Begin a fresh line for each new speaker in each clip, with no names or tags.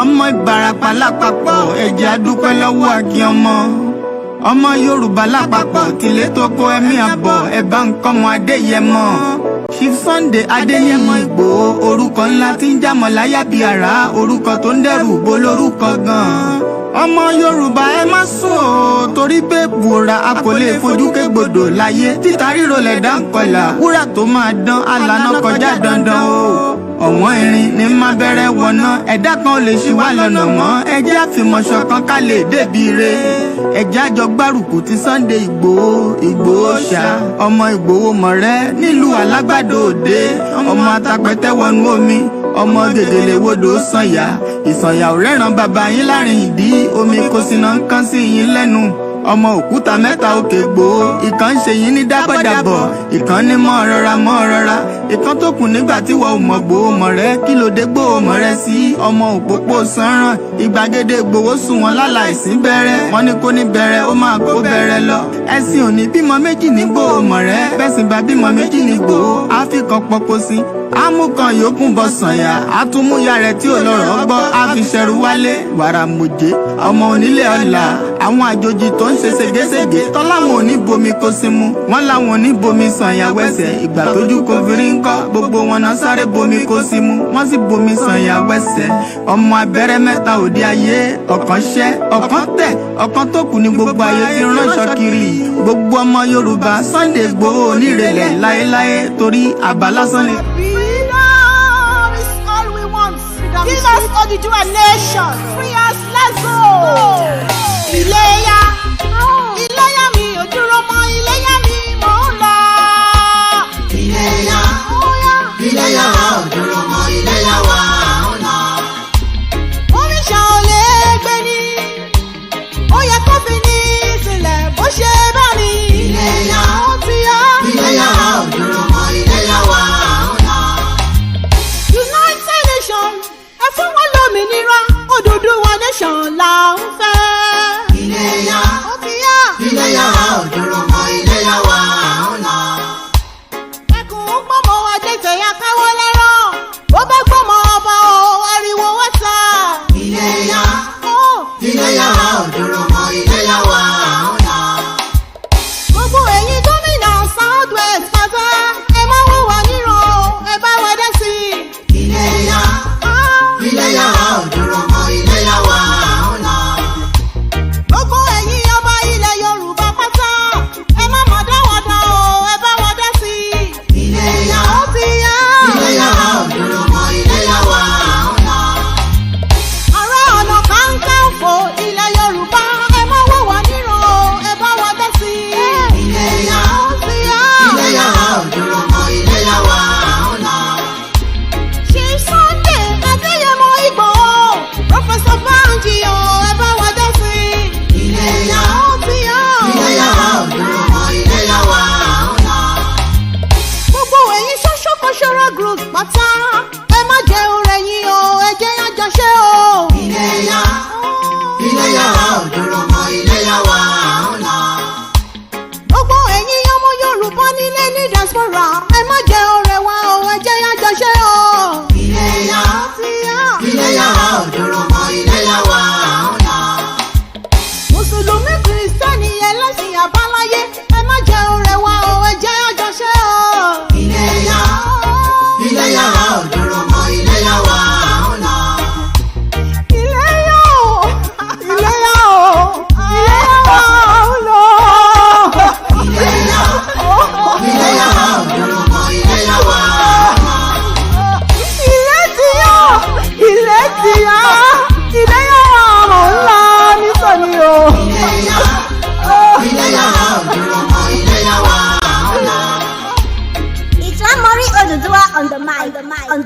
ọmọ Ìbàràpá lápapọ̀ ẹ̀jẹ̀ adúpẹ́ lọ́wọ́ àkí ọmọ Yorùbá lápapọ̀ tìlé tó kó ẹ̀mí àbọ̀ ẹ̀bá nǹkan mọ Adéyẹmọ Chief Sunday Adéyẹmọ Ìgbòho orúkọ ńlá tí ń jámọ́ láyà bí àrá orúkọ tó ń dẹ́rù bo lórúkọ gan-an ọmọ Yorùbá ẹ má sùn o torí pé bùrà a kò lè fojú kégbodò láyé títa ríro lẹ̀dá ń kọlà wúrà tó máa dán alànà kọjá dandan o ọ̀wọ́n irin ní má bẹ̀rẹ̀ wọ̀nà ẹ̀dá kan ò lè ṣì wá lọ́nà mọ́ ẹjẹ́ àfìmọ̀ṣọ̀ kan ká lè débi re ẹjẹ́ àjọ gbárùkù ti Sunday Ìgbòho ṣá ọmọ Ìgbòho mọ̀rẹ́ nílùú Alágbàdo Òde ọmọ atapẹ̀tẹ̀ wọnú omi ọmọ gègèlè wodò sànyà ìsànyà ò rẹ́ràn bàbá yín láàrin ìdí omi kò sì náà ń kán sí yín lẹ́nu ọmọ òkúta mẹ́ta òkè Ìgbòho ìkan ṣe yín ní dábọ̀dàbọ̀ ìkan ní mọ́ rọra ìkan tó kù nígbà tí wọ́n ò mọ̀ Ìgbòho mọ̀rẹ́ kí ló dé Ìgbòho mọ̀rẹ́ sí ọmọ òpópó sanran ìgbàgede Ìgbòho sùn wọn láláìsí bẹ̀rẹ̀ wọn ní kó ní bẹ̀rẹ̀ ó máa kó bẹ̀rẹ̀ lọ ẹ̀sìn òní bímọ méjì ní Ìgbòho mọ̀rẹ́ bẹ́sìn bá bímọ méjì ní Ìgbòho àfikàn pọpọ sí amúkan yòókù bọ sànyà àtúmúyà rẹ̀ tí ò lọ́rọ̀ gbọ́ àfiṣẹrù wálé wàrà mòjé ọmọ onílé ọlà àwọn àjòjì tó ń ṣe ségesège tọ́láwọn ò ní bomi kó sí mu wọ́n láwọn ò ní bomi sànyà wẹ́sẹ̀ ìgbà tójú kò fi rí ńkọ́ gbogbo wọn náà sáré bomi kó sí mu wọ́n sì bomi sànyà wẹ́sẹ̀ ọmọ abẹ́rẹ́ mẹ́ta òde ayé ọ̀kan ṣẹ́ ọ̀kan tẹ̀ ọ̀kan tó kù ní gbogbo ayé ti ránṣọ kiri gbogbo ọmọ Yorùbá Sunday Ìgbòho onírèlẹ̀ láéláé torí àbá lásán ni.
Give us Yoruba Nation. Free us, let's go. Iléyá, Iléyá mi ò dúró mọ́, Iléyá ni mò ń lọ.
Iléyá, Iléyá wa ò dúró mọ́, Iléyá wa ò lọ.
Oríṣà ò lè gbé ní, ó yẹ kó fi ní sílẹ̀ bó ṣe bá mi.
Iléyá,
ó ti yá.
Iléyá wa ò dúró mọ́, Iléyá wa ò lọ.
United Nations. Ẹ fún wọn lómìnira Odùduwà nation là ń fẹ́.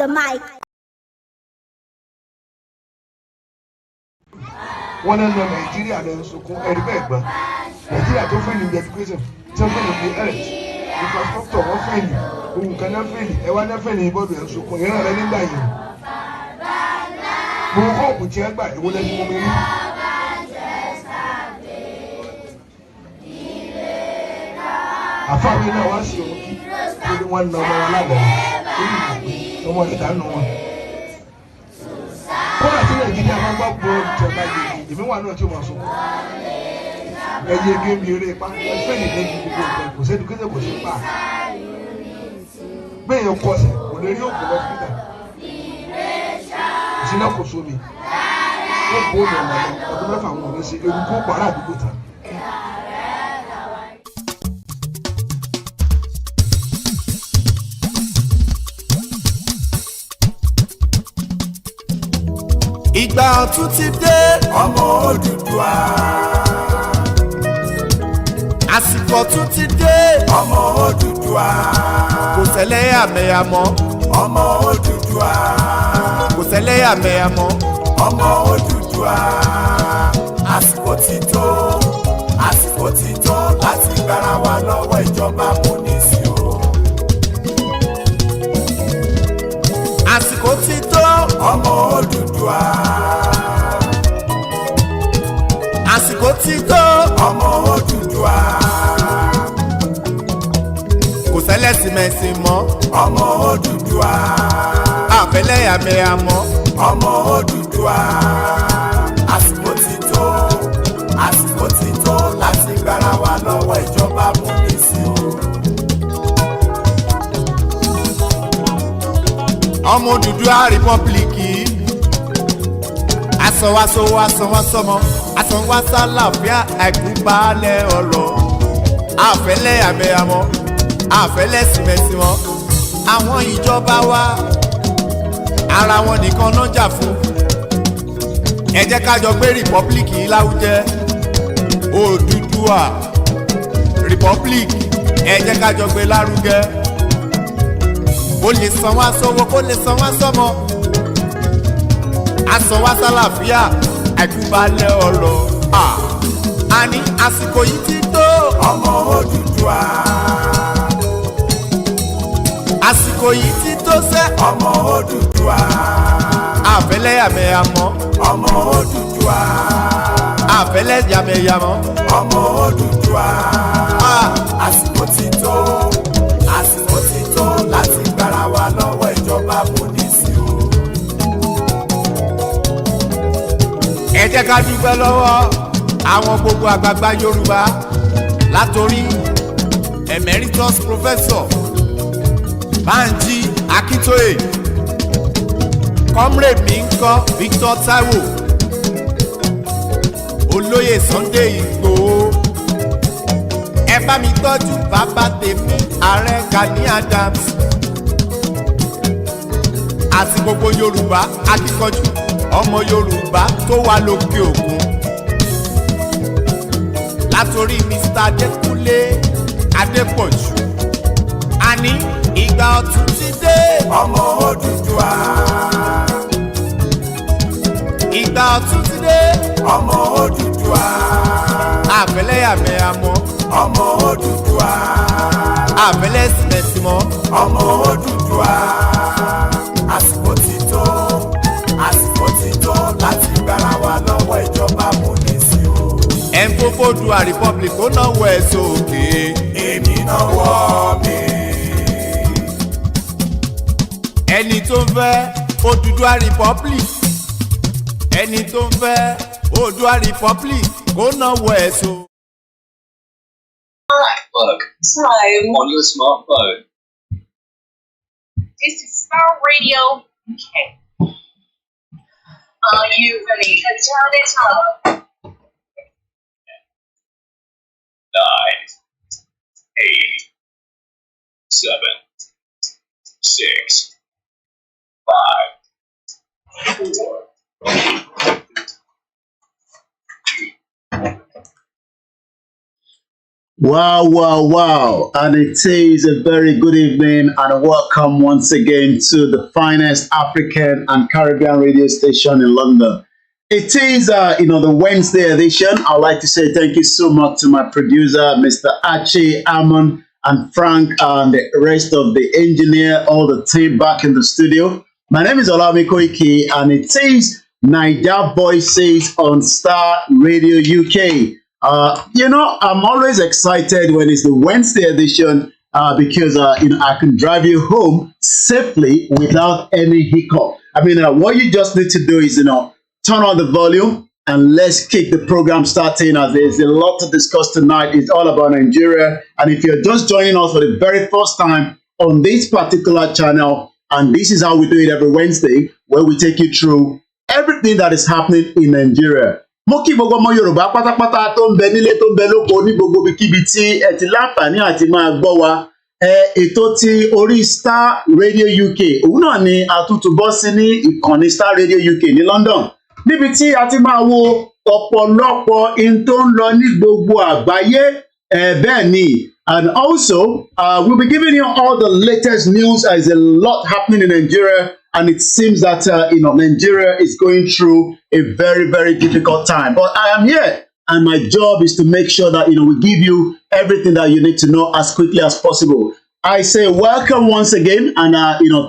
the mic.
One and one Nigeria and so called Nigeria to find in the education, something in the earth, infrastructure of friendly, who cannot friendly, a one friendly body and so called running by you. Who hope with your back, will let you move. I found now once you the one no another. No one can know one. What I think I did not about board to my even one or two months. I gave you a friend, said to get a question back. May your cousin, when they open up Peter. She now could show me. What board on my own, say, you go para the good.
Ìgbà ọ̀tun ti dé ọmọ Odùduwà. Àsìkò ọ̀tun ti dé ọmọ Odùduwà. Kò ṣẹlẹ́yàmẹ̀yà mọ́ ọmọ Odùduwà. Kò ṣẹlẹ́yàmẹ̀yà mọ́ ọmọ Odùduwà. Àsìkò ti tó láti gbára wa lọ́wọ́ ìjọba amúnisìn o. Àsìkò ti tó ọmọ Odùduwà. Àsìkò ti tó ọmọ Odùduwà. Kò ṣẹlẹ́sìmẹ̀sìn mọ́ ọmọ Odùduwà. Àfẹ́lẹ́yàmẹ̀yà mọ́ ọmọ Odùduwà. Àsìkò ti tó láti gbára wa lọ́wọ́ ìjọba amúnisìn o. Ọmọ Odùduwà rìpọ́blìkì asọ̀wásọmọ asọ̀wásálàfíà àìkúbalẹ̀ ọ̀rọ̀ àfẹ́lẹ́yàmẹ̀yàmọ́ àfẹ́lẹ́sìmẹ̀sìmọ́ àwọn ìjọba wa ara wọn nìkan náà jà fún. Ẹ jẹ́ ká jọ gbé rìpọ́blìkì lárugẹ Odùduwà rìpọ́blìkì ẹ jẹ́ ká jọ gbé lárugẹ. Kó lè san wá sówó kó lè san wá sọ́mọ asan wá sálàfíà àìkúbalẹ̀ ọ̀rọ̀ àní àsìkò yìí ti tó ọmọ Odùduwà. Àsìkò yìí ti tó sẹ́ ọmọ Odùduwà. Àfẹ́lẹ́yàmẹ̀yà mọ́ ọmọ Odùduwà. Àfẹ́lẹ́yàmẹ̀yà mọ́ ọmọ Odùduwà. Àsìkò ti tó láti gbára wa lọ́wọ́ ìjọba amúnisìn o. Ẹ jẹ́ ká dúpẹ́ lọ́wọ́ àwọn gbogbo àgbààgbà Yorùbá látòrí emeritus professor Banji Akintoye, comrade mi ń kọ́ Victor Taiwo, olóyè Sunday Igboho. Ẹ bá mi tọ́jú bàbá tèmi ààrẹ Gani Adams àti gbogbo Yorùbá akíkanjú ọmọ Yorùbá tó wà lókè òkun látòrí Mr. Adékúnlé Adépọ̀jù. Àní ìgbà ọ̀tun ti dé ọmọ Odùduwà. Ìgbà ọ̀tun ti dé ọmọ Odùduwà. Àfẹ́lẹ́yàmẹ̀yà mọ́ ọmọ Odùduwà. Àfẹ́lẹ́sìmẹ̀sìmọ́ ọmọ Odùduwà. Àsìkò ti tó láti gbára wa lọ́wọ́ ìjọba amúnisìn o. Ẹ̀ ń fọ́fọ́ Odùduwà republic ó náwó ẹ̀ sókè. Èmi náwó mi. Ẹni tó ń fẹ́ Odùduwà republic, ẹni tó ń fẹ́ Odùduwà republic kó náwó ẹ̀ sókè.
Look, time on your smartphone.
This is Starr Radio. Okay. Are you ready to turn it up?
9, 8, 7, 6, 5, 4, 3,
Wow, wow, wow. And it is a very good evening and welcome once again to the finest African and Caribbean radio station in London. It is, the Wednesday edition. I'd like to say thank you so much to my producer, Mr. Achi, Amon, and Frank, and the rest of the engineer, all the team back in the studio. My name is OLAMILEKAN, and it is Naija Voices on Starr Radio UK. I'm always excited when it's the Wednesday edition because I can drive you home safely without any hiccup. What you just need to do is turn on the volume and let's kick the program starting. As there's a lot to discuss tonight. It's all about Nigeria, and if you're just joining us for the very first time on this particular channel, and this is how we do it every Wednesday, where we take you through everything that is happening in Nigeria. Mo kí gbogbo ọmọ Yorùbá pátápátá tó ń bẹ nílé tó ń bẹ lóko ní gbogbo ibikíbi tí ẹ ti láǹfààní àti máa gbọ́ wa. Ètò ti orí Starr Radio UK òun náà ni a tún tún bọ́ sí ní ìkànnì Starr Radio UK ní London, níbi tí a ti máa wo ọ̀pọ̀lọpọ̀ in tó ń lọ ní gbogbo àgbáyé. Bẹ́ẹ̀ ni, and also we'll be giving you all the latest news. There's a lot happening in Nigeria, and it seems that Nigeria is going through a very, very difficult time. But I am here, and my job is to make sure that we give you everything that you need to know as quickly as possible. I say welcome once again, and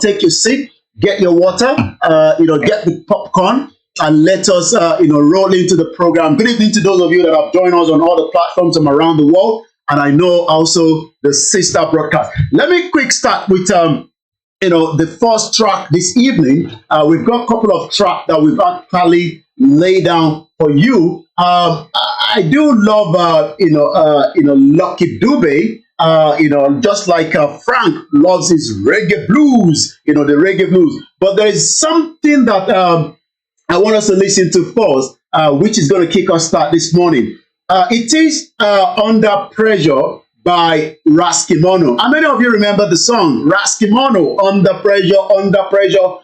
take your seat, get your water, get the popcorn, and let us roll into the program. Good evening to those of you that have joined us on all the platforms from around the world, and I know also the sister broadcast. Let me quick start with the first track this evening. We've got a couple of tracks that we've actually laid down for you. I do love Lucky Dube, just like Frank loves his reggae blues, the reggae blues. But there is something that I want us to listen to first, which is going to kick us start this morning. It is Under Pressure by Raskimono. How many of you remember the song Raskimono, Under Pressure, Under Pressure?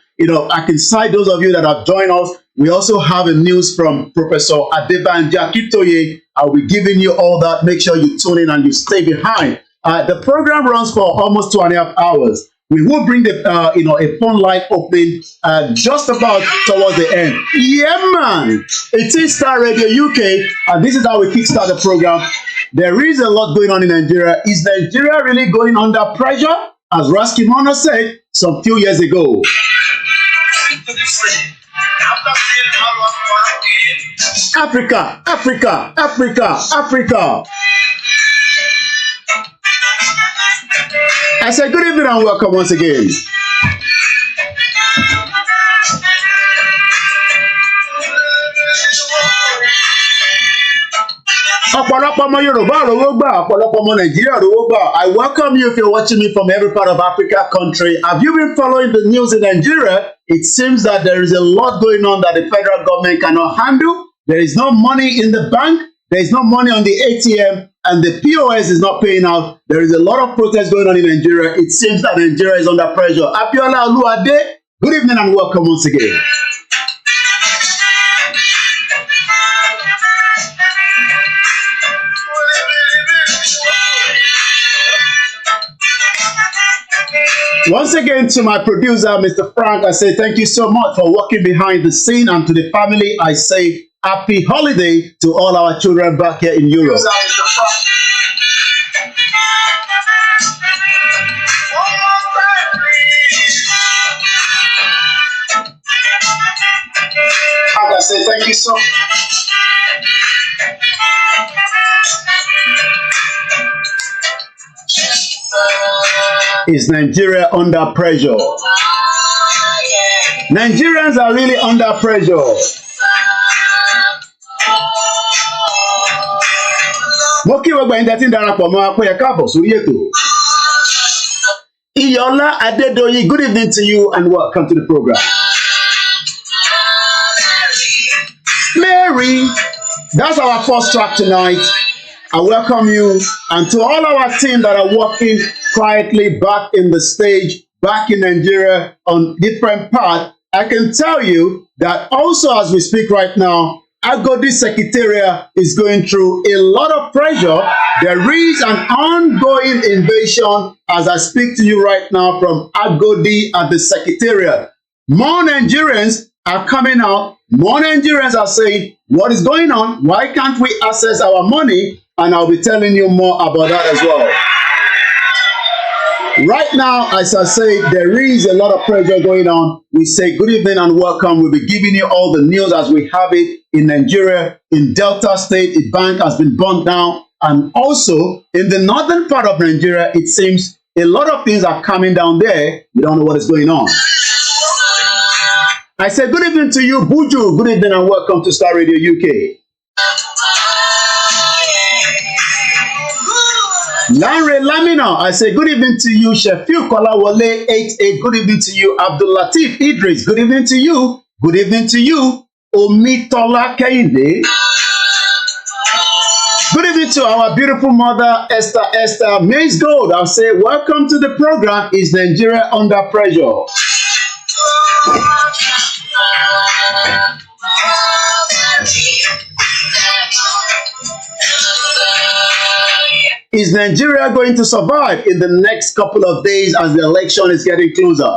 I can cite those of you that have joined us. We also have a news from Professor Adebanji Akintoye. I'll be giving you all that. Make sure you tune in and you stay behind. The program runs for almost 2.5 hours. We will bring the a phone line opening just about towards the end. Yeah, man! It is Starr Radio UK, and this is how we kickstart the program. There is a lot going on in Nigeria. Is Nigeria really going under pressure, as Raskimono said some few years ago? Africa, Africa, Africa, Africa. I say good evening and welcome once again. Ọ̀pọ̀lọpọ̀ ọmọ Yorùbá rówó gbà, ọ̀pọ̀lọpọ̀ ọmọ Nàìjíríà rówó gbà. I welcome you if you're watching me from every part of Africa country. Have you been following the news in Nigeria? It seems that there is a lot going on that the federal government cannot handle. There is no money in the bank. There is no money on the ATM. And the POS is not paying out. There is a lot of protests going on in Nigeria. It seems that Nigeria is under pressure. Abiola Oluwade, good evening and welcome once again. Once again, to my producer, Mr. Frank, I say thank you so much for working behind the scene, and to the family, I say happy holiday to all our children back here in Europe. I say thank you so much. Is Nigeria under pressure? Nigerians are really under pressure. Mo kí gbogbo ẹ̀yin tí ń darapọ̀ mọ́ wa pé ẹ káàbọ̀ sórí ètò. Iyola Adedoyin, good evening to you and welcome to the program. Mary, that's our first track tonight. I welcome you, and to all our team that are working quietly back in the stage, back in Nigeria on different parts. I can tell you that also as we speak right now, Agodi Secretariat is going through a lot of pressure. There is an ongoing invasion as I speak to you right now from Agodi at the Secretariat. More Nigerians are coming out. More Nigerians are saying, what is going on? Why can't we access our money? And I'll be telling you more about that as well. Right now, as I say, there is a lot of pressure going on. We say good evening and welcome. We'll be giving you all the news as we have it in Nigeria. In Delta State, a bank has been burnt down. And also, in the northern part of Nigeria, it seems a lot of things are coming down there. We don't know what is going on. I say good evening to you, Buju. Good evening and welcome to Starr Radio UK. Lanre Lamina, I say good evening to you, Shefiu Kolawole 88. Good evening to you, Abdul Latif Idris. Good evening to you. Good evening to you, Omitola Kehinde. Good evening to our beautiful mother, Esther Mays Gold. I'll say welcome to the program. Is Nigeria under pressure? Is Nigeria going to survive in the next couple of days as the election is getting closer?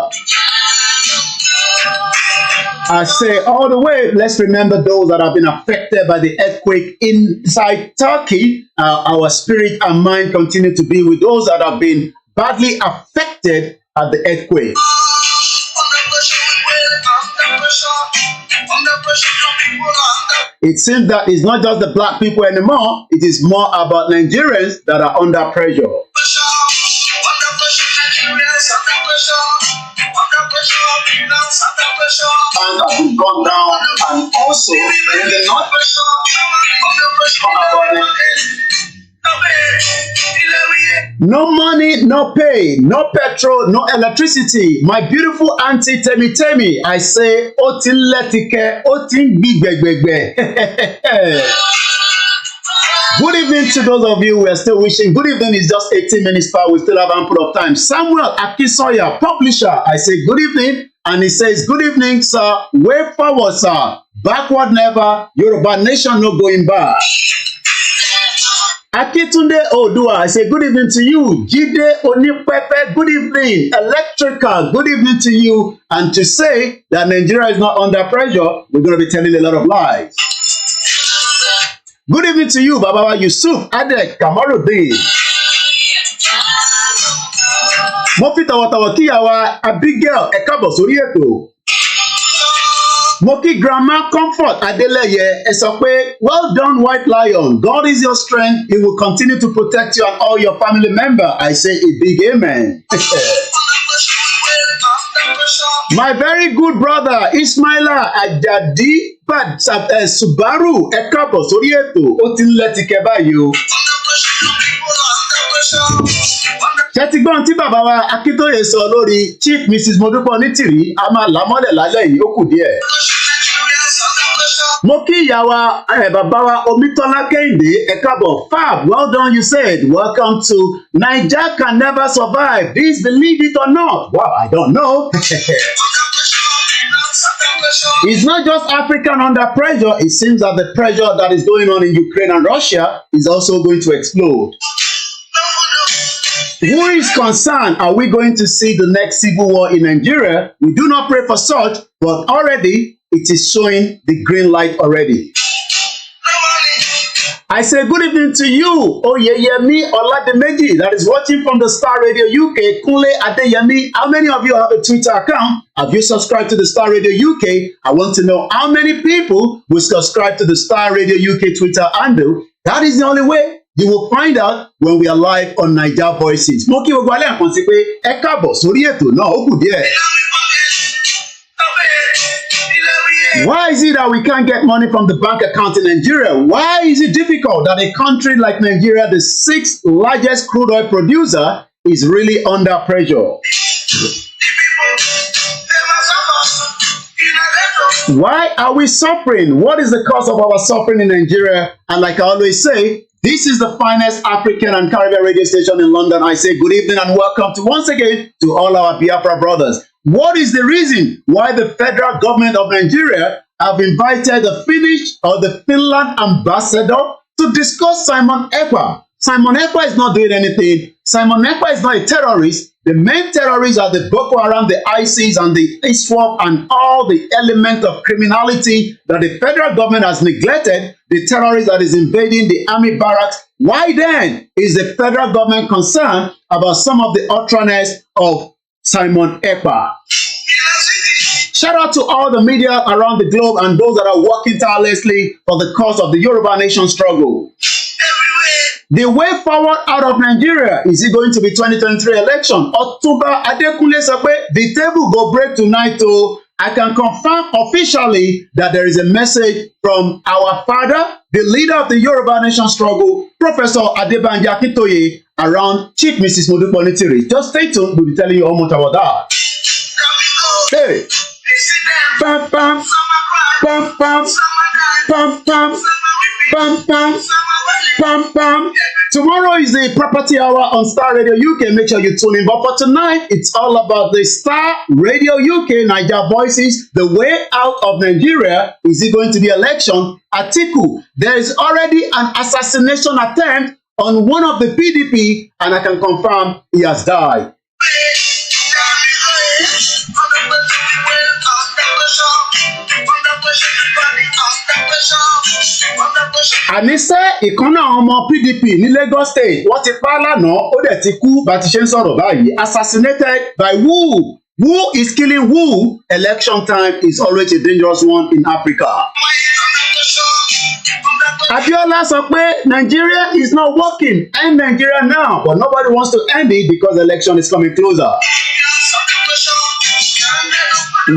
I say all the way, let's remember those that have been affected by the earthquake inside Turkey. Our spirit and mind continue to be with those that have been badly affected at the earthquake. It seems that it's not just the black people anymore, it is more about Nigerians that are under pressure. And have been gone down, and also in the north, no money, no pay, no petrol, no electricity. My beautiful auntie Temi, I say, Otin letike, Otin bigbegbe. Good evening to those of you who are still wishing. Good evening is just 18 minutes past. We still have ample of time. Samuel Akisoya, publisher, I say good evening. And he says, good evening, sir. Way forward, sir. Backward never. Yoruba Nation no going back. Akitunde Odua, I say good evening to you. Jide Onipepe, good evening. Electrical, good evening to you. And to say that Nigeria is not under pressure, we're going to be telling a lot of lies. Good evening to you, Baba Yusuf Adek Kamarudin. Mo fi tọ̀wọ̀tọ̀wọ̀ kí àwa Abigail ẹ káàbọ̀ sórí ètò. Mo kí Grandma Comfort Adeleye ẹ sọ pé well done White Lion, God is your strength, he will continue to protect you and all your family members. I say a big amen. My very good brother Ismaila Ajadi Subaru ẹ káàbọ̀ sórí ètò, ó ti ń lẹ́tìkẹ́ báyìí o. Ṣé ti gbọ́n tí bàbá wa Akíntóyè sọ lórí Chief Mrs. Modupe Onitiri a máa làmọ́lẹ̀ lálẹ́ yìí ó kù díẹ̀. Mo kí ìyá wa bàbá wa Omitola Kehinde ẹ káàbọ̀. Fab, well done you said. Welcome to Naija can never survive. Please believe it or not. Wow, I don't know. It's not just African under pressure. It seems that the pressure that is going on in Ukraine and Russia is also going to explode. Who is concerned? Are we going to see the next civil war in Nigeria? We do not pray for such, but already it is showing the green light already. I say good evening to you, Oyeyemi Oladimeji, that is watching from the Starr Radio UK, Kunle Adeyemi. How many of you have a Twitter account? Have you subscribed to the Starr Radio UK? I want to know how many people will subscribe to the Starr Radio UK Twitter handle. That is the only way you will find out when we are live on Naija Voices. Mo kí gbogbo alẹ́ àkàn sí pé ẹ káàbọ̀ sórí ètò náà ó kù díẹ̀. Why is it that we can't get money from the bank account in Nigeria? Why is it difficult that a country like Nigeria, the 6th largest crude oil producer, is really under pressure? Why are we suffering? What is the cause of our suffering in Nigeria? And like I always say, this is the finest African and Caribbean radio station in London. I say good evening and welcome to once again to all our Biafra brothers. What is the reason why the federal government of Nigeria have invited the Finland ambassador to discuss Simon Ekpa? Simon Ekpa is not doing anything. Simon Ekpa is not a terrorist. The main terrorists are the Boko Haram, the ISIS, and the ISWAP, and all the element of criminality that the federal government has neglected, the terrorist that is invading the army barracks. Why then is the federal government concerned about some of the utterances of Simon Ekpa? Shout out to all the media around the globe and those that are working tirelessly for the cause of the Yoruba Nation struggle. The way forward out of Nigeria, is it going to be 2023 election? Otuba Adekunle sọ pé the table go break tonight. Oh, I can confirm officially that there is a message from our father, the leader of the Yoruba Nation struggle, Professor Adebanji Akintoye, around Chief Mrs. Modupe Onitiri. Just stay tuned. We'll be telling you all much about that. Hey. Bam, bam, bam, bam, bam, bam, bam, bam, bam, bam. Tomorrow is the property hour on Starr Radio UK. Make sure you tune in. But for tonight, it's all about the Starr Radio UK, Naija Voices. The way out of Nigeria. Is it going to be election? Atiku, there is already an assassination attempt on one of the PDP, and I can confirm he has died. Àníṣe ìkànnà àwọn ọmọ PDP ní Lagos State wọ́n ti pa á lánàá ó dẹ̀ ti kú bá ti ṣe ń sọ̀rọ̀ báyìí. Assassinated by who? Who is killing who? Election time is always a dangerous one in Africa. Abiola sọ pé Nigeria is not working. End Nigeria now, but nobody wants to end it because the election is coming closer.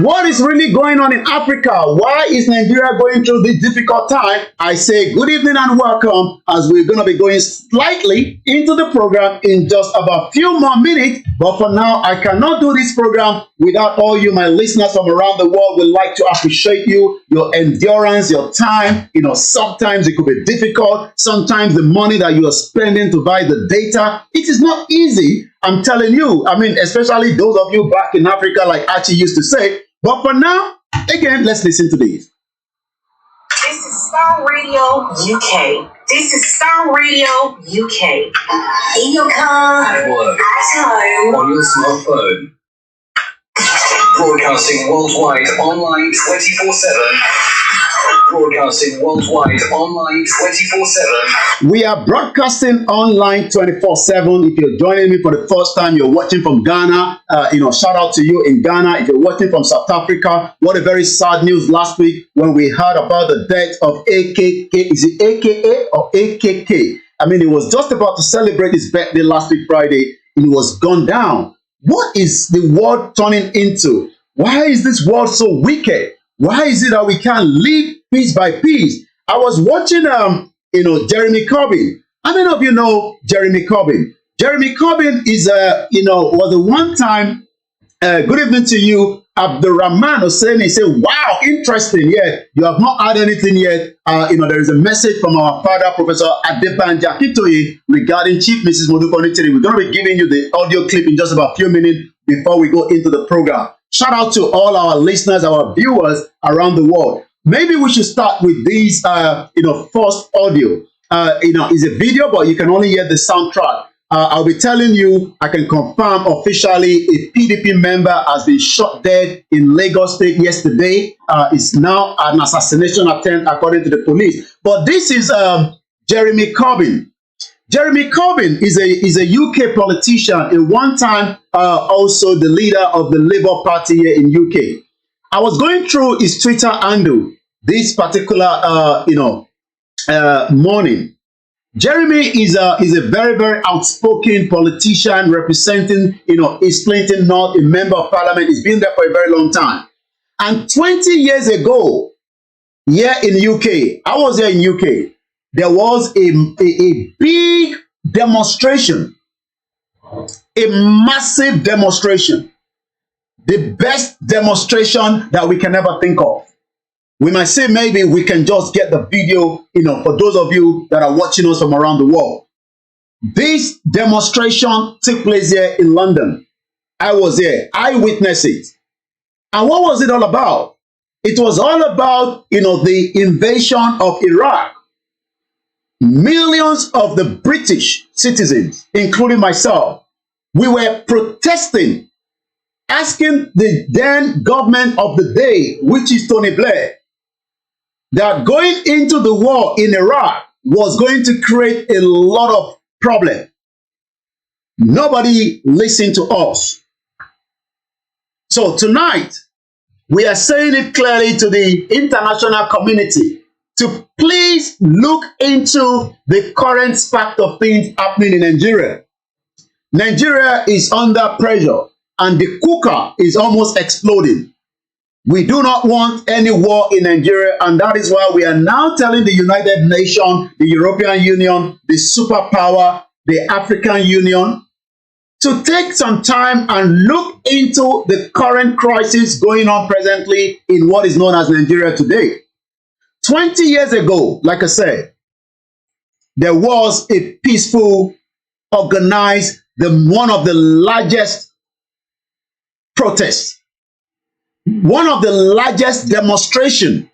What is really going on in Africa? Why is Nigeria going through this difficult time? I say good evening and welcome as we're going to be going slightly into the program in just about a few more minutes. But for now, I cannot do this program without all you, my listeners from around the world. Would like to appreciate you, your endurance, your time. You know, sometimes it could be difficult. Sometimes the money that you are spending to buy the data, it is not easy. I'm telling you, I mean, especially those of you back in Africa, like Archie used to say. But for now, again, let's listen to this.
This is Starr Radio UK. This is Starr Radio UK. In your car,
at work,
at home,
on your smartphone. Broadcasting worldwide online 24/7. Broadcasting worldwide online 24/7.
We are broadcasting online 24/7. If you're joining me for the first time, you're watching from Ghana. Shout out to you in Ghana. If you're watching from South Africa, what a very sad news last week when we heard about the death of AKK. Is it AKA or AKK? I mean, he was just about to celebrate his birthday last week, Friday, and he was gunned down. What is the world turning into? Why is this world so wicked? Why is it that we can't live piece by piece? I was watching, Jeremy Corbyn. How many of you know Jeremy Corbyn? Jeremy Corbyn is, was a one-time, good evening to you, Abdurrahman Hussein. He said, wow, interesting. Yeah, you have not had anything yet. There is a message from our father, Professor Adebanji Akintoye, regarding Chief Mrs. Modupe Onitiri. We're going to be giving you the audio clip in just about a few minutes before we go into the program. Shout out to all our listeners, our viewers around the world. Maybe we should start with these, first audio. It's a video, but you can only hear the soundtrack. I'll be telling you, I can confirm officially a PDP member has been shot dead in Lagos State yesterday. It's now an assassination attempt according to the police. But this is Jeremy Corbyn. Jeremy Corbyn is a UK politician, and one time also the leader of the Labour Party here in UK. I was going through his Twitter handle this particular morning. Jeremy is a very, very outspoken politician representing East Clinton North, a member of parliament. He's been there for a very long time. And 20 years ago, here in UK, I was here in UK, there was a big demonstration, a massive demonstration, the best demonstration that we can ever think of. We might say maybe we can just get the video, for those of you that are watching us from around the world. This demonstration took place here in London. I was here. I witnessed it. And what was it all about? It was all about, the invasion of Iraq. Millions of the British citizens, including myself, we were protesting, asking the then government of the day, which is Tony Blair, that going into the war in Iraq was going to create a lot of problems. Nobody listened to us. So tonight, we are saying it clearly to the international community to please look into the current spark of things happening in Nigeria. Nigeria is under pressure and the cooker is almost exploding. We do not want any war in Nigeria, and that is why we are now telling the United Nations, the European Union, the superpower, the African Union, to take some time and look into the current crisis going on presently in what is known as Nigeria today. 20 years ago, like I said, there was a peaceful, organized, one of the largest protests, one of the largest demonstration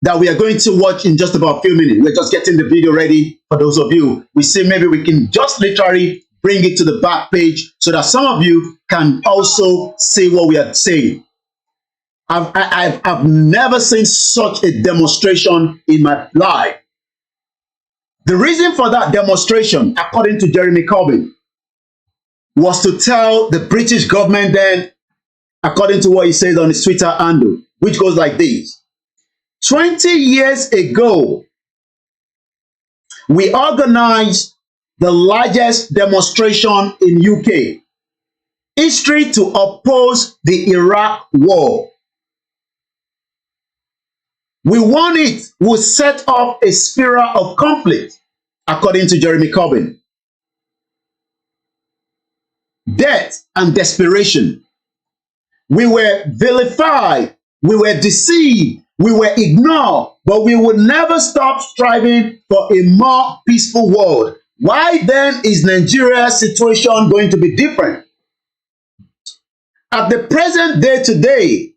that we are going to watch in just about a few minutes. We're just getting the video ready for those of you. We see maybe we can just literally bring it to the back page so that some of you can also see what we are saying. I've never seen such a demonstration in my life. The reason for that demonstration, according to Jeremy Corbyn, was to tell the British government then, according to what he said on his Twitter handle, which goes like this. 20 years ago, we organized the largest demonstration in UK history to oppose the Iraq war. We won it. We set up a spiral of conflict, according to Jeremy Corbyn. Death and desperation. We were vilified. We were deceived. We were ignored. But we will never stop striving for a more peaceful world. Why then is Nigeria's situation going to be different? At the present day today,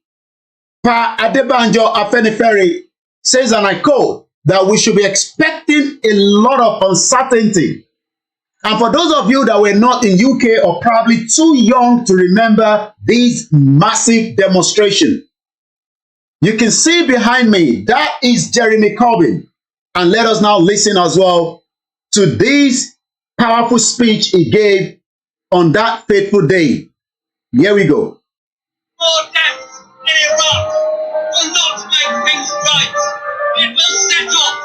Pa Adebanjo Afenifere says, and I quote, that we should be expecting a lot of uncertainty. And for those of you that were not in UK or probably too young to remember these massive demonstrations, you can see behind me, that is Jeremy Corbyn. And let us now listen as well to this powerful speech he gave on that fateful day. Here we go.
More deaths in Iraq will not make things right. It will set off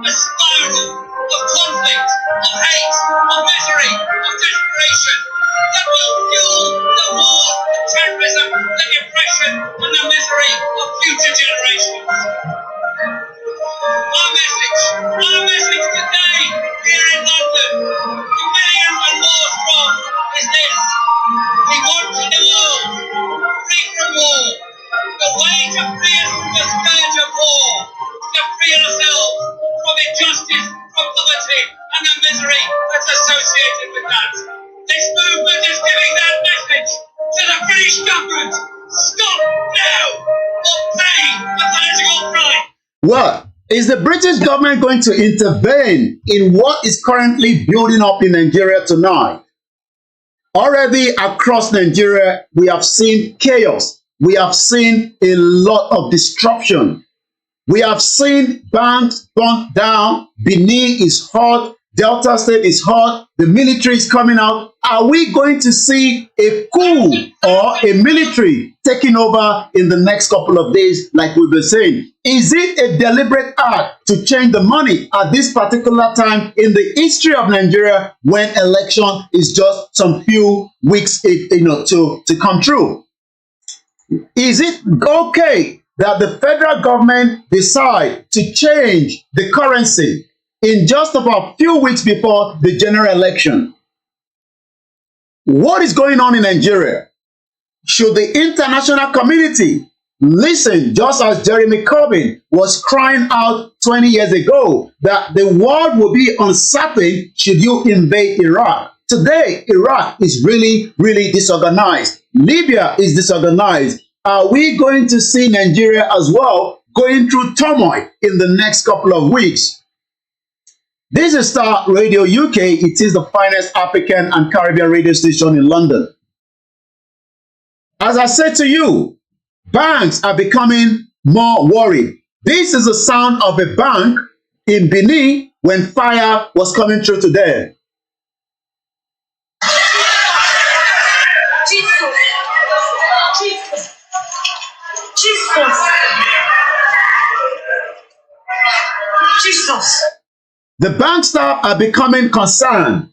a spiral of conflict, of hate, of misery, of desperation that will fuel the war, the terrorism, the depression, and the misery of future generations. Our message today here in London, to millions and more strong, is this. We want a world free from war. The way to free us from the scourge of war, to free ourselves from injustice, from poverty, and the misery that's associated with that. This movement is giving that message to the British government. Stop now or pay a political price.
What? Is the British government going to intervene in what is currently building up in Nigeria tonight? Already across Nigeria, we have seen chaos. We have seen a lot of disruption. We have seen banks burnt down. Benin is hot. Delta State is hot. The military is coming out. Are we going to see a coup or a military taking over in the next couple of days, like we've been saying? Is it a deliberate act to change the money at this particular time in the history of Nigeria when election is just some few weeks, to come true? Is it okay that the federal government decide to change the currency in just about a few weeks before the general election? What is going on in Nigeria? Should the international community listen, just as Jeremy Corbyn was crying out 20 years ago that the world will be uncertain should you invade Iraq? Today, Iraq is really, really disorganized. Libya is disorganized. Are we going to see Nigeria as well going through turmoil in the next couple of weeks? This is Starr Radio UK. It is the finest African and Caribbean radio station in London. As I said to you, banks are becoming more worried. This is the sound of a bank in Benin when fire was coming through to them.
Jesus.
The bank staff are becoming concerned.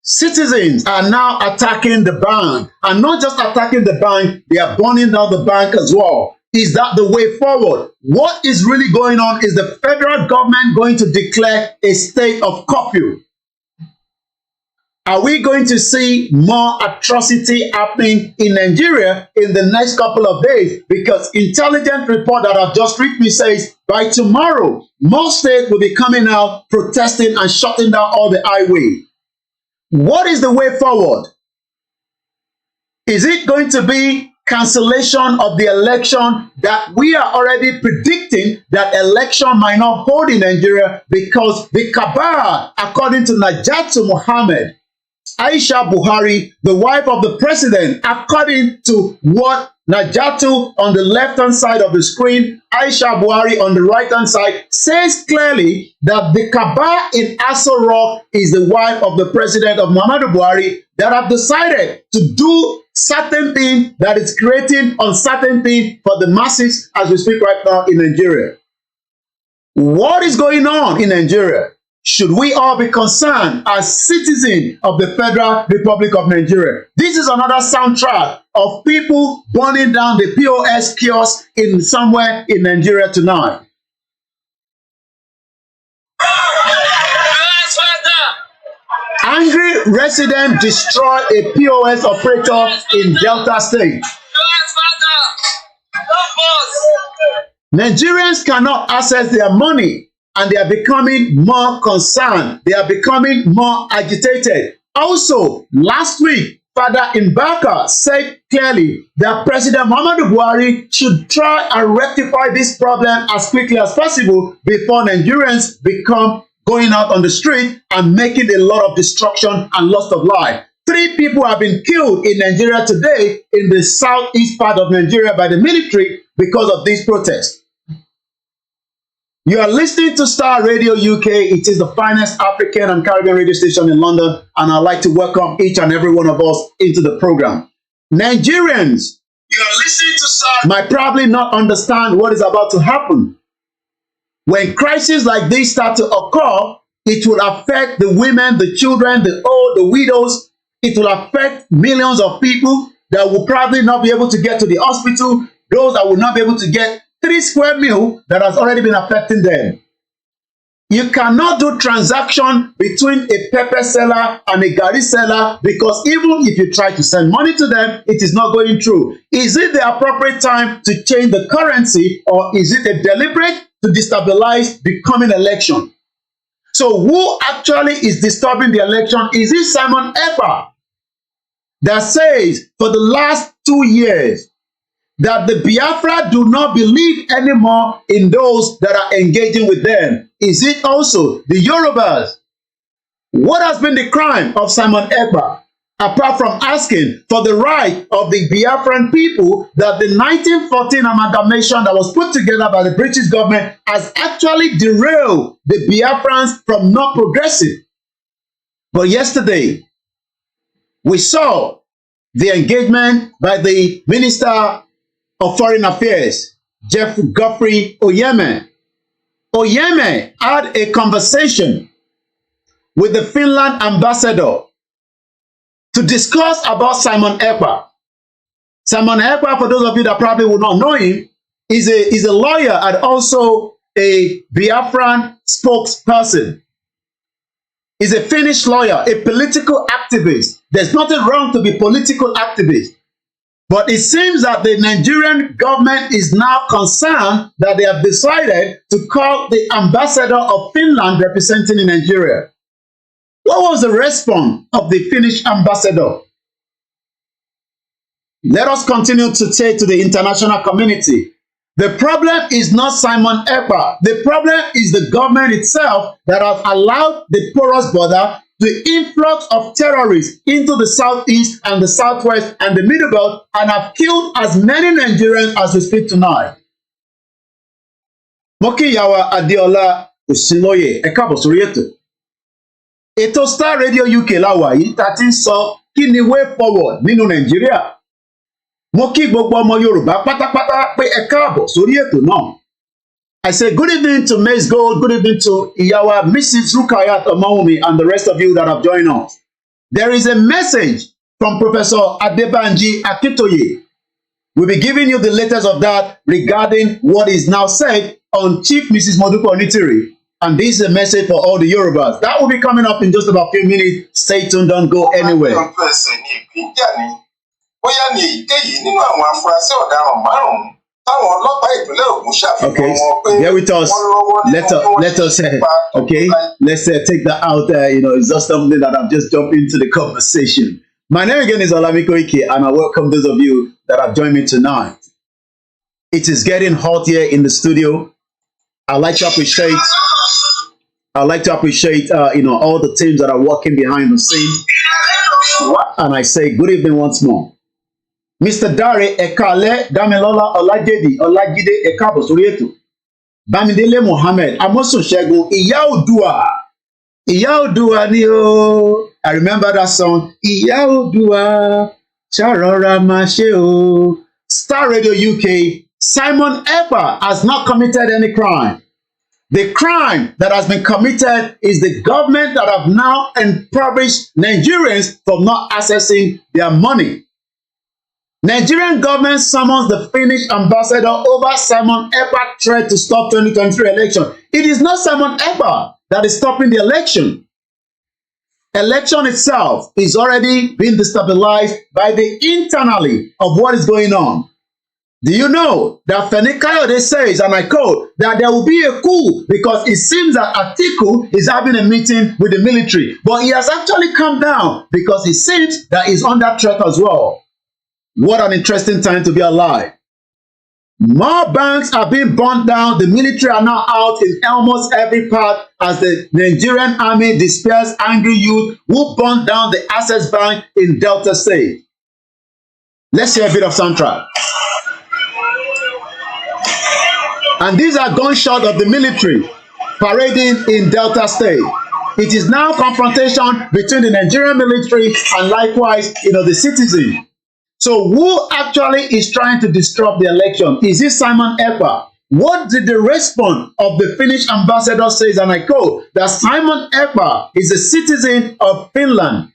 Citizens are now attacking the bank, and not just attacking the bank, they are burning down the bank as well. Is that the way forward? What is really going on? Is the federal government going to declare a state of curfew? Are we going to see more atrocity happening in Nigeria in the next couple of days? Because intelligence report that I've just read me says by tomorrow, most states will be coming out protesting and shutting down all the highway. What is the way forward? Is it going to be cancellation of the election that we are already predicting that election might not hold in Nigeria because the cabal, according to Najatu Mohammed, Aisha Buhari, the wife of the president, according to what Najatu on the left-hand side of the screen, Aisha Buhari on the right-hand side, says clearly that the cabal in Aso Rock is the wife of the president of Muhammadu Buhari that have decided to do certain things that is creating uncertainty for the masses as we speak right now in Nigeria. What is going on in Nigeria? Should we all be concerned as citizens of the Federal Republic of Nigeria? This is another soundtrack of people burning down the POS kiosk in somewhere in Nigeria tonight. Angry resident destroy a POS operator in Delta State. Nigerians cannot access their money, and they are becoming more concerned. They are becoming more agitated. Also, last week, Father Mbaka said clearly that President Muhammadu Buhari should try and rectify this problem as quickly as possible before Nigerians become going out on the street and making a lot of destruction and loss of life. 3 people have been killed in Nigeria today in the southeast part of Nigeria by the military because of these protests. You are listening to Starr Radio UK. It is the finest African and Caribbean radio station in London, and I'd like to welcome each and every one of us into the program. Nigerians, you are listening to Starr, might probably not understand what is about to happen. When crises like this start to occur, it will affect the women, the children, the old, the widows. It will affect millions of people that will probably not be able to get to the hospital, those that will not be able to get 3 square meal that has already been affecting them. You cannot do transaction between a pepper seller and a garri seller because even if you try to send money to them, it is not going through. Is it the appropriate time to change the currency, or is it a deliberate to destabilize the coming election? So who actually is disturbing the election? Is it Simon Ekpa that says for the last 2 years that the Biafra do not believe anymore in those that are engaging with them? Is it also the Yorubas? What has been the crime of Simon Ekpa, apart from asking for the right of the Biafran people that the 1914 amalgamation that was put together by the British government has actually derailed the Biafrans from not progressive? But yesterday, we saw the engagement by the Minister of Foreign Affairs, Jeff Godfrey Oyeme. Oyeme had a conversation with the Finland ambassador to discuss about Simon Ekpa. Simon Ekpa, for those of you that probably will not know him, is a lawyer and also a Biafran spokesperson. He's a Finnish lawyer, a political activist. There's nothing wrong to be political activist. But it seems that the Nigerian government is now concerned that they have decided to call the ambassador of Finland representing in Nigeria. What was the response of the Finnish ambassador? Let us continue to say to the international community, the problem is not Simon Ekpa. The problem is the government itself that has allowed the porous border, the influx of terrorists into the southeast and the southwest and the middle belt, and have killed as many Nigerians as we speak tonight. Mokiyawa Adeola Osinloye, ẹ káàbọ̀ sórí ètò. Ètò Star Radio UK láwà yìí tá ti ń sọ kí ni way forward nínú Nàìjíríà. Mo kí gbogbo ọmọ Yorùbá pátápátá pé ẹ káàbọ̀ sórí ètò náà. I say good evening to Maze Gold, good evening to Iyawa, Mrs. Rukayat Omawumi, and the rest of you that have joined us. There is a message from Professor Adebanji Akintoye. We'll be giving you the latest of that regarding what is now said on Chief Mrs. Modupe Onitiri. And this is a message for all the Yorubas. That will be coming up in just about a few minutes. Stay tuned, don't go anywhere.
Bóyá ní èyíkéyìí nínú àwọn afurasí ọ̀daràn márùn-ún táwọn ọlọ́pàá ìpínlẹ̀ Ògùn ṣàfihàn wọn pé
bear with us. Let us okay, let's take that out there. It's just something that I've just jumped into the conversation. My name again is OLAMILEKAN, and I welcome those of you that have joined me tonight. It is getting hot here in the studio. I like to appreciate all the teams that are working behind the scene. And I say good evening once more. Mr. Dare Ekale Damilola Olajide Ekabo sórí ètò. Bamidele Mohammed Amosun Segun Ìyá Oòduà ni o. I remember that song. Ìyá Oòduà ṣàrọ̀ra máa ṣe o. Star Radio UK. Simon Ekpa has not committed any crime. The crime that has been committed is the government that have now impoverished Nigerians from not accessing their money. Nigerian government summons the Finnish ambassador over Simon Ekpa threat to stop 2023 election. It is not Simon Ekpa that is stopping the election. Election itself is already being destabilized by the internally of what is going on. Do you know that Femi Kayode says, and I quote, that there will be a coup because it seems that Atiku is having a meeting with the military, but he has actually come down because it seems that he's under threat as well. What an interesting time to be alive. More banks are being burnt down. The military are now out in almost every part as the Nigerian army disperses angry youth who burnt down the Access Bank in Delta State. Let's hear a bit of soundtrack. And these are gunshots of the military parading in Delta State. It is now confrontation between the Nigerian military and likewise, the citizen. So who actually is trying to disrupt the election? Is it Simon Ekpa? What did the response of the Finnish ambassador say? And I quote, that Simon Ekpa is a citizen of Finland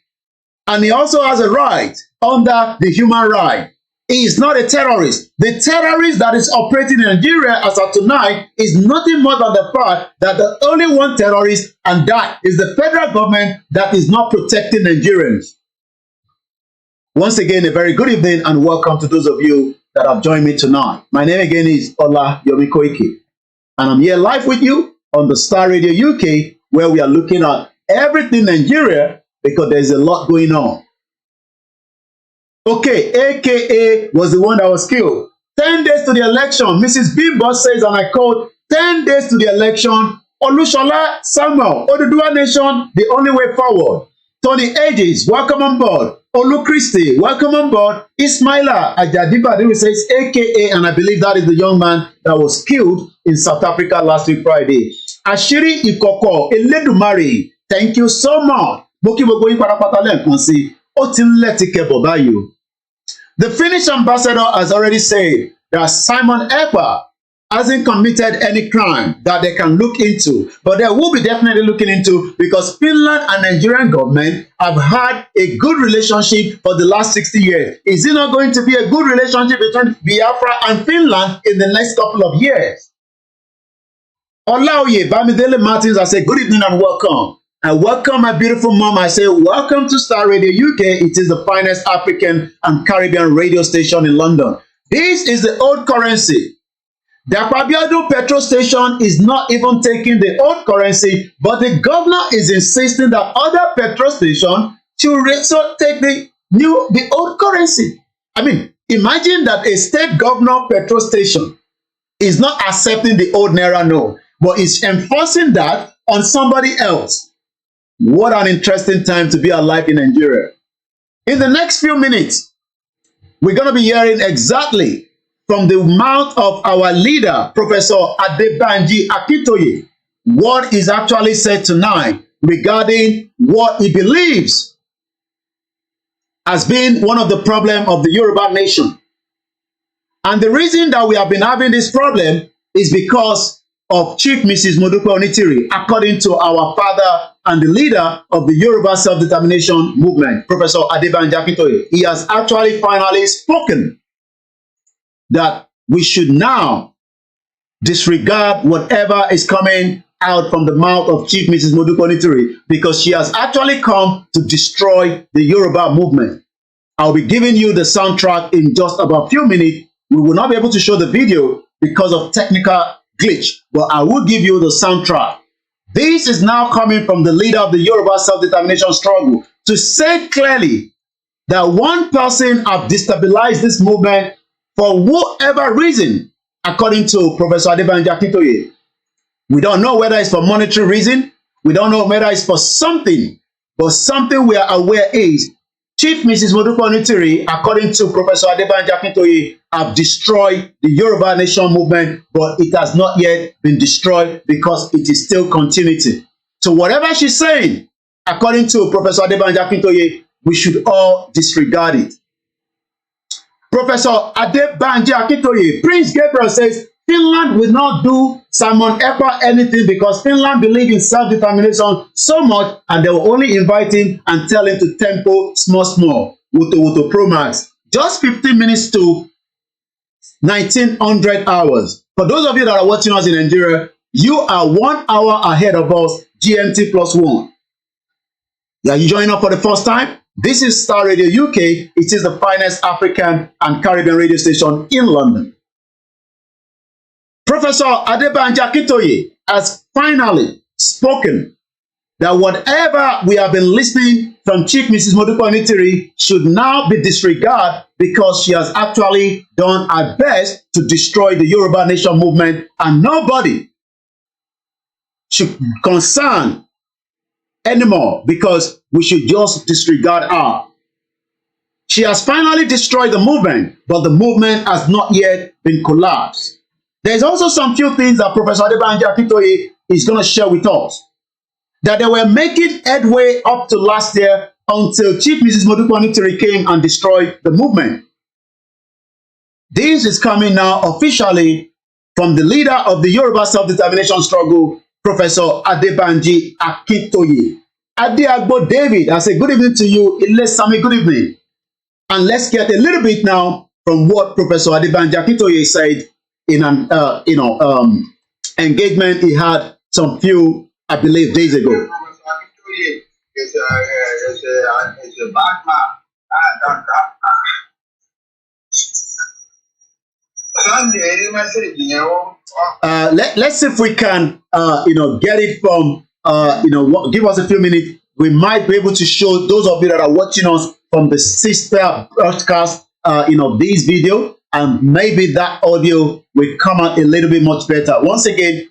and he also has a right under the human right. He is not a terrorist. The terrorist that is operating in Nigeria as of tonight is nothing more than the fact that the only one terrorist, and that is the federal government that is not protecting Nigerians. Once again, a very good evening and welcome to those of you that have joined me tonight. My name again is Olayomi Koiki, and I'm here live with you on the Star Radio UK, where we are looking at everything Nigeria because there's a lot going on. Okay, AKA was the one that was killed. 10 days to the election, Mrs. Bimbo says, and I quote, 10 days to the election, Olushola Samuel, Yoruba Nation, the only way forward. Tony Ages, welcome on board. Olu Christie, welcome on board. Ismaila Ajadibadi says AKA, and I believe that is the young man that was killed in South Africa last week Friday. Ashiri Ikoko, Eledumare, thank you so much. The Finnish ambassador has already said that Simon Ekpa hasn't committed any crime that they can look into, but they will be definitely looking into because Finland and Nigerian government have had a good relationship for the last 60 years. Is it not going to be a good relationship between Biafra and Finland in the next couple of years? Olaoye Bamidele Martins, I say good evening and welcome. I welcome my beautiful mom. I say welcome to Star Radio UK. It is the finest African and Caribbean radio station in London. This is the old currency. The KABIRU petrol station is not even taking the old currency, but the governor is insisting that other petrol stations should also take the old currency. I mean, Imagine that a state governor petrol station is not accepting the old naira note, but is enforcing that on somebody else. What an interesting time to be alive in Nigeria. In the next few minutes, we're going to be hearing exactly from the mouth of our leader, Professor Adebanji Akintoye, what is actually said tonight regarding what he believes has been one of the problems of the Yoruba Nation. And the reason that we have been having this problem is because of Chief Mrs. Modupe Onitiri, according to our father and the leader of the Yoruba self-determination movement, Professor Adebanji Akintoye. He has actually finally spoken that we should now disregard whatever is coming out from the mouth of Chief Mrs. Modupe Onitiri, because she has actually come to destroy the Yoruba movement. I'll be giving you the soundtrack in just about a few minutes. We will not be able to show the video because of technical glitch, but I will give you the soundtrack. This is now coming from the leader of the Yoruba self-determination struggle to say clearly that one person has destabilized this movement for whatever reason, according to Professor Adebanji Akintoye. We don't know whether it's for monetary reason. We don't know whether it's for something, but something we are aware is Chief Mrs. Modupe Onitiri, according to Professor Adebanji Akintoye, have destroyed the Yoruba Nation movement, but it has not yet been destroyed because it is still continuity. So whatever she's saying, according to Professor Adebanji Akintoye, we should all disregard it. Professor Adebanji Akintoye, Prince Gabriel says, Finland will not do Simon Ekpa anything because Finland believes in self-determination so much, and they will only invite him and tell him to tempo small, Wuto Pro Max. Just 15 minutes to 1900 hours. For those of you that are watching us in Nigeria, you are 1 hour ahead of us, GMT +1. Are you joining up for the first time? This is Starr Radio UK. It is the finest African and Caribbean radio station in London. Professor Adebanji Akintoye has finally spoken that whatever we have been listening from Chief Mrs. Modupe Onitiri should now be disregarded because she has actually done her best to destroy the Yoruba Nation movement, and nobody should concern anymore because we should just disregard her. She has finally destroyed the movement, but the movement has not yet been collapsed. There's also some few things that Professor Adebanji Akintoye is going to share with us. That they were making headway up to last year until Chief Mrs. Modupe Onitiri came and destroyed the movement. This is coming now officially from the leader of the Yoruba self-determination struggle, Professor Adebanji Akintoye. Adeagbo David, I say good evening to you. Ilesami, good evening. And let's get a little bit now from what Professor Adebanji Akintoye said in an engagement he had some few, I believe, days ago.
Professor Akintoye is a bad man.
Let's see if we can, get it from, give us a few minutes. We might be able to show those of you that are watching us from the sister broadcast, this video, and maybe that audio will come out a little bit much better. Once again,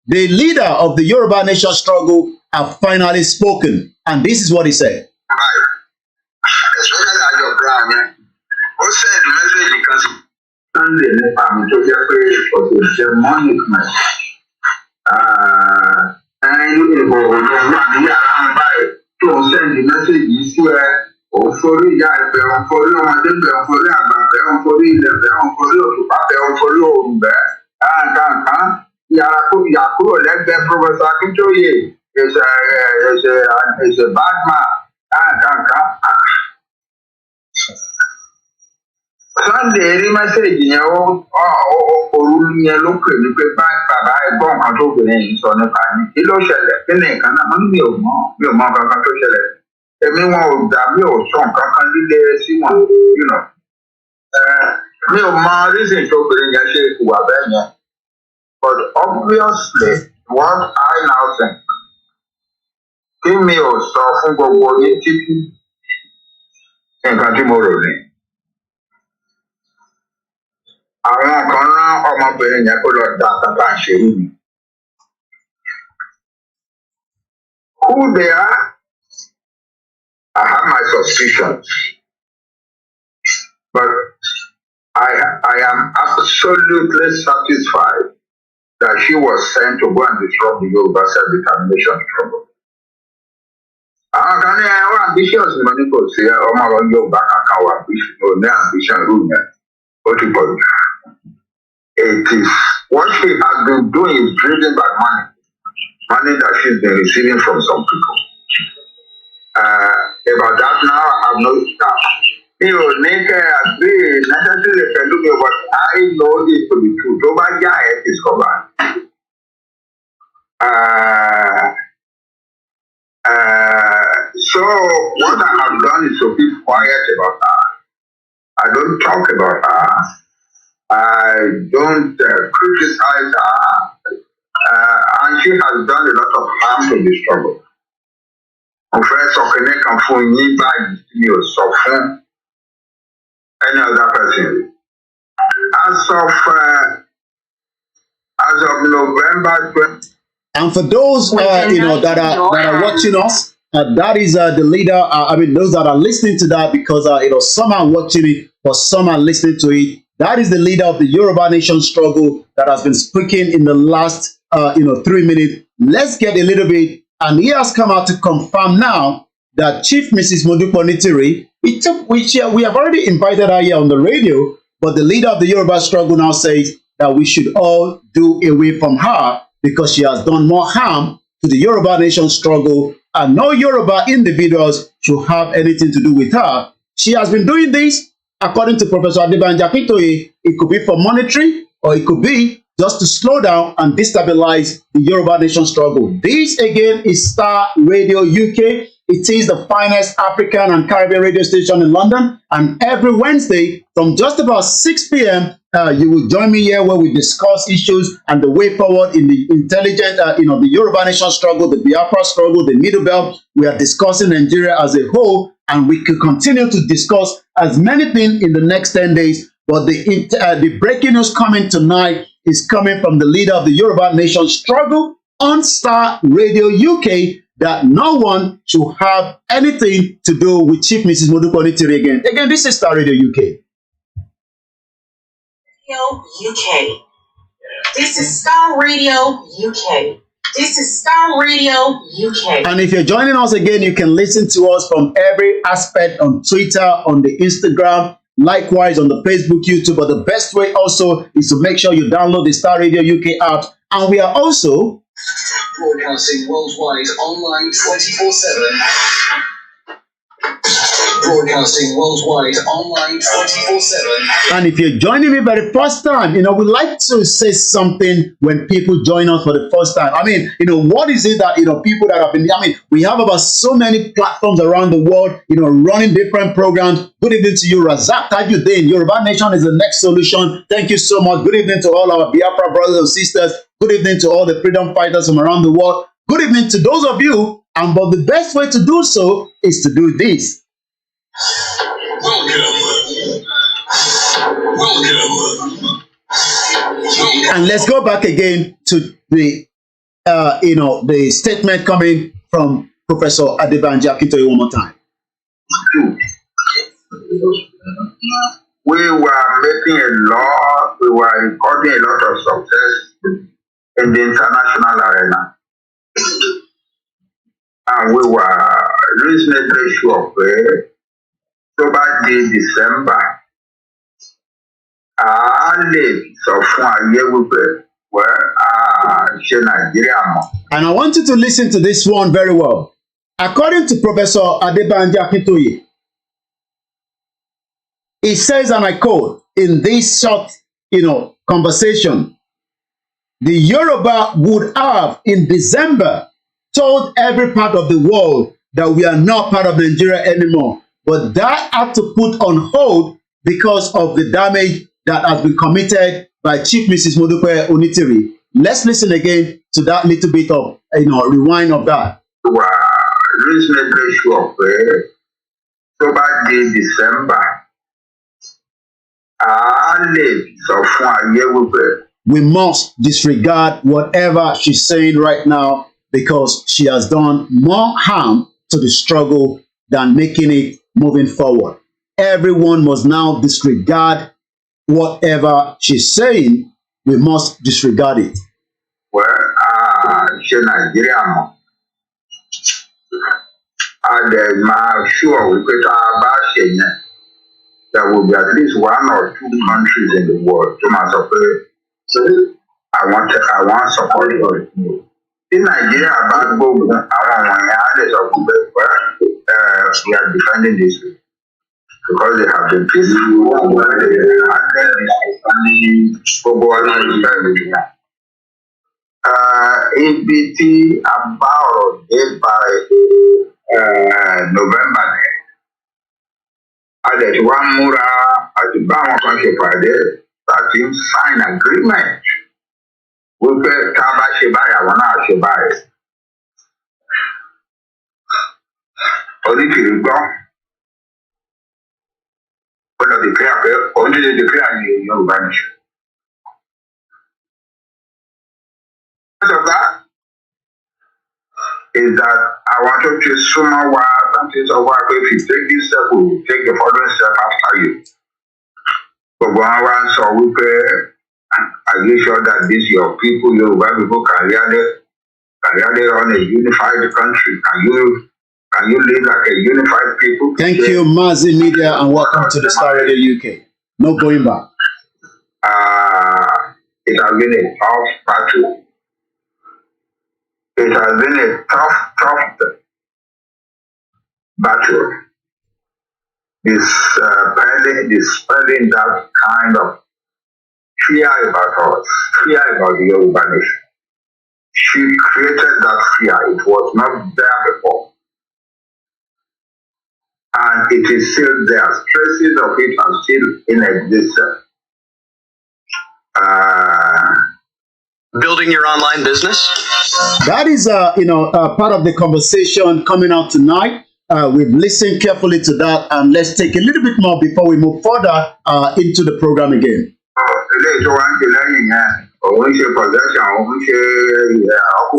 the leader of the Yoruba Nation struggle have finally spoken, and this is what he said.
Especially at your ground, who said the message because Sunday Nepal to get paid for the demonic message. And you will run the around by to send the message you swear. For the guy, for you, and then for the other, for the for you, and Yaku, let them Professor Akintoye is a bad man. Sunday, the message in your local bàbá ẹ̀gbọ́n kan tó bìnrin yìí sọ nípa ní kí ló ṣẹlẹ̀ kí ni nǹkan náà mi ò mọ kankan tó ṣẹlẹ̀ èmi wọn ò gbà mi ò sọ nǹkan kan líle sí wọn mi ò mọ reason tó bìnrin yẹn ṣe ìwà bẹ́ẹ̀ yẹn but obviously what I now think kí mi ò sọ fún gbogbo yín títí nǹkan tí mo rò ní. Àwọn kan rán ọmọbìnrin yẹn kó lọ da kàkà ṣe yìí ni. Who they are? I have my suspicions. But I am absolutely satisfied that she was sent to go and disrupt the Yoruba self-determination struggle. Àwọn kan ní ẹwà ambitious mo ní kò sí ọmọ ọ̀rọ̀ Yorùbá kankan wà ní ambition rú yẹn ó ti pọ̀ jù. It is what she has been doing is driven by money that she's been receiving from some people. About that now I have no doubt. Mi ò ní kẹ́ agree necessarily pẹ̀lú mi, but I know this to be true. Tó bá yá ẹ̀ discover. So what I have done is to be quiet about her. I don't talk about her. I don't criticize her. And she has done a lot of harm to the struggle. Mo fẹ́ sọ kí ní kan fún yín báyìí tí mi ò sọ fún any other person. As of November 20.
And for those that are watching us, that is the leader. Those that are listening to that, because some are watching it, or some are listening to it. That is the leader of the Yoruba Nation struggle that has been speaking in the last 3 minutes. Let's get a little bit, and he has come out to confirm now that Chief Mrs. Modupe Onitiri, we have already invited her here on the radio, but the leader of the Yoruba struggle now says that we should all do away from her because she has done more harm to the Yoruba Nation struggle, and no Yoruba individuals should have anything to do with her. She has been doing this, according to Professor Adebanji Akintoye. It could be for monetary, or it could be just to slow down and destabilize the Yoruba Nation struggle. This again is Starr Radio UK. It is the finest African and Caribbean radio station in London, and every Wednesday from just about 6 p.m. You will join me here where we discuss issues and the way forward in the intelligent, the Yoruba Nation struggle, the Biafra struggle, the Middle Belt. We are discussing Nigeria as a whole, and we can continue to discuss as many things in the next 10 days. But the breaking news coming tonight is coming from the leader of the Yoruba Nation struggle on Starr Radio UK, that no one should have anything to do with Chief Mrs. Modupe Onitiri again. Again, this is Starr Radio UK.
UK. This is Starr Radio UK. This is Starr Radio UK.
And if you're joining us again, you can listen to us from every aspect on Twitter, on the Instagram, likewise on the Facebook, YouTube. But the best way also is to make sure you download the Starr Radio UK app. And we are also
broadcasting worldwide online 24/7. Broadcasting worldwide online 24/7.
And if you're joining me for the first time, we like to say something when people join us for the first time. What is it that, people that have been, we have about so many platforms around the world, running different programs. Good evening to you, Razak Tajuddin. Yoruba Nation is the next solution. Thank you so much. Good evening to all our Biafra brothers and sisters. Good evening to all the freedom fighters from around the world. Good evening to those of you. But the best way to do so is to do this.
Welcome.
And let's go back again to the the statement coming from Professor Adebanji Akintoye one more time.
We were making a lot, we were recording a lot of success in the international arena. And we were reasonably sure tó bá di December, a lè sọ fún ayé wípé ṣe Nàìjíríà mọ́.
And I want you to listen to this one very well. According to Professor Adebanji Akintoye, he says, and I quote, in this short, conversation, the Yoruba would have in December told every part of the world that we are not part of Nigeria anymore. But that had to put on hold because of the damage that has been committed by Chief Mrs. Modupe Onitiri. Let's listen again to that little bit of rewind of that.
We were reasonably sure tó bá di December a lè sọ fún ayé wípé.
We must disregard whatever she's saying right now because she has done more harm to the struggle than making it moving forward. Everyone must now disregard whatever she's saying. We must disregard it.
Well, ṣe Nàìjíríà mọ̀. A dẹ̀ máa sure wípé tá a bá ṣe yẹn, there will be at least 1 or 2 countries in the world tó máa sọ pé àwọn support rẹ̀. Tí Nàìjíríà bá gbógun àwọn wọ̀nyẹn á lè sọ pé we are defending this because they have been peaceful and they gbogbo ọdún ìgbà ìgbà. Ibi tí a bá ọ̀rọ̀ dé by November yẹn, a lè ti wá múra àti bá àwọn kan ṣe pàdé láti sign agreement wípé tá a bá ṣe báyìí àwọn náà ṣe báyìí. Onitiri gbọ́ ó lọ declare pé onílé declare ní Yoruba Nation. Part of that is that I want to just súnmọ́ wa something of why if you take this step, we will take the following step after you. Gbogbo àwọn wa ń sọ wípé are you sure that these your people, Yoruba people, can really run a unified country? Can you live like a unified people?
Thank you, Mazi Media, and welcome to the Starr Radio UK. No going back.
It has been a tough battle. It has been a tough battle. Dispelling that kind of fear about us, fear about the Yoruba Nation. She created that fear. It was not there before. And it is still there. Traces of it are still in existence.
Building your online business?
That is, part of the conversation coming out tonight. We've listened carefully to that, and let's take a little bit more before we move further into the program again.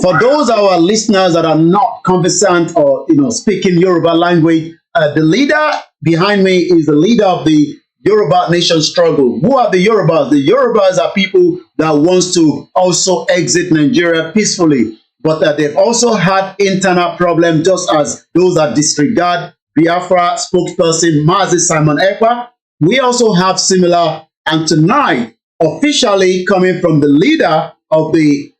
For those of our listeners that are not conversant or speaking Yoruba language, the leader behind me is the leader of the Yoruba Nation struggle. Who are the Yorubas? The Yorubas are people that wants to also exit Nigeria peacefully, but they've also had internal problems, just as those that disregard Biafra spokesperson Mazi Simon Ekpa. We also have similar, and tonight, officially coming from the leader of the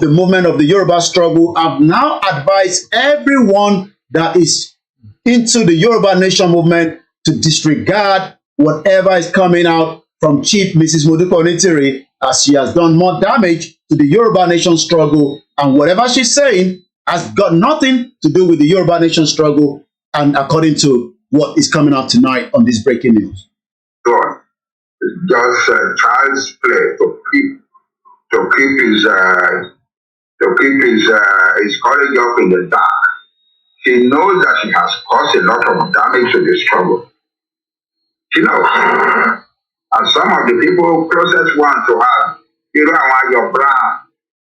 movement of the Yoruba struggle, I've now advised everyone that is into the Yoruba Nation movement to disregard whatever is coming out from Chief Mrs. Modupe Onitiri, as she has done more damage to the Yoruba Nation struggle, and whatever she's saying has got nothing to do with the Yoruba Nation struggle, and according to what is coming out tonight on this breaking news.
Sure. It's just child's play to keep his courage up in the dark. She knows that she has caused a lot of damage to the struggle. She knows. And some of the people closest one to her, you don't want your brand,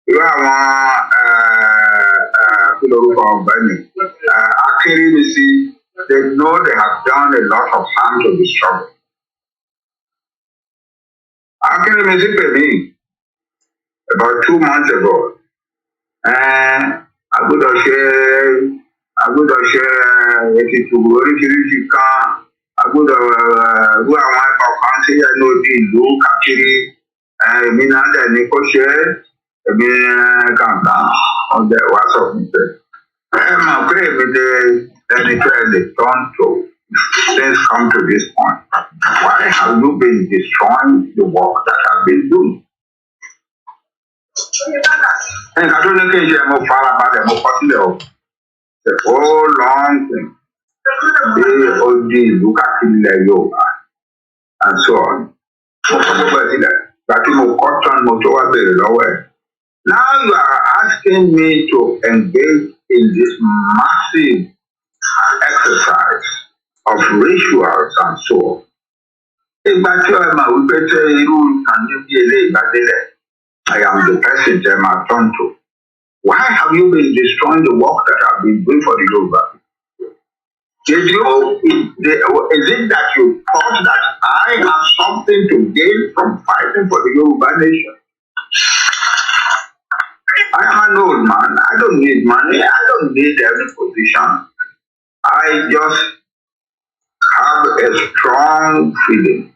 you don't want they know they have done a lot of harm to the struggle. About 2 months ago, I would have shared oríṣiríṣi kan. I would have who I want to say I know the look actually. Èmi náà dẹ̀ ní kó ṣe èmi kàǹkàn ọ̀dẹ̀ wá sọ fún mi. Mọ̀ pé èmi dé ẹni tó ẹ lè turn to things come to this point. Why have you been destroying the work that I've been doing? Nǹkan tó ní kí n ṣe mo fara balẹ̀ mo kọ́ sílẹ̀ o. The whole long thing. Dé odi ìlú káàkiri ilẹ̀ Yorùbá and so on. Mo kọ́ gbogbo ẹ̀ sílẹ̀. Gbàtí mo kọ́ tán mo tó wá béèrè lọ́wọ́ ẹ̀. Now you are asking me to engage in this massive exercise of rituals and so on. Ìgbà tí ẹ máa wípé tẹ irú ìkànnì bí eléyìí bá délẹ̀, I am the person tẹ máa turn to. Why have you been destroying the work that I've been doing for the Yoruba? Is it that you thought that I have something to gain from fighting for the Yoruba nation? I am an old man. I don't need money. I don't need any position. I just have a strong feeling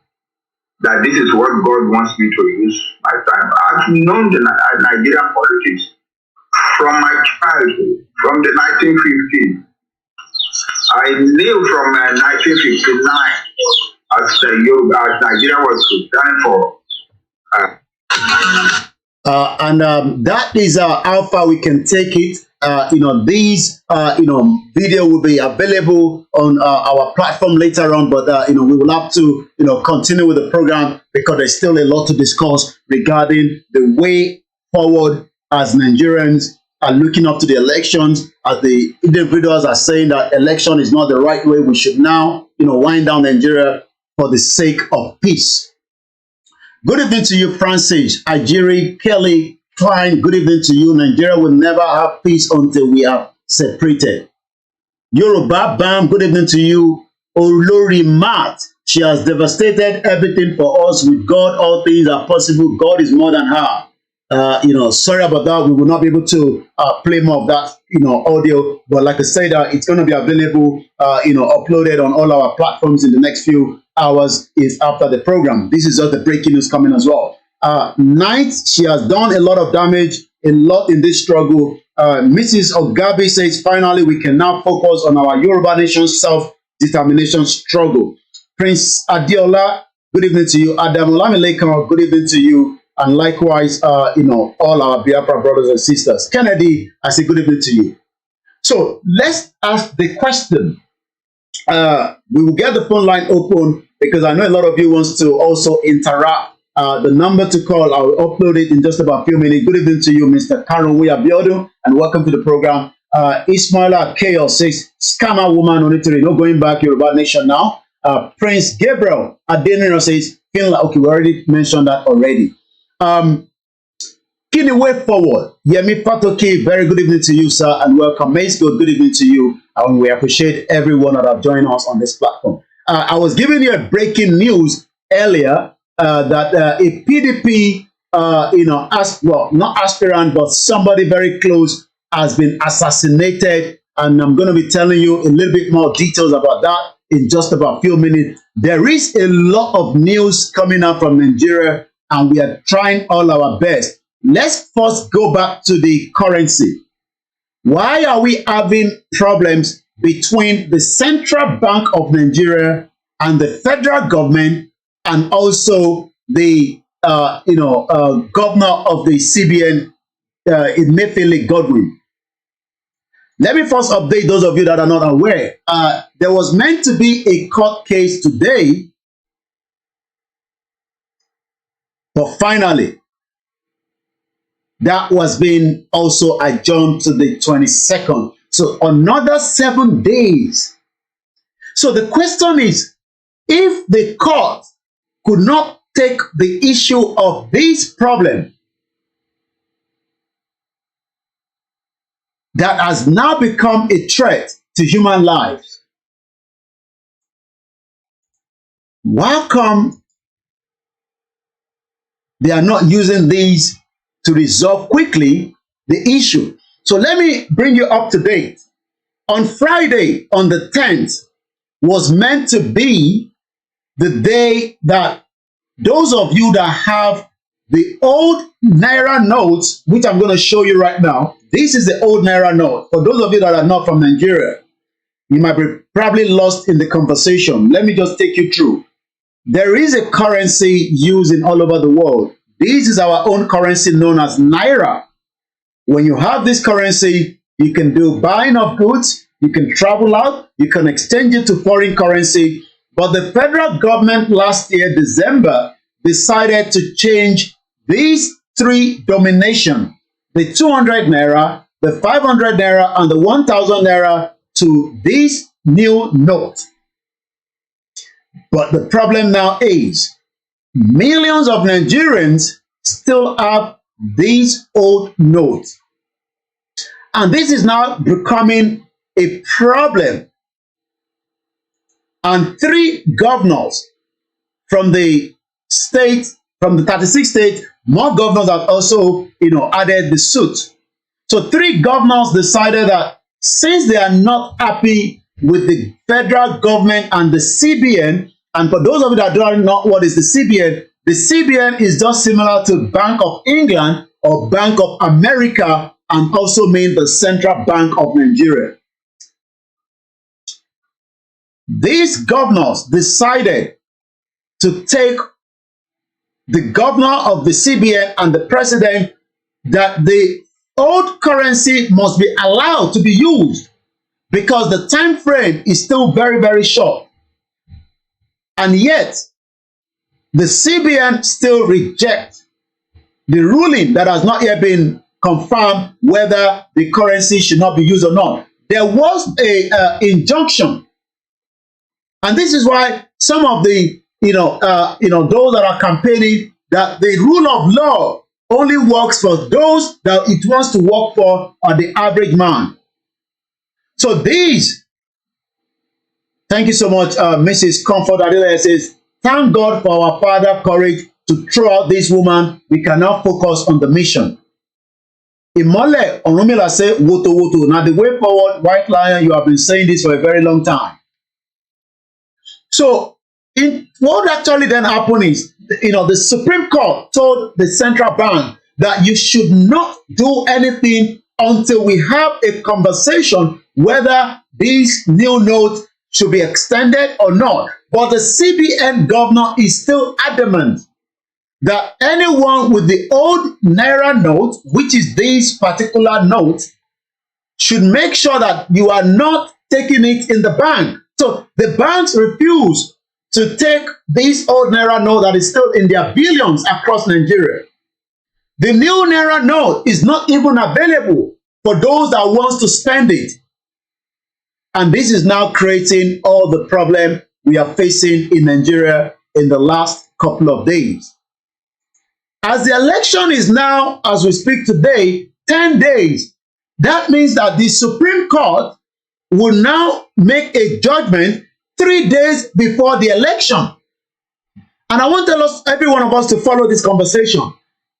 that this is what God wants me to use my time. I've known the Nigerian politics from my childhood, from the 1950s. I knew from 1959 as Nigeria was preparing for.
That is how far we can take it. These video will be available on our platform later on, but we will have to continue with the program because there's still a lot to discuss regarding the way forward as Nigerians are looking up to the elections, as the individuals are saying that election is not the right way. We should now wind down Nigeria for the sake of peace. Good evening to you, Francis, Ajiri, Kelly, Klein. Good evening to you. Nigeria will never have peace until we are separated. Yoruba Bam, good evening to you. Olori Mat, she has devastated everything for us. With God, all things are possible. God is more than her. Sorry about that. We will not be able to play more of that, audio. But like I said, it's going to be available, uploaded on all our platforms in the next few hours is after the program. This is just the breaking news coming as well. Night, she has done a lot of damage, a lot in this struggle. Mrs. Ogabi says, finally, we can now focus on our Yoruba Nation self-determination struggle. Prince Adiola, good evening to you. Adam OLAMILEKAN, good evening to you. And likewise, all our Biafra brothers and sisters. Kennedy, I say good evening to you. So let's ask the question. We will get the phone line open because I know a lot of you wants to also interact. The number to call, I will upload it in just about a few minutes. Good evening to you, Mr. Karen Abiodun, and welcome to the program. Ismaila KL says, scammer woman Onitiri, no going back, Yoruba Nation now. Prince Gabriel Adeniro says, Finland. Okay, we already mentioned that already. Key the way forward. Yemi Patoki, very good evening to you, sir, and welcome. Macefield, good evening to you. And we appreciate everyone that have joined us on this platform. I was giving you a breaking news earlier that a PDP, not aspirant, but somebody very close has been assassinated. And I'm going to be telling you a little bit more details about that in just about a few minutes. There is a lot of news coming out from Nigeria, and we are trying all our best. Let's first go back to the currency. Why are we having problems between the Central Bank of Nigeria and the federal government, and also the governor of the CBN, Emefiele Godwin? Let me first update those of you that are not aware. There was meant to be a court case today, but finally, that was being also adjourned to the 22nd. So another 7 days. So the question is, if the court could not take the issue of this problem that has now become a threat to human lives, why come they are not using these to resolve quickly the issue? So let me bring you up to date. On Friday, on the 10th, was meant to be the day that those of you that have the old Naira notes, which I'm going to show you right now, this is the old Naira note. For those of you that are not from Nigeria, you might be probably lost in the conversation. Let me just take you through. There is a currency used in all over the world. This is our own currency known as Naira. When you have this currency, you can do buying of goods, you can travel out, you can exchange it to foreign currency. But the federal government last year, December, decided to change these three denominations, the 200 Naira, the 500 Naira, and the 1,000 Naira, to this new note. But the problem now is millions of Nigerians still have these old notes. And this is now becoming a problem. And 3 governors from the state, from the 36 states, more governors have also, added the suit. So 3 governors decided that since they are not happy with the federal government and the CBN, and for those of you that don't know what is the CBN is just similar to Bank of England or Bank of America, and also mean the Central Bank of Nigeria. These governors decided to take the governor of the CBN and the president that the old currency must be allowed to be used because the time frame is still very, very short. And yet, the CBN still rejects the ruling that has not yet been confirmed whether the currency should not be used or not. There was a injunction. And this is why some of the, those that are campaigning that the rule of law only works for those that it wants to work for the average man. So these, thank you so much, Mrs. Comfort Adela says, thank God for our father courage to throw out this woman. We can now focus on the mission. Imole Onumila say, woto woto. Now the way forward, White Lion, you have been saying this for a very long time. So, what actually then happened is, the Supreme Court told the central bank that you should not do anything until we have a conversation whether these new notes should be extended or not. But the CBN governor is still adamant that anyone with the old Naira note, which is this particular note, should make sure that you are not taking it in the bank. So the banks refuse to take this old Naira note that is still in their billions across Nigeria. The new Naira note is not even available for those that wants to spend it. And this is now creating all the problem we are facing in Nigeria in the last couple of days. As the election is now, as we speak today, 10 days, that means that the Supreme Court will now make a judgment 3 days before the election. And I want to tell every one of us to follow this conversation.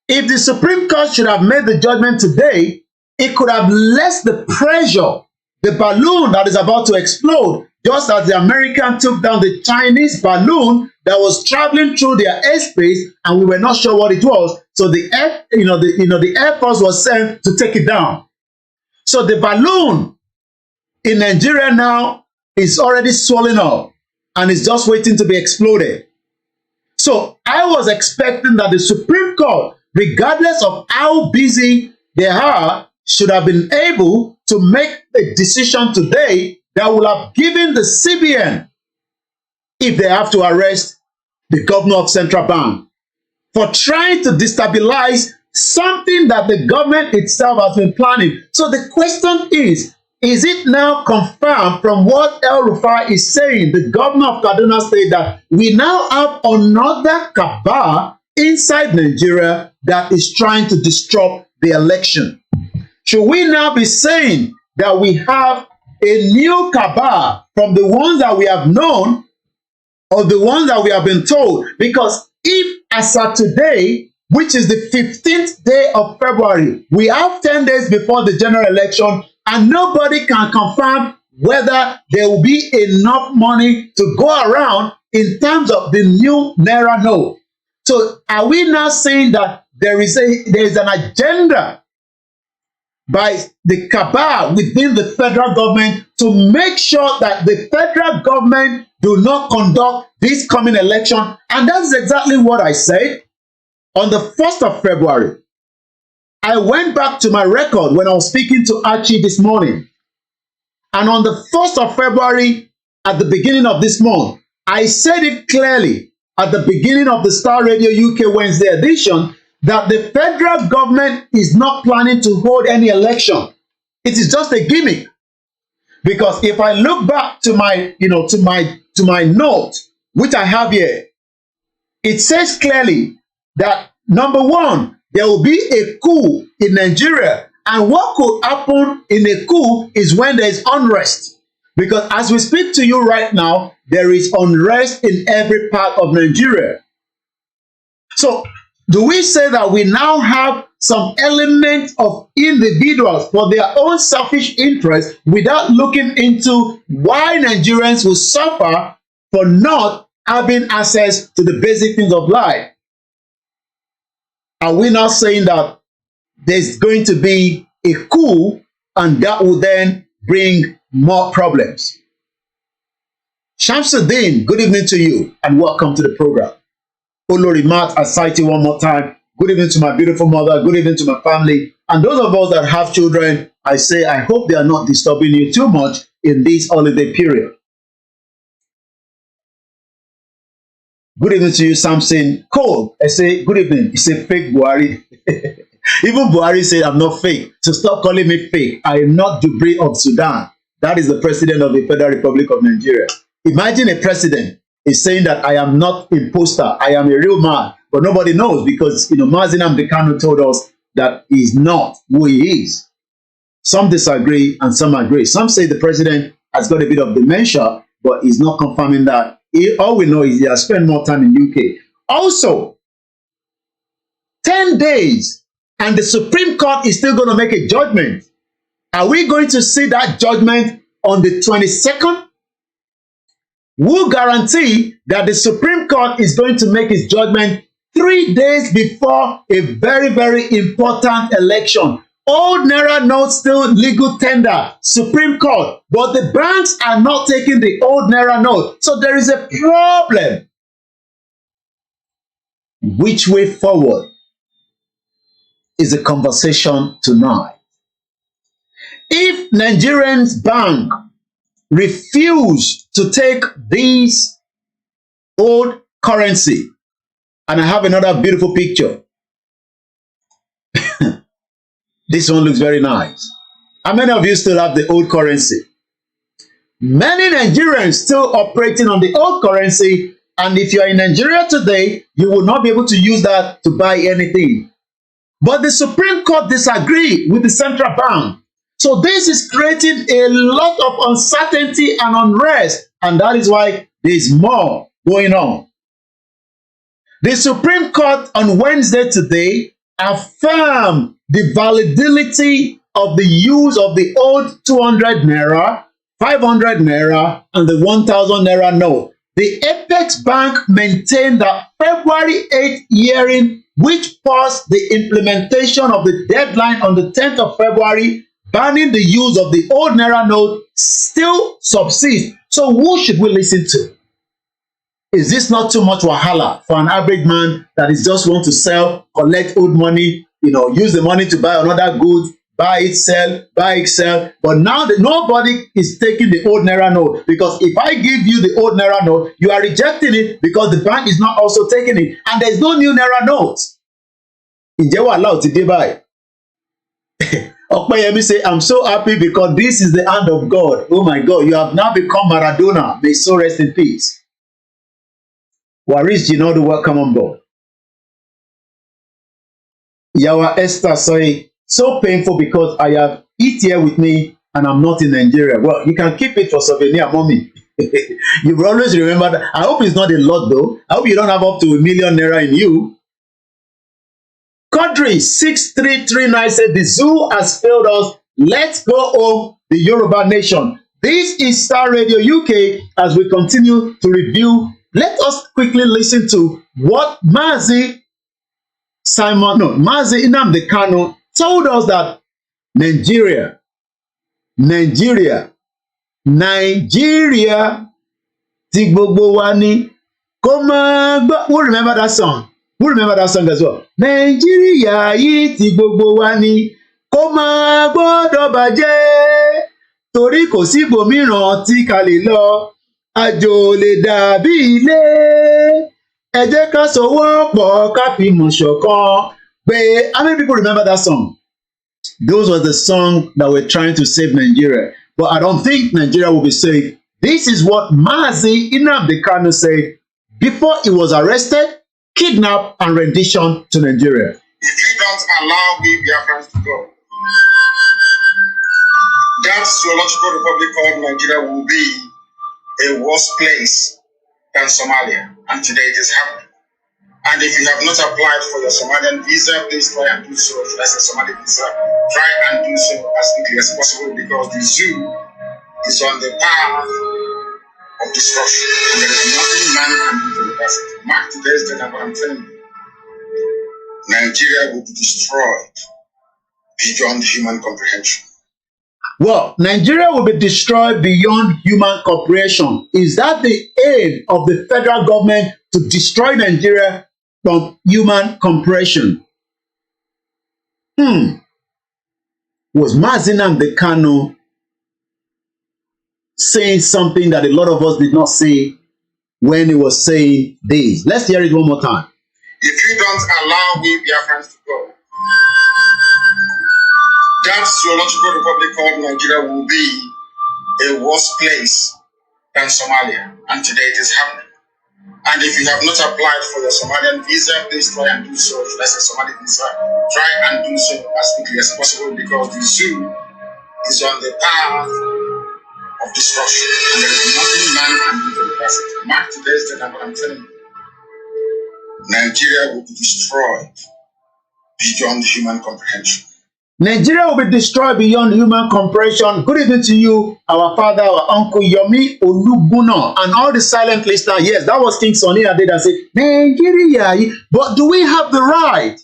If the Supreme Court should have made the judgment today, it could have less the pressure, the balloon that is about to explode, just as the American took down the Chinese balloon that was traveling through their airspace, and we were not sure what it was. So the Air Force was sent to take it down. So the balloon in Nigeria now is already swollen up and is just waiting to be exploded. So I was expecting that the Supreme Court, regardless of how busy they are, should have been able to make a decision today that will have given the CBN, if they have to arrest the governor of Central Bank, for trying to destabilize something that the government itself has been planning. So the question is it now confirmed from what El Rufai is saying, the governor of Kaduna State, that we now have another cabal inside Nigeria that is trying to disrupt the election? Should we now be saying that we have a new cabal from the ones that we have known or the ones that we have been told? Because if as of today, which is the 15th day of February, we have 10 days before the general election, and nobody can confirm whether there will be enough money to go around in terms of the new Naira note. So are we now saying that there is an agenda by the cabal within the federal government to make sure that the federal government do not conduct this coming election? And that's exactly what I said on the 1st of February. I went back to my record when I was speaking to Archie this morning. And on the 1st of February, at the beginning of this month, I said it clearly at the beginning of the Starr Radio UK Wednesday edition that the federal government is not planning to hold any election. It is just a gimmick. Because if I look back to my, to my note which I have here, it says clearly that number one, there will be a coup in Nigeria. And what could happen in a coup is when there is unrest. Because as we speak to you right now, there is unrest in every part of Nigeria. So do we say that we now have some element of individuals for their own selfish interest without looking into why Nigerians will suffer for not having access to the basic things of life? Are we now saying that there's going to be a coup and that will then bring more problems? Shamsuddin, good evening to you and welcome to the program. Olori Mat, I cite you one more time. Good evening to my beautiful mother. Good evening to my family. And those of us that have children, I say, I hope they are not disturbing you too much in this holiday period. Good evening to you, Samson Cole. I say, good evening. You say fake Buhari. Even Buhari said, I'm not fake. So stop calling me fake. I am not Jubri of Sudan. That is the president of the Federal Republic of Nigeria. Imagine a president is saying that I am not imposter. I am a real man. But nobody knows because, Mazi Nnamdi Kanu told us that he's not who he is. Some disagree and some agree. Some say the president has got a bit of dementia, but he's not confirming that. All we know is he has spent more time in UK. Also, 10 days and the Supreme Court is still going to make a judgment. Are we going to see that judgment on the 22nd? Who guarantee that the Supreme Court is going to make its judgment 3 days before a very, very important election? Old Naira notes still legal tender, Supreme Court, but the banks are not taking the old Naira note. So there is a problem. Which way forward is the conversation tonight? If Nigerians bank refuse to take these old currency, and I have another beautiful picture. This one looks very nice. How many of you still have the old currency? Many Nigerians still operating on the old currency, and if you are in Nigeria today, you will not be able to use that to buy anything. But the Supreme Court disagreed with the central bank. So this is creating a lot of uncertainty and unrest, and that is why there is more going on. The Supreme Court on Wednesday today affirmed the validity of the use of the old 200 Naira, 500 Naira, and the 1,000 Naira note. The Apex Bank maintained that February 8th hearing, which paused the implementation of the deadline on the 10th of February, banning the use of the old Naira note, still subsists. So who should we listen to? Is this not too much wahala for an average man that is just want to sell, collect old money, use the money to buy another good, buy it, sell, but now that nobody is taking the old Naira note, because if I give you the old Naira note, you are rejecting it because the bank is not also taking it, and there's no new Naira note. Ǹjẹ́ wà láò ti dé báyìí? Opeyemi say, I'm so happy because this is the hand of God. Oh my God, you have now become Maradona. May so rest in peace. Waris Jinodu, welcome on board. Yawa Esther say, so painful because I have it here with me and I'm not in Nigeria. Well, you can keep it for souvenir, mommy. You will always remember that. I hope it's not a lot though. I hope you don't have up to 1 million Naira in you. Country 6339 said, the zoo has failed us. Let's go home, the Yoruba Nation. This is Starr Radio UK. As we continue to review, let us quickly listen to what Mazi Nnamdi Kanu told us that Nigeria, ti gbogbo wa ni, kó máa gbọ́. Who remember that song? Who remember that song as well? Nigeria yìí ti gbogbo wa ni, kó máa gbọ́dọ̀ bàjẹ́, torí kò sí ibòmíràn tí ká lè lọ. Àjò lè dàbí ilé, ẹ jẹ́ ká sowọ́pọ̀ ká fi mọ̀ ṣọ̀kan. But how many people remember that song? Those were the songs that were trying to save Nigeria. But I don't think Nigeria will be saved. This is what Mazi Nnamdi Kanu said before he was arrested, kidnapped, and rendition to Nigeria.
If you don't allow we Biafrans to go, that zoological republic called Nigeria will be a worse place than Somalia. And today it is happening. And if you have not applied for your Somalian visa, please try and do so. Should I say Somali visa? Try and do so as quickly as possible, because the zoo is on the path of destruction. And there is nothing man can do to reverse it. Mark today's date, and what I'm telling you. Nigeria will be destroyed beyond human comprehension.
Well, Nigeria will be destroyed beyond human comprehension. Is that the aim of the federal government, to destroy Nigeria from human comprehension? Was Mazi Nnamdi Kanu saying something that a lot of us did not say when he was saying this? Let's hear it one more time.
If you don't allow we Biafrans to go, that zoological republic called Nigeria will be a worse place than Somalia. And today it is happening. And if you have not applied for your Somalian visa, please try and do so. Should I say Somali visa? Try and do so as quickly as possible, because the zoo is on the path of destruction. And there is nothing man can do to reverse it. Mark today's date, and what I'm telling you. Nigeria will be destroyed beyond human comprehension.
Nigeria will be destroyed beyond human comprehension. Good evening to you, our father, our uncle Yomi Olugbuna, and all the silent listeners. Yes, that was King Sunny Ade that said, Nigeria, but do we have the right?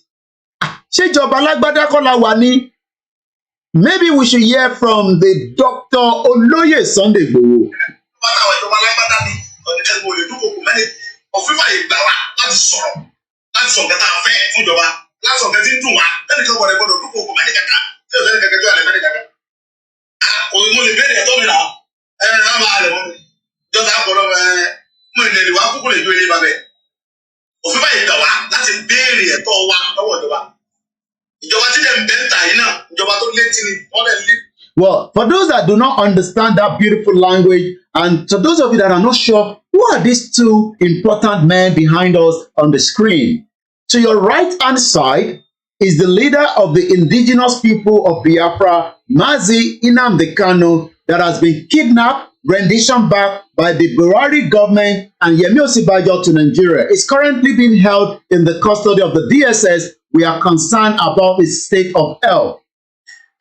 Maybe we should hear from the Dr. Oloye Sunday Igboho.
Láti ọ̀gá tí ń dùn wá lẹ́nìkan bọ̀dẹ̀ gbọ́dọ̀ dúpọ̀ òkú mẹ́rin kẹta tí ò lẹ́nìkan kẹjọ àlẹ́ mẹ́rin kẹta. Mo lè bẹ́ẹ̀rẹ̀ ẹ̀tọ́ mi náà á máa lẹ̀ mọ́ mi. Ìjọba àpọ̀lọ́ mo lè lè wá kúkú lè ju ilé babẹ̀. Òfin báyìí gbà wá láti béèrè ẹ̀tọ́ wa lọ́wọ́ ìjọba. Ìjọba tí lè ń bẹ́ ń tà yín náà, ìjọba tó létí ni wọ́n lè lé.
Well, for those that do not understand that beautiful language, and to those of you that are not sure, who are these two important men behind us on the screen? To your right-hand side is the leader of the indigenous people of Biafra, Mazi Nnamdi Kanu, that has been kidnapped, renditioned back by the Buhari government and Yemi Osinbajo to Nigeria. Is currently being held in the custody of the DSS. We are concerned about his state of health.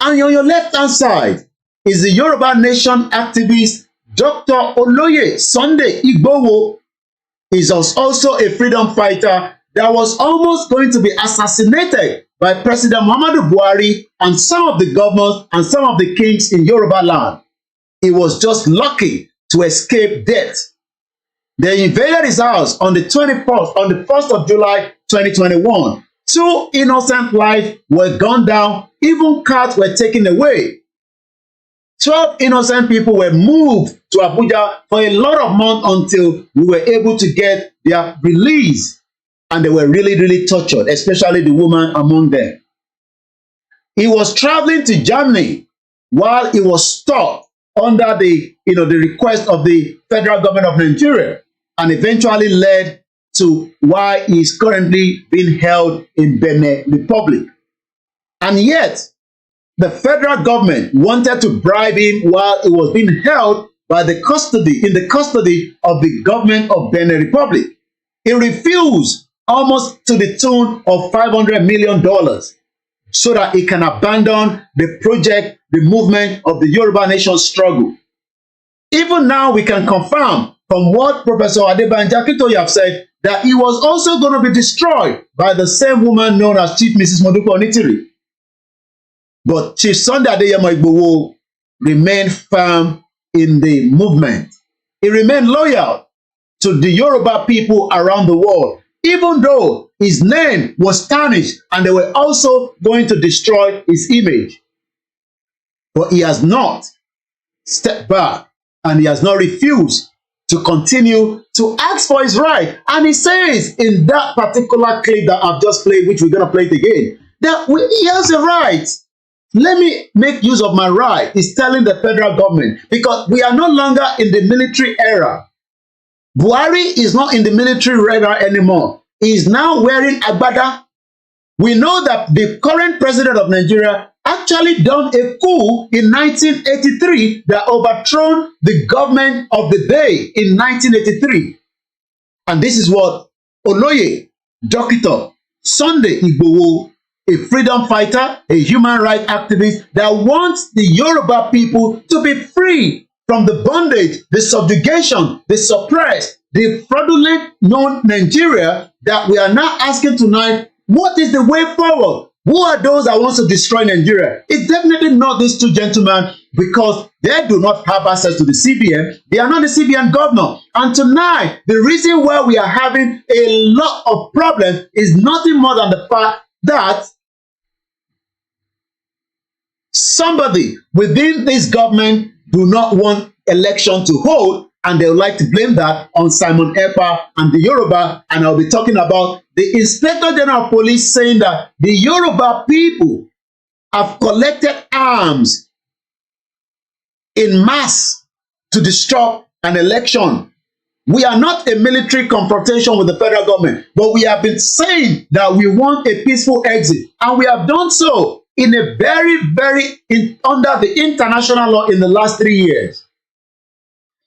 And on your left-hand side is the Yoruba Nation activist, Dr. Oloye Sunday Igboho. Is also a freedom fighter that was almost going to be assassinated by President Muhammadu Buhari and some of the governors and some of the kings in Yoruba land. He was just lucky to escape death. They invaded his house on the 1st of July 2021. 2 innocent lives were gunned down, even cars were taken away. 12 innocent people were moved to Abuja for a lot of months until we were able to get their release. And they were really, really tortured, especially the woman among them. He was traveling to Germany while he was stopped under the request of the federal government of Nigeria, and eventually led to why he is currently being held in Benin Republic. And yet, the federal government wanted to bribe him while he was being held in the custody of the government of Benin Republic. He refused, almost to the tune of $500 million, so that he can abandon the project, the movement of the Yoruba Nation struggle. Even now, we can confirm from what Professor Adebanjo Akintoye have said that he was also going to be destroyed by the same woman known as Chief Mrs. Modupe Onitiri. But Chief Sunday Adeyemo Igboho remained firm in the movement. He remained loyal to the Yoruba people around the world, even though his name was tarnished and they were also going to destroy his image. But he has not stepped back, and he has not refused to continue to ask for his right. And he says in that particular clip that I've just played, which we're going to play it again, that he has a right. Let me make use of my right. He's telling the federal government, because we are no longer in the military era. Buhari is not in the military radar anymore. He is now wearing agbada. We know that the current president of Nigeria actually done a coup in 1983 that overthrown the government of the day in 1983. And this is what Oloye, Dr. Sunday Igboho, a freedom fighter, a human rights activist that wants the Yoruba people to be free from the bondage, the subjugation, the suppressed, the fraudulent known Nigeria that we are now asking tonight. What is the way forward? Who are those that want to destroy Nigeria? It's definitely not these two gentlemen, because they do not have access to the CBN. They are not the CBN governor. And tonight, the reason why we are having a lot of problems is nothing more than the fact that somebody within this government do not want election to hold, and they would like to blame that on Simon Ekpa and the Yoruba. And I'll be talking about the Inspector General of Police saying that the Yoruba people have collected arms in mass to disrupt an election. We are not a military confrontation with the federal government, but we have been saying that we want a peaceful exit, and we have done so in a very, under the international law in the last 3 years.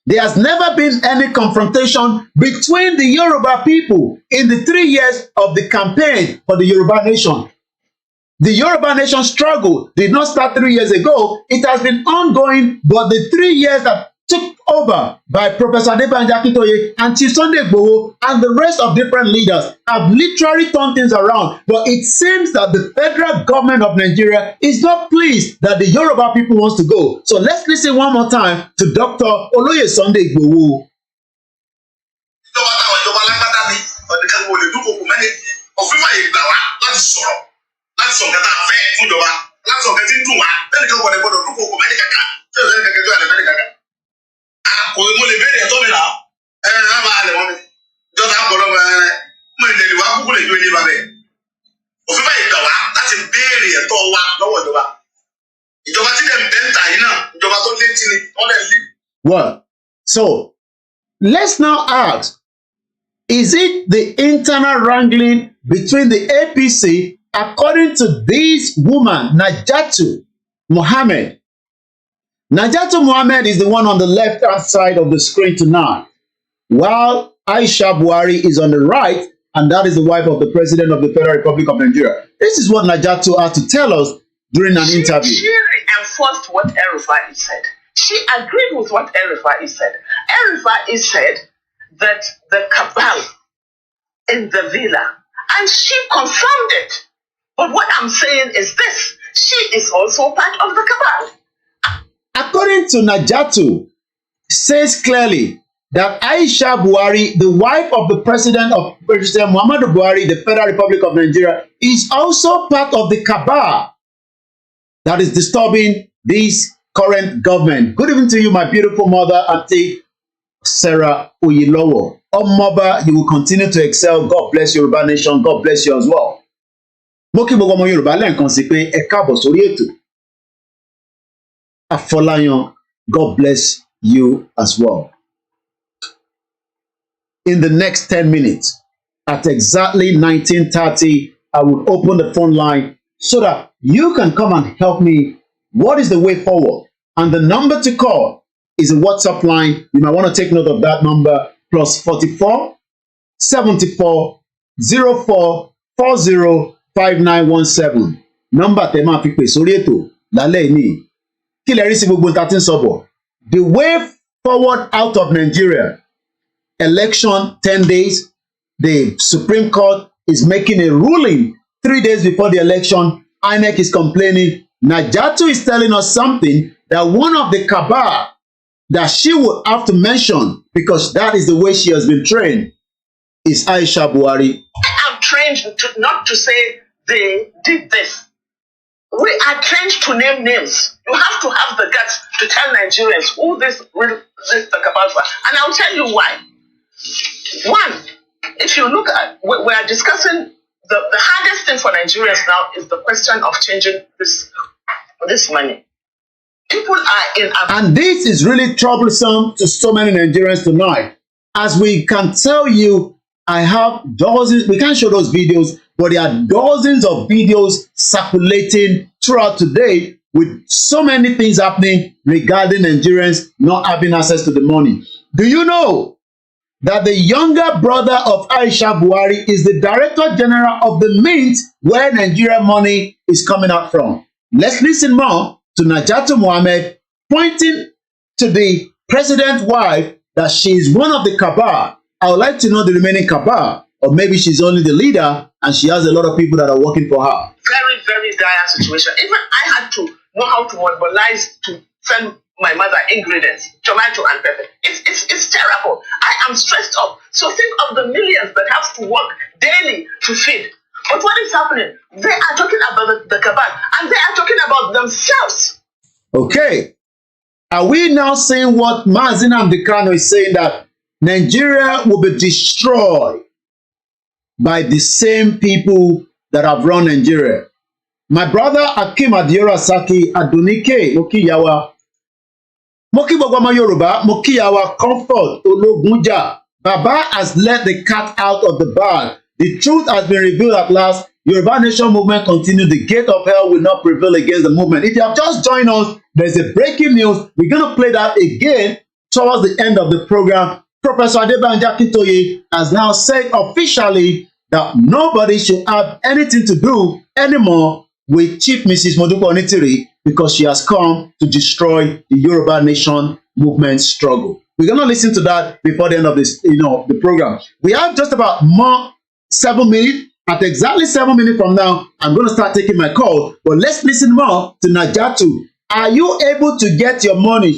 There has never been any confrontation between the Yoruba people in the 3 years of the campaign for the Yoruba Nation. The Yoruba Nation struggle did not start 3 years ago. It has been ongoing, but the 3 years that took over by Professor Adebanjo Akintoye and Chief Sunday Igboho and the rest of different leaders have literally turned things around. But it seems that the federal government of Nigeria is not pleased that the Yoruba people wants to go. So let's listen one more time to Dr. Oloye Sunday Igboho.
Mo lè bẹ̀rẹ̀ ẹ̀tọ́ mi náà ẹ máa lẹ̀ wọ́n mi ìjọba àgbọ̀dọ̀ mo lè lè wá kúkú lè ju ilé ba bẹ́ẹ̀ òfin báyìí gbà wá láti béèrè ẹ̀tọ́ wa lọ́wọ́ ìjọba ìjọba tí lè ń bẹ́ ń tà yìí náà ìjọba tó létí ni wọ́n lè lé.
Well, so let's now ask, is it the internal wrangling between the APC according to this woman, Najatu Mohammed? Najatu Mohammed is the one on the left-hand side of the screen tonight, while Aisha Buhari is on the right, and that is the wife of the President of the Federal Republic of Nigeria. This is what Najatu had to tell us during an interview.
She reinforced what El-Rufai said. She agreed with what El-Rufai said. El-Rufai said that the cabal in the villa, and she confirmed it. But what I'm saying is this: she is also part of the cabal.
According to Najatu, says clearly that Aisha Buhari, the wife of the President of President Muhammadu Buhari, the Federal Republic of Nigeria, is also part of the cabal that is disturbing this current government. Good evening to you, my beautiful mother, Auntie Sarah Oyilowo. Omoba, you will continue to excel. God bless Yoruba Nation. God bless you as well. Mo kí gbogbo ọmọ Yorùbá lẹ́ẹ̀kan sí pé ẹ káàbọ̀ sórí ètò. Afolayan, God bless you as well. In the next 10 minutes, at exactly 19:30, I will open the phone line so that you can come and help me. What is the way forward? And the number to call is a WhatsApp line. You might want to take note of that number, +44 74 04 40 5917. Number tẹ́ máa fi pè sórí ètò lálẹ́ yìí. The way forward out of Nigeria, election 10 days, the Supreme Court is making a ruling 3 days before the election. INEC is complaining. Najatu is telling us something that one of the cabal that she would have to mention, because that is the way she has been trained, is Aisha Buhari.
I'm trained not to say they did this. We are trained to name names. You have to have the guts to tell Nigerians who this the cabal for. And I'll tell you why. One, if you look at, we are discussing the hardest thing for Nigerians now is the question of changing this money. People are in...
And this is really troublesome to so many Nigerians tonight. as we can tell you, I have dozens, we can't show those videos, but there are dozens of videos circulating throughout today with so many things happening regarding Nigerians not having access to the money. Do you know that the younger brother of Aisha Buhari is the Director General of the Mint, where Nigeria money is coming out from? Let's listen more to Najatu Mohammed pointing to the president's wife that she is one of the cabal. I would like to know the remaining cabal, or maybe she's only the leader and she has a lot of people that are working for her.
Very, very dire situation. Even I had to know how to mobilize to send my mother ingredients, tomato and pepper. It's terrible. I am stressed up. So think of the millions that have to work daily to feed. But what is happening? They are talking about the cabal, and they are talking about themselves.
Okay. Are we now saying what Mazi Nnamdi Kanu is saying, that Nigeria will be destroyed by the same people that have run Nigeria? My brother Akim Adiora Saki Adunike Mokiyawa, Moki Bogoma Yoruba, Mokiyawa Comfort Ologunja. Baba has let the cat out of the bag. The truth has been revealed at last. Yoruba Nation movement continue. The gate of hell will not prevail against the movement. If you have just joined us, there's a breaking news. We're going to play that again towards the end of the program. Professor Adebanjo Akintoye has now said officially that nobody should have anything to do anymore with Chief Mrs. Modupe Onitiri, because she has come to destroy the Yoruba Nation movement struggle. We're going to listen to that before the end of this, the program. We have just about more 7 minutes. At exactly 7 minutes from now, I'm going to start taking my call. But let's listen more to Najatu. Are you able to get your money?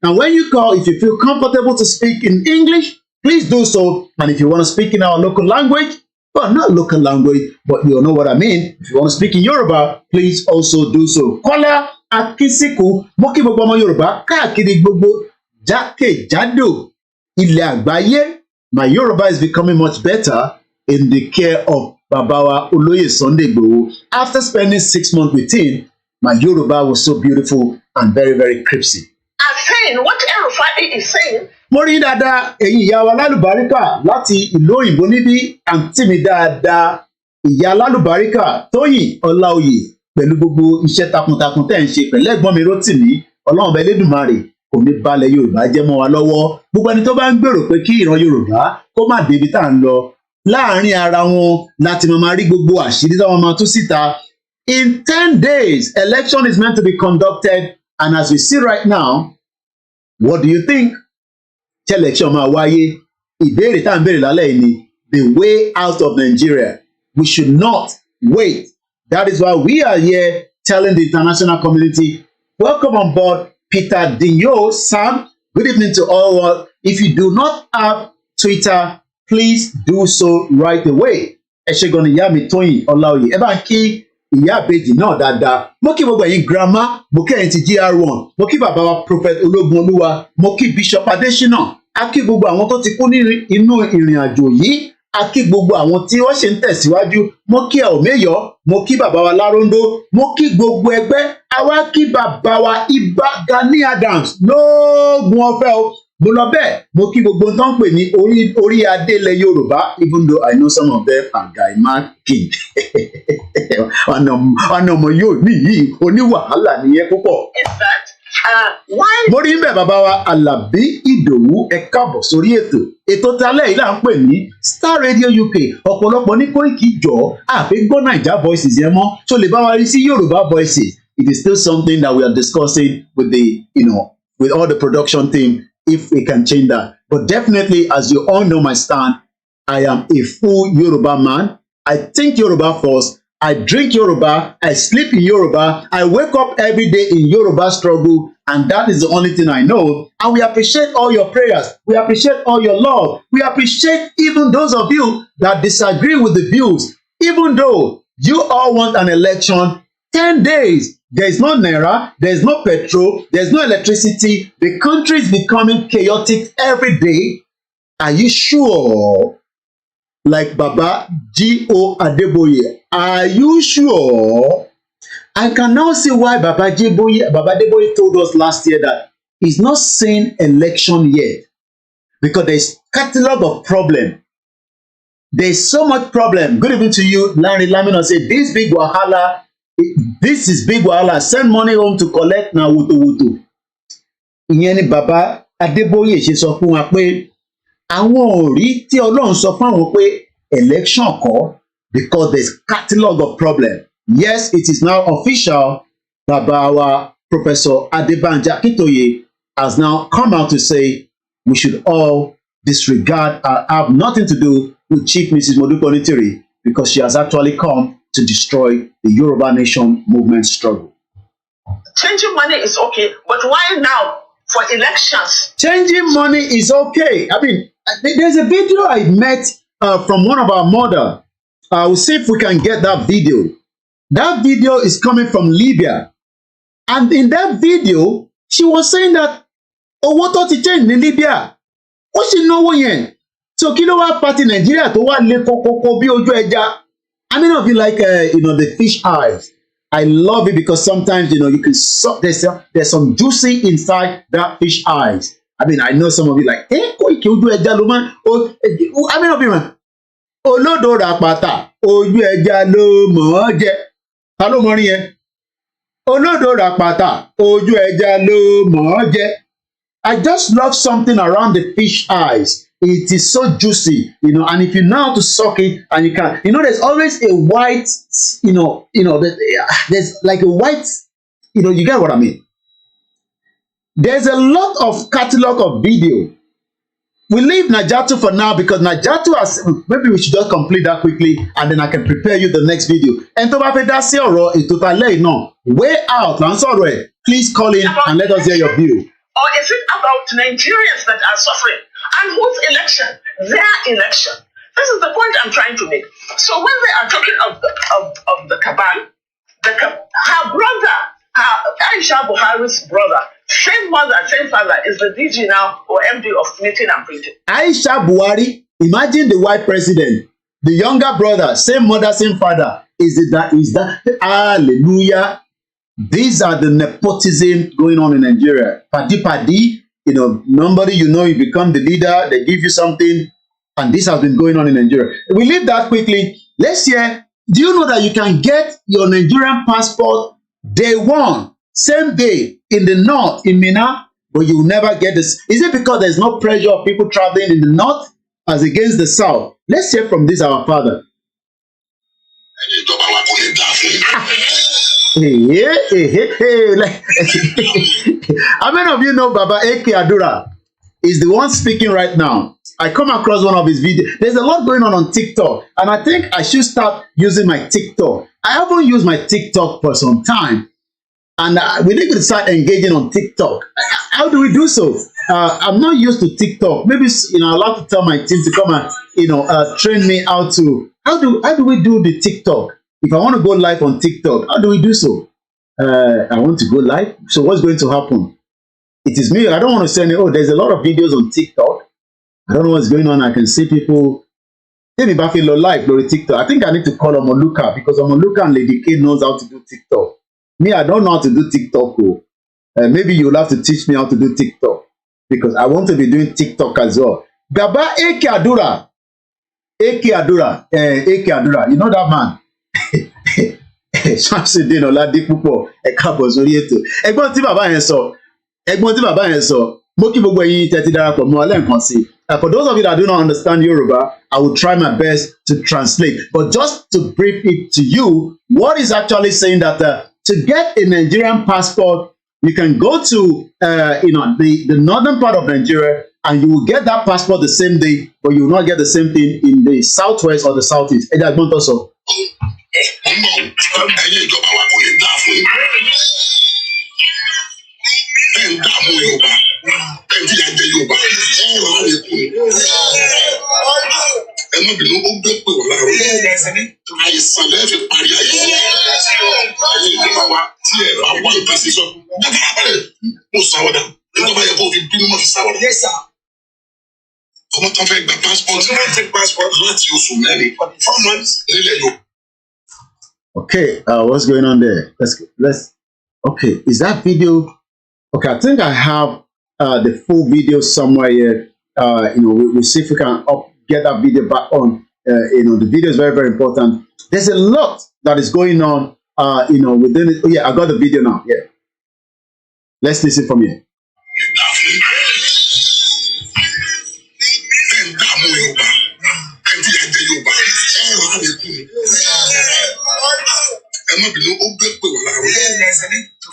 And when you call, if you feel comfortable to speak in English, please do so. And if you want to speak in our local language, well, not local language, but you'll know what I mean. If you want to speak in Yoruba, please also do so. Kola Akisiku, Moki Bogbamo Yoruba, Káàkiri gbogbo jákèjádò ilẹ̀ àgbáyé. My Yoruba is becoming much better in the care of Babawa Oloye Sunday Igboho. After spending 6 months with him, my Yoruba was so beautiful and very, very crispy.
I'm saying what El-Rufai is saying.
Mo rí dáadáa ẹ̀yin ìyá wa lálùbáríkà láti ìlú òyìnbó níbí, àǹtí mi dáadáa ìyá lálùbáríkà Tóyìn Ọláoyè, pẹ̀lú gbogbo iṣẹ́ takuntakun tẹ́ ń ṣe pẹ̀lú ẹ̀gbọ́n mi Rótìmí, Ọlọ́run ọba Elédùmarè kò ní balẹ̀ Yorùbá jẹ́ mọ́ wa lọ́wọ́. Gbogbo ẹni tó bá ń gbèrò pé kí ìran Yorùbá kó má débi tá à ń lọ, láàárín ara wọn láti máa rí gbogbo àṣírí táwọn máa tú síta. In 10 days, election is meant to be conducted, and as we see right now, what do you think? Tí election máa wáyé, ìbéèrè tá à ń béèrè lálẹ́ yìí ni the way out of Nigeria. We should not wait. That is why we are here telling the international community, welcome on board Peter Dinyo. Sam, good evening to all. If you do not have Twitter, please do so right away. Ẹ ṣé gan ni ìyá mi Tóyìn Ọláoyè. Ẹ bá ń kí ìyá àbèjì náà dáadáa. Mo kí gbogbo ẹ̀yin grandma, mo kí ẹ̀yin ti GR1, mo kí bàbá wa Prophet Ológunolúwa, mo kí Bishop Adésínà, a kí gbogbo àwọn tó ti kú ní inú ìrìn àjò yìí, a kí gbogbo àwọn tí wọ́n ṣe ń tẹ̀síwájú, mo kí Ọ̀mẹ́yọ̀, mo kí bàbá wa Láróńdó, mo kí gbogbo ẹgbẹ́, àwa kí bàbá wa Ìbà Gani Adams lóògùn ọ̀fẹ́ o. Mo lọ bẹ́ẹ̀, mo kí gbogbo tó ń pè ní orí adé ilẹ̀ Yorùbá, even though I know some of them are Gaima King. Ọ̀nà ọmọ yóò ní yìí oníwàhálà nìyẹn púpọ̀. Mo rí bẹ́ẹ̀ bàbá wa Àlàbí Ìdòwú, ẹ káàbọ̀ sórí ètò. Ètò talẹ́ yìí là ń pè ní Starr Radio UK. Ọ̀pọ̀lọpọ̀ ní Koiki jọ àfi gbọ́ Naija voices yẹn mọ́, tó lè bá wa rí sí Yorùbá voices. It is still something that we are discussing with with all the production team, if we can change that. But definitely, as you all know my stand, I am a full Yoruba man. I think Yoruba first. I drink Yoruba. I sleep in Yoruba. I wake up every day in Yoruba struggle. And that is the only thing I know. And we appreciate all your prayers. We appreciate all your love. We appreciate even those of you that disagree with the views. Even though you all want an election, 10 days. There is no naira, there is no petrol, there is no electricity. The country is becoming chaotic every day. Are you sure? Like Baba G.O. Adeboye, are you sure? I can now see why Baba Adeboye told us last year that he's not saying election yet. because there's catalog of problem. There's so much problem. Good evening to you, Larry Lamina. Say this big wahala. This is big wahala. Send money home to collect na wutu. Ìyẹn ni bàbá Adébóyè ṣe sọ fún wa pé àwọn ò rí tí Ọlọ́run sọ fún àwọn pé election kọ́ because there's catalog of problem. Yes, it is now official. Baba wa Professor Adebanji Akintoye has now come out to say we should all disregard and have nothing to do with Chief Mrs. Modupe Onitiri because she has actually come to destroy the Yoruba Nation movement struggle.
Changing money is okay, but why now for elections?
Changing money is okay. I mean, there's a video I met from one of our mother. We'll see if we can get that video. That video is coming from Libya. And in that video, she was saying that owó tó ti change ní Libya. Ó sì náwó yẹn. So kí ló wá party Nigeria tó wá lé kókókó bí ojú ẹja. I mean, of you like the fish eyes. I love it because sometimes you can there's some juicy inside that fish eyes. I mean, I know some of you like koiki ojú ẹja ló máa I mean, of you man. Olódò ràpàtà ojú ẹja ló mọ̀ ọ́ jẹ. Ta ló mọ̀ rí yẹn? Olódò ràpàtà ojú ẹja ló mọ̀ ọ́ jẹ. I just love something around the fish eyes. It is so juicy, and if you know how to suck it and you can, there's always a white, there's like a white, you get what I mean? There's a lot of catalog of video. We leave Najatu for now because Najatu has, maybe we should just complete that quickly and then I can prepare you the next video. And to bá dá sí ọ̀rọ̀ ètò tálẹ́ náà, way out, please call in and let us hear your view.
Or is it about Nigerians that are suffering? And whose election? Their election. This is the point I'm trying to make. So when they are talking of the cabal, her brother, Aisha Buhari's brother, same mother, same father, is the DG now or MD of knitting and printing.
Aisha Buhari, imagine the white president, the younger brother, same mother, same father. Is that? Hallelujah. These are the nepotism going on in Nigeria. Padi, nobody you become the leader, they give you something, and this has been going on in Nigeria. We leave that quickly. Let's hear, do you know that you can get your Nigerian passport day one, same day, in the north, in Minna, but you will never get this? Is it because there's no pressure of people traveling in the north as against the south? Let's hear from this, our father. How many of you know Baba A.K. Adura is the one speaking right now? I come across one of his videos. There's a lot going on TikTok, and I think I should start using my TikTok. I haven't used my TikTok for some time, and we need to start engaging on TikTok. How do we do so? I'm not used to TikTok. Maybe I'd like to tell my team to come and train me how do we do the TikTok? If I want to go live on TikTok, how do we do so? I want to go live. So what's going to happen? It is me. I don't want to say, there's a lot of videos on TikTok. I don't know what's going on. I can see people. Maybe if I feel live on TikTok, I think I need to call Omoluka because Omoluka and Lady K knows how to do TikTok. Me, I don't know how to do TikTok. Maybe you'll have to teach me how to do TikTok because I want to be doing TikTok as well. Baba A.K. Adura. A.K. Adura. A.K. Adura. You know that man? Samsudeen Oladipupo ẹ káàbọ̀ sórí ètò. Ẹ̀gbọ́n tí bàbá yẹn sọ mo kí gbogbo ẹ̀yin tẹ́tí darapọ̀ mọ́ lẹ́ẹ̀kan sí. For those of you that do not understand Yoruba, I will try my best to translate. But just to brief it to you, what is actually saying that to get a Nigerian passport, you can go to the northern part of Nigeria and you will get that passport the same day, but you will not get the same thing in the southwest or the southeast. Ẹ jẹ́ àgbọ̀n tó sọ.
Ẹ̀yin ìjọba wa kò lè dá fún yín. Ẹ ń dààmú Yorùbá, ẹ ń fìyà jẹ Yorùbá, ẹ ń rọ̀ ọ́ lẹ́kùn. Ẹ má bínú, ó gbé pè wọ́n láàárọ̀. Àìsàn lẹ́ẹ̀ fi parí ayé. Ẹ̀yin ìjọba wa tí ẹ bá wá nǹkan sí sọ. Dábàá abẹ́rẹ́ mo sàwọ́dà. Ìjọba yẹ kó o fi bínú mọ́ fi sàwọ́dà. Ọmọ tó fẹ́ gba passport láti oṣù mẹ́rin, 4 months nílẹ̀ Yorùbá.
Okay, what's going on there? Let's. Okay, is that video? Okay, I think I have the full video somewhere here. we'll see if we can get that video back on. The video is very, very important. There's a lot that is going on, within it. Oh, yeah, I got the video now. Yeah. Let's listen from here.
ẹ má bínú ó gbé pè wọ́n láàárọ̀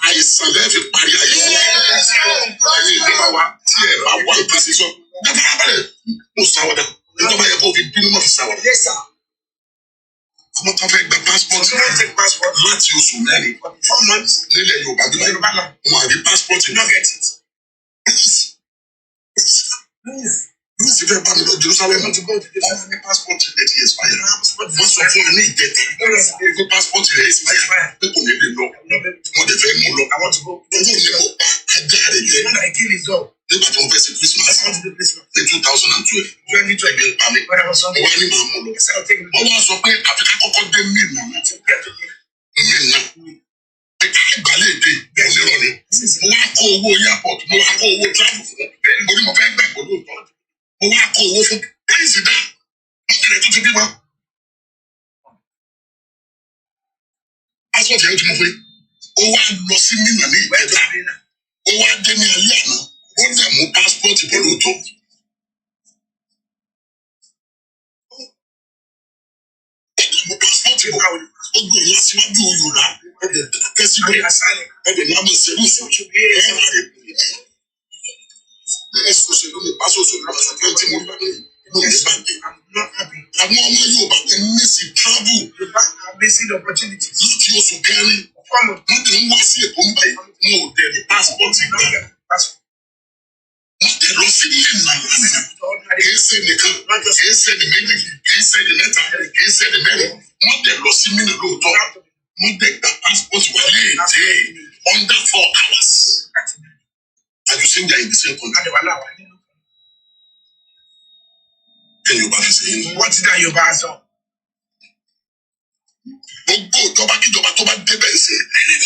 àìsàn lẹ́ẹ̀fì parí àìsàn ẹ̀yìn ìjọba wa tí ẹ bá wà nǹkan sí sọ dábàá abẹ́rẹ́ mo sáwọ́dà ìjọba yẹ kó fi bínú mọ́ fi sáwọ́dà. ọmọ tó fẹ́ gba passport láti oṣù mẹ́rin nílẹ̀ Yorùbá bí wọn àbí passport náà sì fẹ́ bá mi lọ Jerusalem ọmọ ní passport rẹ̀ ti expire wọ́n sọ fún mi ní ìjẹta pé passport rẹ̀ expire pé kò ní lè lọ wọ́n dẹ̀ fẹ́ mú lọ owó ni mo pa ajá rẹ̀ jẹ́ nígbà tí wọ́n fẹ́ ṣe Christmas ní 2012 ẹgbẹ́ pa mi wọ́n wá ní màá mú lọ wọ́n wá sọ pé àfikà kọ́kọ́ dé mílíọ̀nù pé àgbálẹ̀ èdè onírọ̀ ni mo wá kó owó airport mo wá kó owó travel fún orí mo fẹ́ gbàgbọ́ lóòótọ́ mo wá kó owó fún káyìsì dá ìṣẹ̀lẹ̀ tó ti bí wọn. passport yẹn tí mo fẹ́ ó wá lọ sí Minna ní ìgbẹ́ta ó wá dé ní alẹ́ àná ó dẹ̀ mú passport bọ́ lóòótọ́. mo passport bọ́ ó gbé ìyá síwájú Yorùbá ẹ̀dẹ̀ kẹ́síwé ẹ̀dẹ̀ ní àmì ìṣẹ́lú òṣèlú ní pásọ òṣèlú àṣàkẹ́ tí mo rí bá inú mi bàjẹ́. àwọn ọmọ Yorùbá tẹ mísì travel láti oṣù kẹrin wọ́n tẹ̀ ń wá sí Èkó nígbà yìí wọn ò dẹ̀ ní passport gbà. wọ́n tẹ̀ lọ sí Minna kìí ṣe nìkan kìí ṣe ní méjì kìí ṣe ní mẹ́ta kìí ṣe ní mẹ́rin wọ́n tẹ̀ lọ sí Minna lóòótọ́ wọ́n tẹ̀ gba passport wà léèdè under 4 hours. And you think they are in the same country. Can you back say what did you back so? Gbogbo ìjọba kíjọba tó bá débẹ̀ ṣe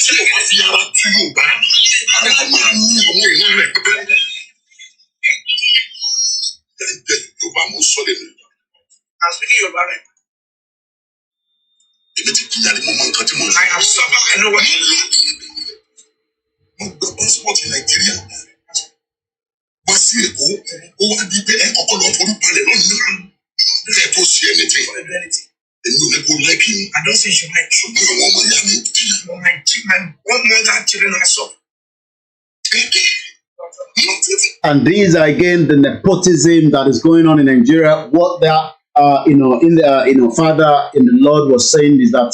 ṣé o máa fi ara tú Yorùbá ara máa ní àwọn ìran rẹ̀ pẹ́pẹ́. Yorùbá mo sọ lẹ́nu. I'm speaking Yorùbá rẹ̀. Èmi ti kíyà ní mo mọ nǹkan tí mo ń sọ. I have suffered and no one. Mo gba passport Nàìjíríà. Wá sí Èkó, ó wá di pé ẹ kọ́kọ́ lọ forí balẹ̀ lọ́nà ẹ tó ṣe anything. Èmi ò ní kó láìkì ní. I don't say you should like. Ṣùgbọ́n àwọn ọmọ ìyá mi jìyà. One mother children are so.
And these are again the nepotism that is going on in Nigeria. What that father in the Lord was saying is that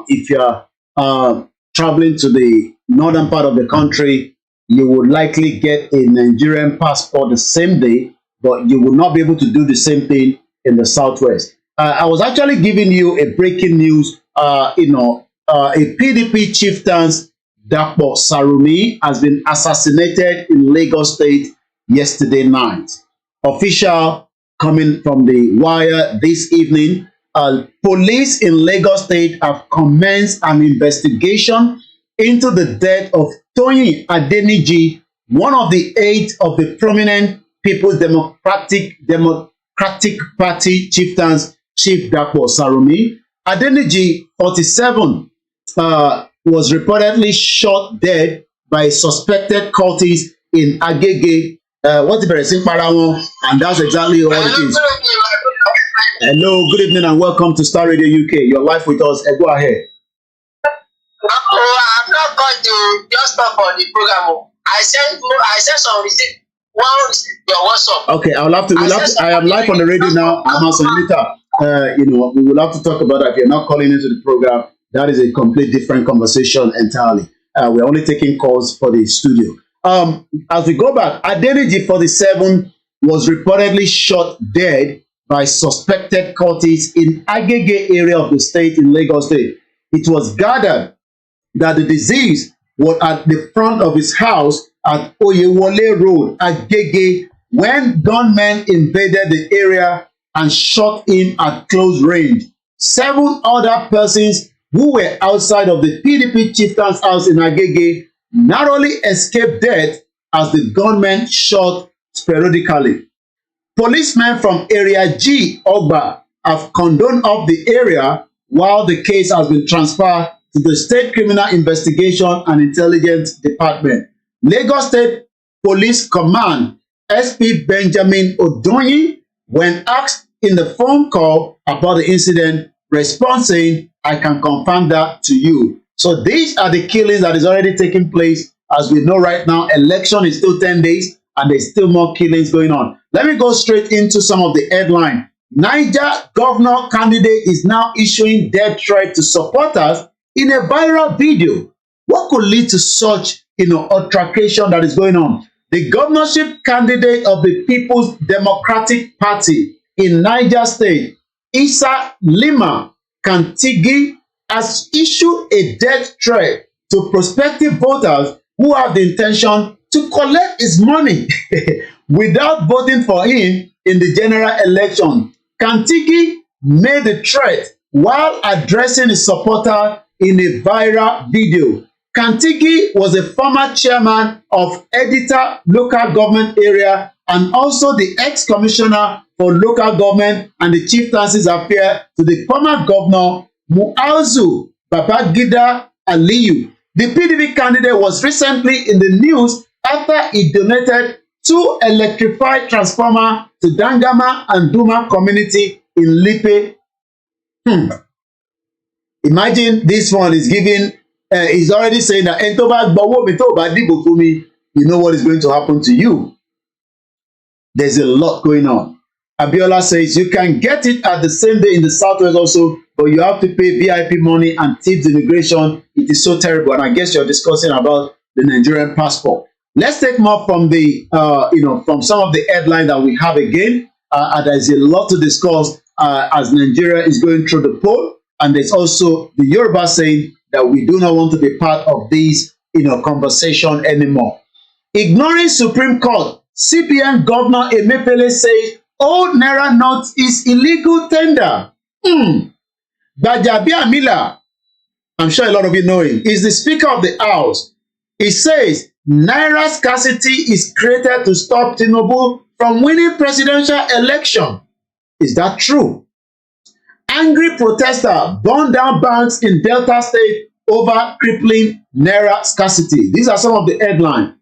if you're traveling to the northern part of the country, you would likely get a Nigerian passport the same day, but you will not be able to do the same thing in the southwest. I was actually giving you a breaking news. A PDP chieftain, Dapo Sarumi, has been assassinated in Lagos State yesterday night. Official coming from the wire this evening. Police in Lagos State have commenced an investigation into the death of Toyin Adeniji, one of the 8 of the prominent People's Democratic Party chieftains, Chief Dapo Sarumi. Adeniji, 47, was reportedly shot dead by suspected cultists in Agege. And that's exactly what it is. Hello, good evening and welcome to Starr Radio UK. You're live with us. Go ahead.
I'm not going to just talk on the program. I sent some receipt. One receipt, your WhatsApp.
Okay, I am live on the radio now. I'm also later. We will have to talk about that. If you're not calling into the program, that is a complete different conversation entirely. We're only taking calls for the studio. As we go back, Adeniji 47 was reportedly shot dead by suspected cultists in Agege area of the state in Lagos State. It was gathered that the deceased was at the front of his house at Oyewole Road, Agege, when gunmen invaded the area and shot him at close range. 7 other persons who were outside of the PDP chieftain's house in Agege narrowly escaped death as the gunmen shot sporadically. Policemen from Area G, Ogba, have condoned up the area while the case has been transferred to the State Criminal Investigation and Intelligence Department. Lagos State Police Command SP Benjamin Odoyin, when asked in the phone call about the incident, responds saying, "I can confirm that to you." So these are the killings that is already taking place. As we know right now, election is still 10 days and there's still more killings going on. Let me go straight into some of the headline. Niger governor candidate is now issuing death threat to supporters in a viral video. What could lead to such, altercation that is going on? The governorship candidate of the People's Democratic Party in Niger State, Issa Lima Kantigi, has issued a death threat to prospective voters who have the intention to collect his money without voting for him in the general election. Kantigi made the threat while addressing his supporter in a viral video. Kantigi was a former chairman of Editor Local Government Area and also the ex-commissioner for local government and the chieftaincies affairs to the former governor Muazu Babangida Aliyu. The PDP candidate was recently in the news after he donated 2 electrified transformers to Dangama and Duma community in Lipe. Imagine this one is giving, he's already saying that you know what is going to happen to you. There's a lot going on. Abiola says you can get it at the same day in the Southwest also, but you have to pay VIP money and tips immigration. It is so terrible. And I guess you're discussing about the Nigerian passport. Let's take more from the, from some of the headlines that we have again. There's a lot to discuss as Nigeria is going through the poll. And there's also the Yoruba saying that we do not want to be part of this, conversation anymore. Ignoring Supreme Court, CBN Governor Emefiele says old Naira notes is illegal tender. Gbajabiamila, I'm sure a lot of you know him, is the Speaker of the House. He says Naira scarcity is created to stop Tinubu from winning presidential election. Is that true? Angry protester burn down banks in Delta State over crippling Naira scarcity. These are some of the headlines.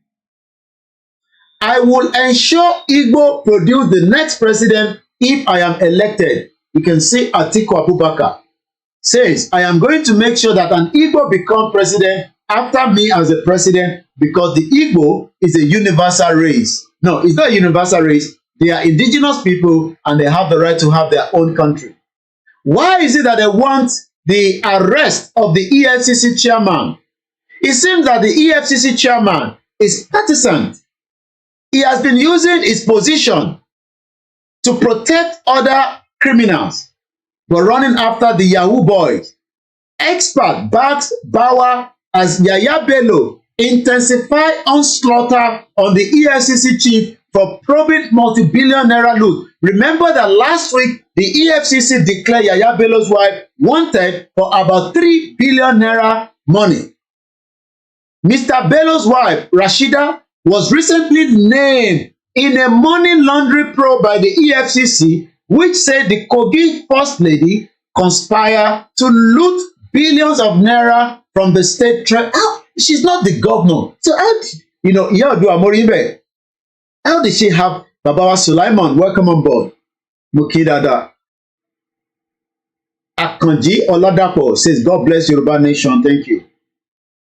I will ensure Igbo produce the next president if I am elected. You can see Atiku Abubakar says, I am going to make sure that an Igbo become president after me as a president because the Igbo is a universal race. No, it's not a universal race. They are indigenous people and they have the right to have their own country. Why is it that they want the arrest of the EFCC chairman? It seems that the EFCC chairman is partisan. He has been using his position to protect other criminals, but running after the Yahoo boys. Expert backs Bauer as Yaya Bello intensify onslaught on the EFCC chief for probing multi-billion naira loot. Remember that last week, the EFCC declared Yaya Bello's wife wanted for about 3 billion naira money. Mr. Bello's wife, Rashida, was recently named in a money laundering probe by the EFCC, which said the Kogi First Lady conspired to loot billions of naira from the state treasury. She's not the governor. So how did she have Babawa Sulaiman? Welcome on board. Mukidada. Akanji Oladapo says, God bless Yoruba Nation. Thank you.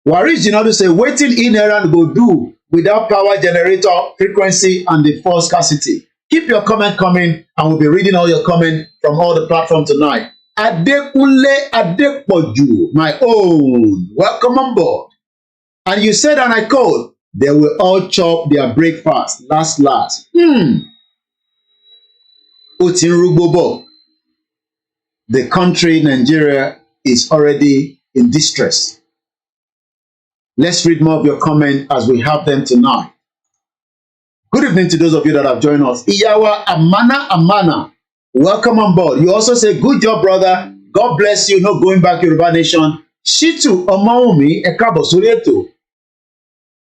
Waris Jinadu say, waiting in Iran go do without power generator, frequency, and the force scarcity. Keep your comment coming, and we'll be reading all your comment from all the platforms tonight. Adekunle Adepoju, my own. Welcome on board. And you said, and I quote, they will all chop their breakfast. Last. Utinrugobo. The country, Nigeria, is already in distress. Let's read more of your comment as we have them tonight. Good evening to those of you that have joined us. Iyawa Amana. Welcome on board. You also say, good job, brother. God bless you. No going back, Yoruba Nation. Shitu Omaumi Ekabo Surieto.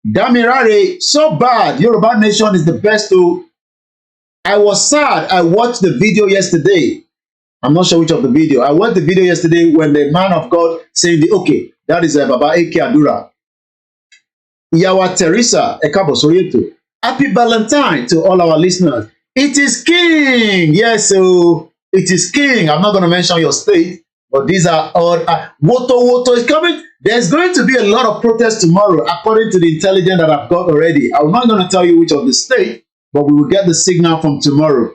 Damirare, so bad. Yoruba Nation is the best to. I was sad. I watched the video yesterday. I'm not sure which of the video. I watched the video yesterday when the man of God saying, okay, that is Baba Eke Adura. Yawa Teresa Ekabo Sorieto. Happy Valentine to all our listeners. It is King. Yes, so it is King. I'm not going to mention your state, but these are all. Woto is coming. There's going to be a lot of protests tomorrow, according to the intelligence that I've got already. I'm not going to tell you which of the state, but we will get the signal from tomorrow.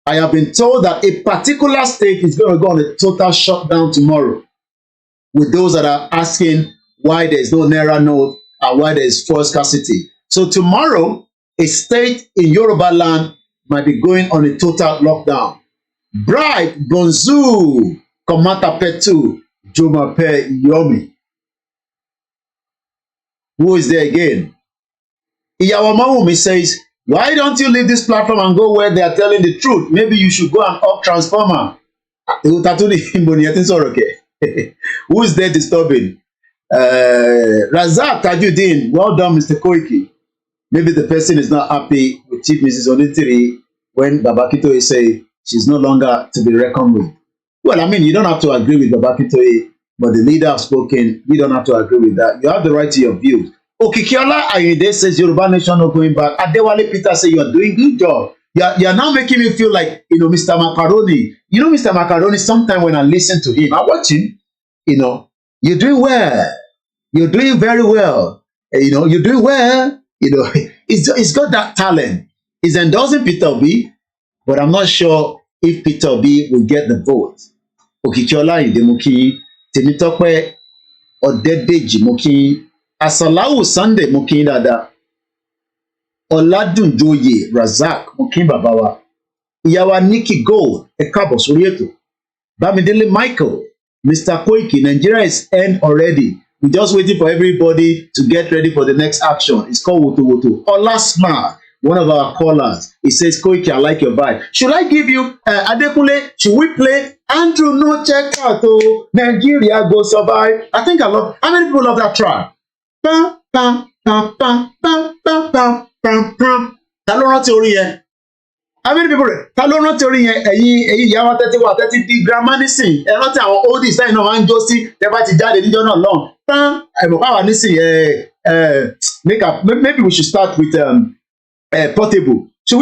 I have been told that a particular state is going to go on a total shutdown tomorrow, with those that are asking why there's no Naira note and why there's fuel scarcity. So tomorrow, a state in Yoruba land might be going on a total lockdown. Bright Bonzu Komata Petu Jomape Yomi. Who is there again? Iyawamawumi says, why don't you leave this platform and go where they are telling the truth? Maybe you should go and up transformer. Who is there disturbing? Razak Tajuddin, well done, Mr. Koiki. Maybe the person is not happy with Chief Mrs. Onitiri when Babakitoye say she's no longer to be reckoned with. Well, I mean, you don't have to agree with Babakitoye, but the leader has spoken. You don't have to agree with that. You have the right to your views. Okikiola Ayinde says Yoruba Nation not going back. Adewale Peter says you are doing good job. You're now making me feel like, Mr. Macaroni. Mr. Macaroni, sometimes when I listen to him, I watch him, you're doing well. You're doing very well. You're doing well. He's got that talent. He's endorsing Peter Obi, but I'm not sure if Peter Obi will get the vote. Okikiola Ayinde Moki, Temitope Odedeji Moki, Asalawu Sunday Moki Dada, Oladunjoye Razak Moki Babawa, Iyawa Nikki Gold, Ekabo Sorieto, Bamidele Michael, Mr. Koiki, Nigeria is end already. We're just waiting for everybody to get ready for the next action. It's called Woto Woto. Olasma, one of our callers, he says, Koiki, I like your vibe. Should I give you Adekunle? Should we play Andrew No Check Out? Oh, Nigeria Go Survive. I think I love. How many people love that track? Pam, pam, pam, pam, pam, pam, pam, pam, pam. Ta ló rántí orin yẹn? How many people? Ta ló rántí orin yẹn? Ẹ̀yin ìyá wa tẹ́tí di grandma nísìn. Ẹ rántí àwọn oldies lẹ́yìn náà máa ń jó sí tẹ́ bá ti jáde níjọ́ náà lọ́hùn. Pam, ẹ̀mọ̀ báwa nísìn maybe we should start with Portable. Should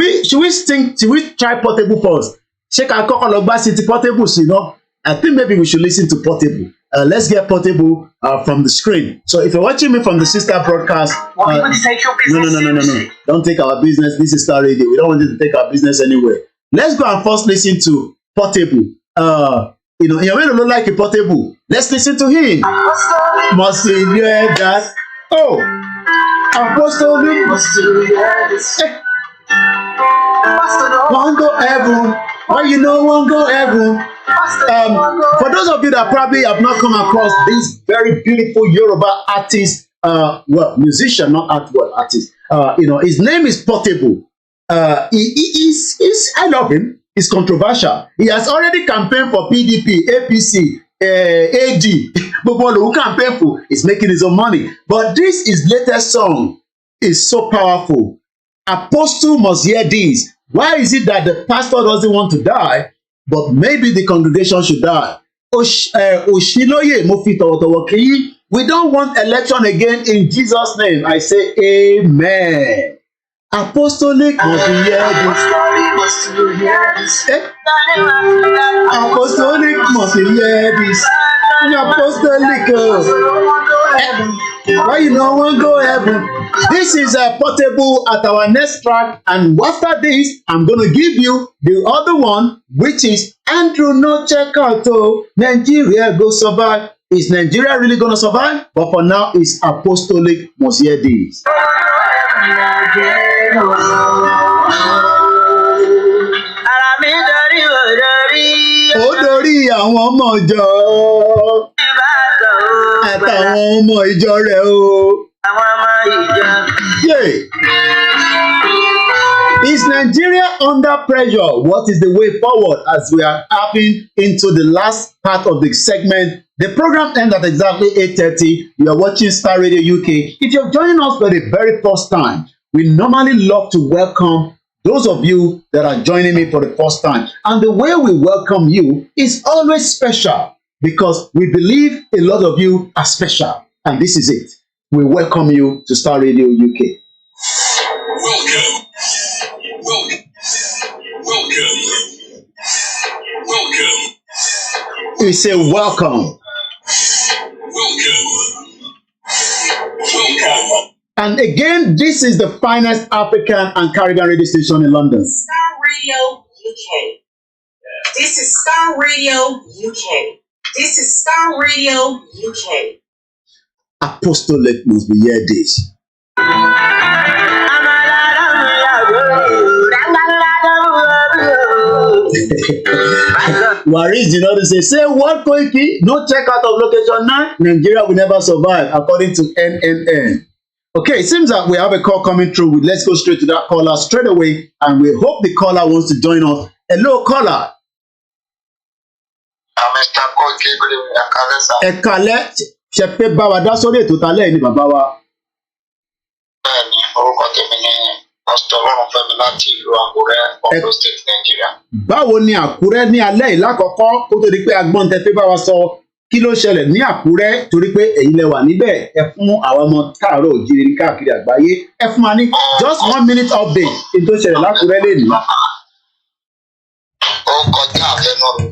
we try Portable first? Ṣé ká kọ́kọ́ lọ gbá sí ti Portable sí náà? I think maybe we should listen to Portable. Let's get Portable from the screen. So if you're watching me from the sister broadcast, no. Don't take our business. This is Starr Radio. We don't want you to take our business anywhere. Let's go and first listen to Portable. You're don't like a Portable. Let's listen to him. Must you hear that? Oh, Apostolic must you hear this? One go heaven. Why one go heaven? For those of you that probably have not come across this very beautiful Yoruba artist, musician, not artist. His name is Portable. I love him. He's controversial. He has already campaigned for PDP, APC, AD. But who campaign for is making his own money. But his latest song is so powerful. Apostle must hear this. Why is it that the pastor doesn't want to die, but maybe the congregation should die? Oshiloye mo fi tọ̀wọ̀tọ̀wọ̀ kí yín. We don't want election again in Jesus' name. I say amen. Apostolic must hear this. Apostolic must hear this. Apostolic. Why won't go heaven? This is a Portable at our next track, and after this, I'm gonna give you the other one, which is Andrew No Check Out. Nigeria Go Survive. Is Nigeria really gonna survive? But for now, it's Apostolic must hear this. Ó dorí àwọn ọmọ ìjọ àtàwọn ọmọ ìjọ rẹ̀ o. Yeah. Is Nigeria under pressure? What is the way forward as we are tapping into the last part of the segment? The program ends at exactly 8:30. You are watching Starr Radio UK. If you're joining us for the very first time, we normally love to welcome those of you that are joining me for the first time. And the way we welcome you is always special because we believe a lot of you are special. And this is it. We welcome you to Starr Radio UK.
Welcome.
We say welcome. And again, this is the finest African and Caribbean radio station in London.
Starr Radio UK. This is Starr Radio UK. This is Starr Radio UK.
Apostolic must be hear this. Waris did not say what Koiki, no check out of location 9, Nigeria will never survive, according to NNN. Okay, it seems that we have a call coming through. Let's go straight to that caller straight away, and we hope the caller wants to join us. Hello, caller.
Mr. Koiki, good evening.
Ekale, ṣe bá wa dá sórí ètò tálẹ̀ ní bàbá wa.
Bẹ́ẹ̀ni, orúkọ tèmi ni Pastor Ọlọ́runfẹ́mi láti ìlú Àkúrẹ́, Ondo State, Nigeria.
Báwo ni Àkúrẹ́ ní alẹ́ yìí lákọ̀ọ́kọ́ kó tó di pé agbọ́n tẹ fẹ́ bá wa sọ kí ló ṣẹlẹ̀ ní Àkúrẹ́ torí pé èyí lẹ wà níbẹ̀ ẹ fún àwọn ọmọ káàárọ̀ òjíire ní káàkiri àgbáyé ẹ fún wa ní just 1 minute update kí n tó ṣẹlẹ̀ l'Ákúrẹ́ lè ní.
Ó kọjá àfẹnú rẹ̀.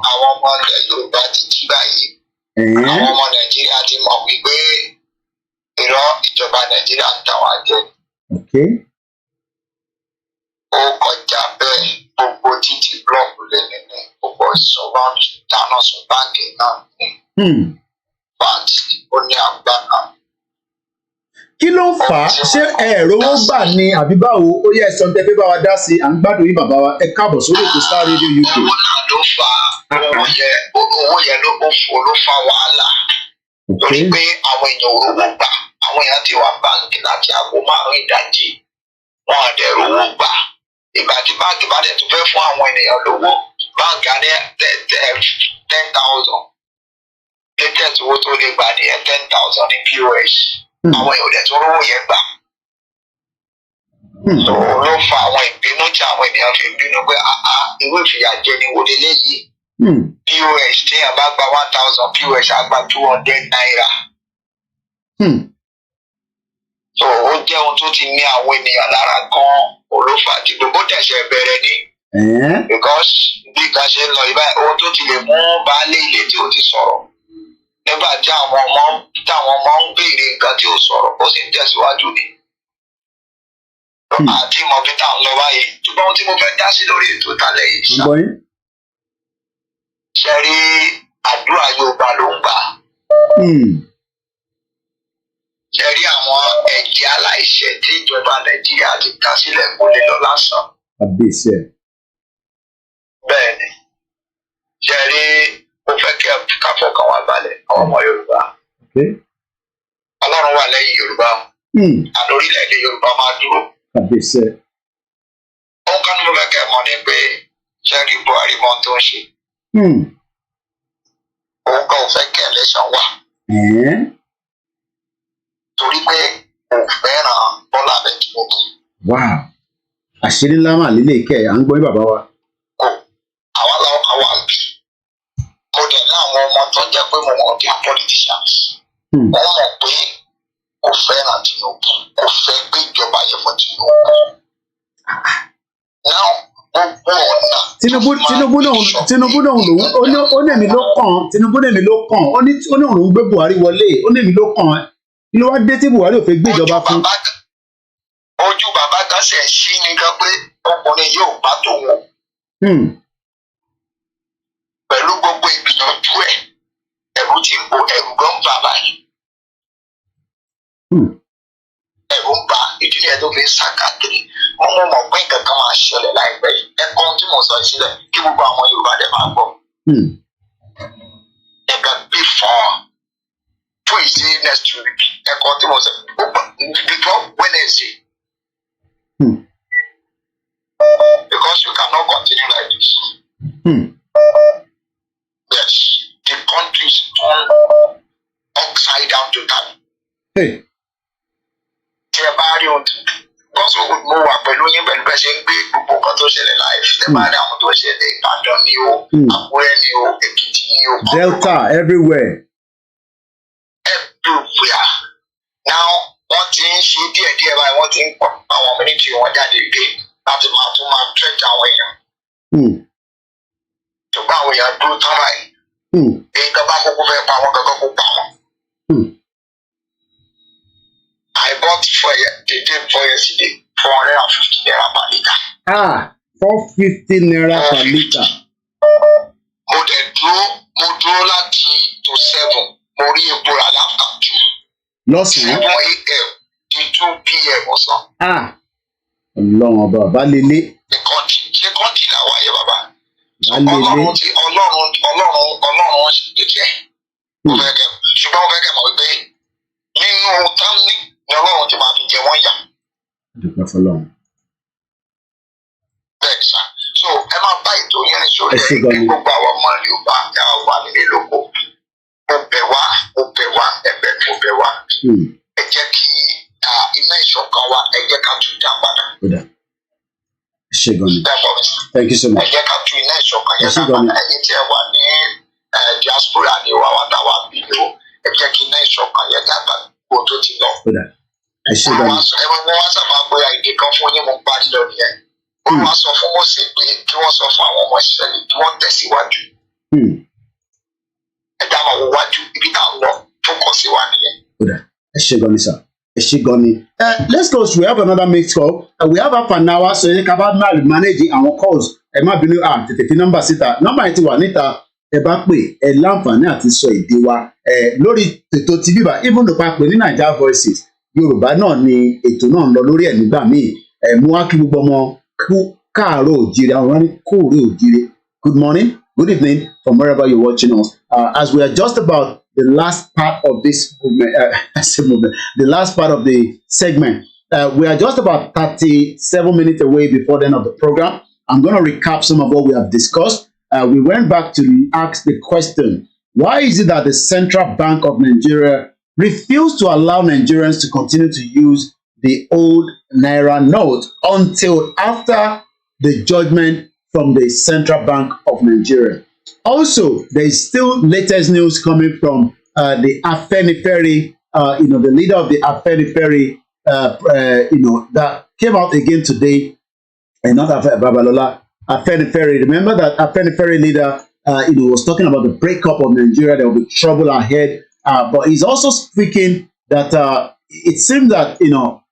Àwọn ọmọ ilẹ̀ Yorùbá ti jí báyìí. Àwọn ọmọ Nàìjíríà ti mọ̀ wípé irọ́ ìjọba Nàìjíríà ń tàn wá jẹ. Ó kọjá bẹ́ẹ̀ gbogbo títí blọọkù lẹ́nu ní gbogbo ìṣòro dáná sun báńkì náà ní. Báńkì ó ní agbára.
Kí ló fà á? Ṣé ẹ̀rọwó gbà ni àbí báwo? Ó yẹ ẹ̀sán tẹ́ fẹ́ bá wa dá sí i, à ń gbádùn yín bàbá wa. Ẹ káàbọ̀ sórí ètò Starr Radio UK.
Owó náà ló fà á. Owó yẹn ló fa wàhálà. Torí pé àwọn èèyàn ò rówó gbà. Àwọn èèyàn ti wà báńkì láti aago 5 ìdájí. Wọ́n á dẹ̀ rówó gbà. Ìgbà tí báńkì bá dẹ̀ tún fẹ́ fún àwọn ènìyàn lówó, báńkì á ní 10,000. Latest owó tó lè gbà ní 10,000 ní POS. Àwọn èèyàn dẹ̀ tó rówó yẹn gbà. Ló fa àwọn ìbínú tí àwọn ènìyàn fi bínú pé irú ìfìyàjẹni wo leléyìí. POS téèyàn bá gba 1,000, POS á gba 200 naira. Ó jẹ́ ohun tó ti ní àwọn ènìyàn lára gan-an olófà tí gbogbo tẹ̀sẹ̀ bẹ̀rẹ̀ ní. Because bí kan ṣe ń lọ ibà ohun tó ti lè mú baálé ilé tí ó ti sọ̀rọ̀. Nígbà tí àwọn ọmọ ń béèrè nǹkan tí ó sọ̀rọ̀ ó sì ń tẹ̀síwájú ni. Àti mọ̀ bí táwọn lọ báyìí ṣùgbọ́n ohun tí mo fẹ́ dá sí lórí ètò ìtàlẹ̀ yìí ṣá. Ṣé rí àdúrà Yorùbá ló ń gbà? Ṣé rí àwọn ẹ̀jẹ̀ aláìṣẹ̀ tí ìjọba Nàìjíríà ti dá sílẹ̀ kó lè lọ lásán? Bẹ́ẹ̀ni. Ṣé rí mo fẹ́ kí ká fọkàn wá balẹ̀ àwọn ọmọ Yorùbá. Ọlọ́run wà lẹ́yìn Yorùbá. Àní orílẹ̀-èdè Yorùbá máa dúró. Ohun kan ní mo fẹ́ kẹ́ mọ̀ ni pé ṣé rí Buhari mọ tó ń ṣe. Òun kan ò fẹ́ kí election wà. Torí pé kò fẹ́ràn Bọ́lá Ahmed Tinubu.
Àṣírí ńlá mà lílé ìkẹ́ à ń gbọ́ bàbá wa.
Àwa ń bì. Mo dẹ̀ ní àwọn ọmọ tó jẹ́ pé mo mọ̀ bí i politicians. Wọ́n mọ̀ pé kò fẹ́ràn Tinubu, kò fẹ́ gbé ìjọba yẹn fún Tinubu. Now, gbogbo ọ̀nà.
Tinubu náà lòun ó nẹ̀mí ló kàn Tinubu nẹ̀mí ló kàn ó ní òun gbé Buhari wọlé ó nẹ̀mí ló kàn kí ló wá dé tí Buhari ò fẹ́ gbé ìjọba fún.
Ojú bàbá kan ṣe ṣí ni gan pé ọkùnrin yóò bá tó wọn. Pẹ̀lú gbogbo ìgbìyànjú ẹ̀ ẹ̀rù ti ń bo ẹ̀rù gan ń bà báyìí. Ẹ̀rù ń bà ìdí nìyẹn tó fi ń sàkàkiri. Wọ́n mọ̀ pé nǹkan kan máa ṣẹlẹ̀ láìpẹ́ yìí. Ẹ̀kọ́ tí mo sọ sílẹ̀ kí gbogbo àwọn Yorùbá dẹ̀ máa gbọ́. Ẹ̀ka before Tuesday next week ẹ̀kọ́ tí mo sọ before Wednesday. Because you cannot continue like this. Yes, the country is turned upside down totally. also mo wà pẹ̀lú yín pẹ̀lú bẹ́ẹ̀ ṣe ń gbé gbogbo nǹkan tó ṣẹlẹ̀ live ẹ bá rí àwọn tó ṣẹlẹ̀ Ìbàdàn ni o Àkúrẹ́ ni o Èkìtì ni o
Delta everywhere.
Now wọ́n ti ń ṣe díẹ̀díẹ̀ báyìí wọ́n ti ń pọ̀ àwọn military wọn jáde dé láti máa tún máa threat àwọn èèyàn. Ṣùgbọ́n àwọn èèyàn dúró tán báyìí. Èyí tó bá kókó fẹ́ pa wọn kankan kó pa wọn. I bought the day before yesterday 450 naira per litre.
450 naira per litre.
Mo dúró láti to 7 mo rí epo rà láfta 2.
Lọ́sàn-án.
7 a.m. to 2 p.m. ọ̀sán.
Ọlọ́run ọba bàbá lélẹ̀.
Ṣé kọ́ńtì làwọn ayé bàbá?
Ọlọ́run
ti Ọlọ́run ṣe jẹ́. Ṣùgbọ́n mo fẹ́ kẹ́ mọ̀ wípé nínú tánní ni Ọlọ́run ti máa fi jẹ wọ́n yà.
Dúpẹ́ fọlọ́run.
Bẹ́ẹ̀ni sá. So ẹ máa bá ètò yẹn ní sórí ẹ̀ pé gbogbo àwọn ọmọ Yorùbá yà wà nílé lóko. Mo bẹ̀ wá, ẹ̀bẹ̀ mo bẹ̀ wá. Ẹ jẹ́ kí iná ìṣọ̀kan wa, ẹ jẹ́ ká tún dá padà.
Thank you so much.
Ẹ jẹ́ ká tún iná ìṣọ̀kan yẹn dá padà. Ẹ̀yin tí ẹ wà ní diaspora ni wà wá dá wà bí o. Ẹ jẹ́ kí iná ìṣọ̀kan yẹn dàgbà kó tó ti lọ. Wọ́n wá sábà gbé àìdè kan fún yín mo parí lọ nìyẹn. Wọ́n wá sọ fún Mósè pé kí wọ́n sọ fún àwọn ọmọ Ísírẹ́lì kí wọ́n tẹ̀síwájú. Ẹ dá máa wo wájú ibi tá à ń lọ tó kọ sí wa nìyẹn.
Let's close. We have another mixed call. We have half an hour, so you can manage our calls. Ẹ má bínú tètè fi nọ́mbà síta. Nọ́mbà yìí ti wà níta. Ẹ bá pè ẹ láǹfààní àti sọ èdè wa. Lórí ètò ti bíbá, even though pa pè ní Naija Voices, Yorùbá náà ni ètò náà ń lọ lórí ẹ̀ nígbà míì. Mú wá kí gbogbo ọmọ kú káàárọ̀ oòjíire. Àwọn ní kóòrè oòjíire. Good morning, good evening from wherever you're watching us. As we are just about the last part of this movement, the last part of the segment. We are just about 37 minutes away before the end of the program. I'm going to recap some of what we have discussed. We went back to ask the question, why is it that the Central Bank of Nigeria refused to allow Nigerians to continue to use the old Naira note until after the judgment from the Central Bank of Nigeria? Also, there is still latest news coming from the Afenifere, the leader of the Afenifere, that came out again today, and not Babalola, Afenifere. Remember that Afenifere leader, was talking about the breakup of Nigeria. There will be trouble ahead, but he's also speaking that it seems that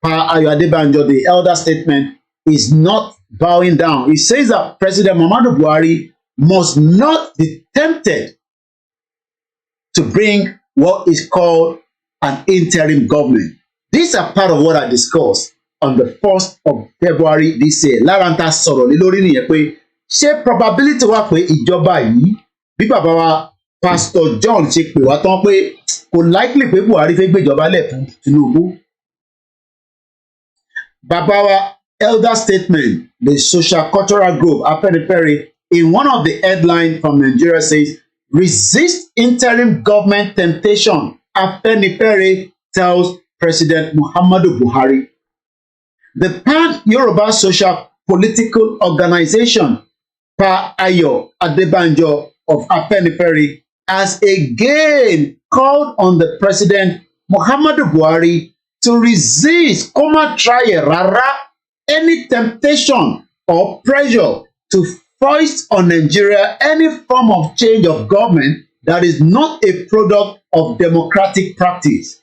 Pa Ayo Adebanjo, the elder statesman, is not bowing down. He says that President Muhammadu Buhari must not be tempted to bring what is called an interim government. These are part of what I discussed on the 1st of February this year. Laranta sọ̀rọ̀ lé lórí nìyẹn pé ṣé probability wà pé ìjọba yìí bí bàbá wa Pastor John ṣe pè wá tán pé kò likely pé Buhari fẹ́ gbéjọba lẹ̀ fún Tinubu. Bàbá wa elder statement, the social cultural group Afenifere, in one of the headlines from Nigeria says, resist interim government temptation, Afenifere tells President Muhammadu Buhari. The Pan-Yoruba Social Political Organization, Pa Ayo Adebanjo of Afenifere, has again called on the President Muhammadu Buhari to resist, any temptation or pressure to foist on Nigeria any form of change of government that is not a product of democratic practice.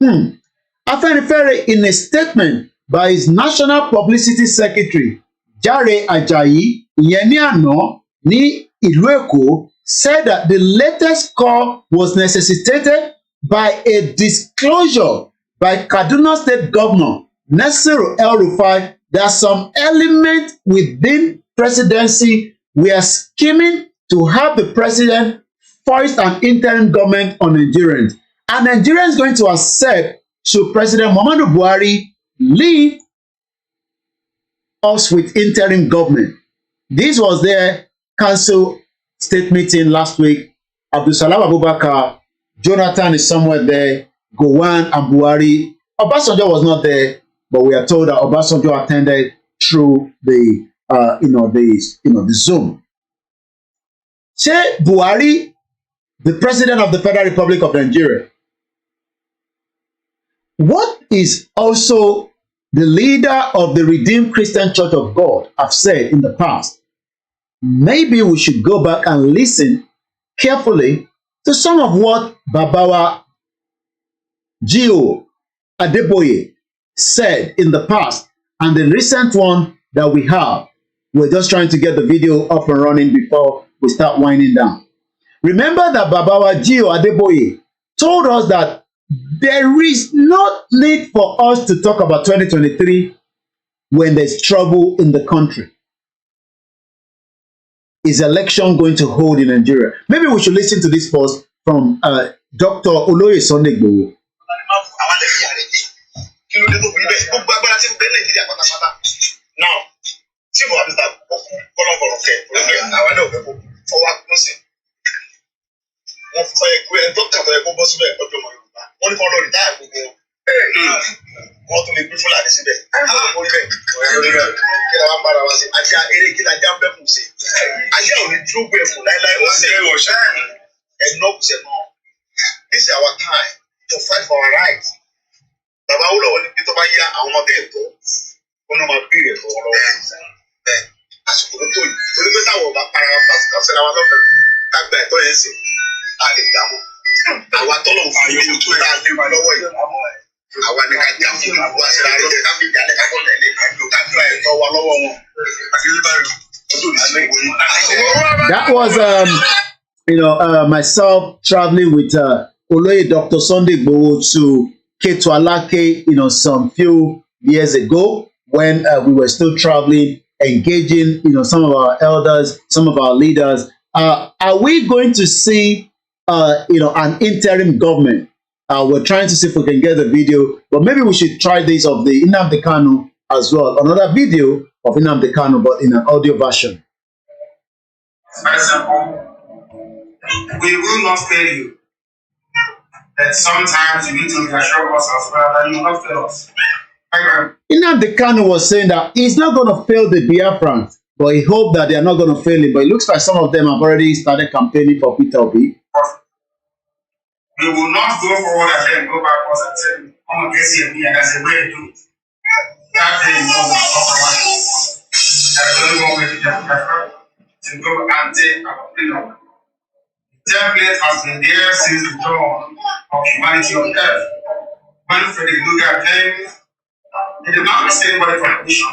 Afenifere, in a statement by his National Publicity Secretary, Jare Ajayi, ìyẹn ní àná ní ìlú Èkó, said that the latest call was necessitated by a disclosure by Kaduna State Governor Nasiru El-Rufai that some element within presidency were scheming to have the president foist an interim government on Nigerians. And Nigerians going to accept should President Muhammadu Buhari leave us with interim government. This was their council state meeting last week. Abdulsalam Abubakar, Jonathan is somewhere there, Gowon and Buhari. Obasanjo was not there. but we are told that Obasanjo attended through the the Zoom. Say Buhari, the president of the Federal Republic of Nigeria, what is also the leader of the Redeemed Christian Church of God have said in the past? Maybe we should go back and listen carefully to some of what Babawa Gio Adeboye said in the past and the recent one that we have. We're just trying to get the video up and running before we start winding down. Remember that Babawa Gio Adeboye told us that there is no need for us to talk about 2023 when there's trouble in the country. Is election going to hold in Nigeria? Maybe we should listen to this first from Dr. Oloye Sunday IGBOHO.
Now, tí mo wà ní ta kọ́lọ́kọ̀rọ̀ kẹ́ àwọn náà fẹ́ kó fọwọ́ kún sí. Wọ́n fẹ́ kó ẹ dókítà tó yẹ kó bọ́ síbẹ̀ ọjọ́ ọmọ Yorùbá. Wọ́n ní kọ́ lọ rìtáyà gbogbo. Wọ́n tún lè gbé Fúlàní síbẹ̀. Orí bẹ́ẹ̀ kí la wá ń bára wa sí. Ajá eré kí la já ń bẹ́ kù sí. Ajá ò ní dúró gbé ẹ̀fọ́ láéláé. Ó sì ń wọ̀ ṣáà. Ẹ̀nà kù sẹ̀ náà. This is our time to fight for our rights. Bàbá Awólọ́wọ̀ ní pé tó bá yá àwọn ọmọ bẹ́ẹ̀ tó. Wọ́n náà máa bèèrè fún wọn lọ́wọ́. Àsìkò ló tó yìí. Torí pé táwọn ọba para wa kásìra wa lọ́kàn ká gba ẹ̀tọ́ yẹn sìn. A lè dààmú. Àwa tọ́lọ̀ ń fi ojú tó tá a lé wa lọ́wọ́ yìí. Àwa ni ká jà fún ìlú àṣírà lọ́kàn ká fi ìjàlẹ̀ ká kọ́ tẹ̀lé ká gba ẹ̀tọ́ wa lọ́wọ́ wọn. That was myself traveling with Oloye Dr. Sunday IGBOHO to Ketu Alake, some few years ago when we were still traveling, engaging, some of our elders, some of our leaders. Are we going to see, an interim government? We're trying to see if we can get the video, but maybe we should try this of the Nnamdi Kanu as well. Another video of Nnamdi Kanu, but in an audio version.
Very simple. We will not fail you. But sometimes you need to reassure us as well that you will not fail us.
Nnamdi Kanu was saying that he's not going to fail the Biafrans, but he hoped that they are not going to fail him. But it looks like some of them have already started campaigning for Peter Obi.
We will not go forward and then go backwards and say, I'm going to get here, and that's the way to do it. That day is not compromise. That's the only one way to get Biafra, to go and take our freedom. The template has been there since the dawn of humanity on earth. When Frederick Luger came, he did not ask anybody for permission.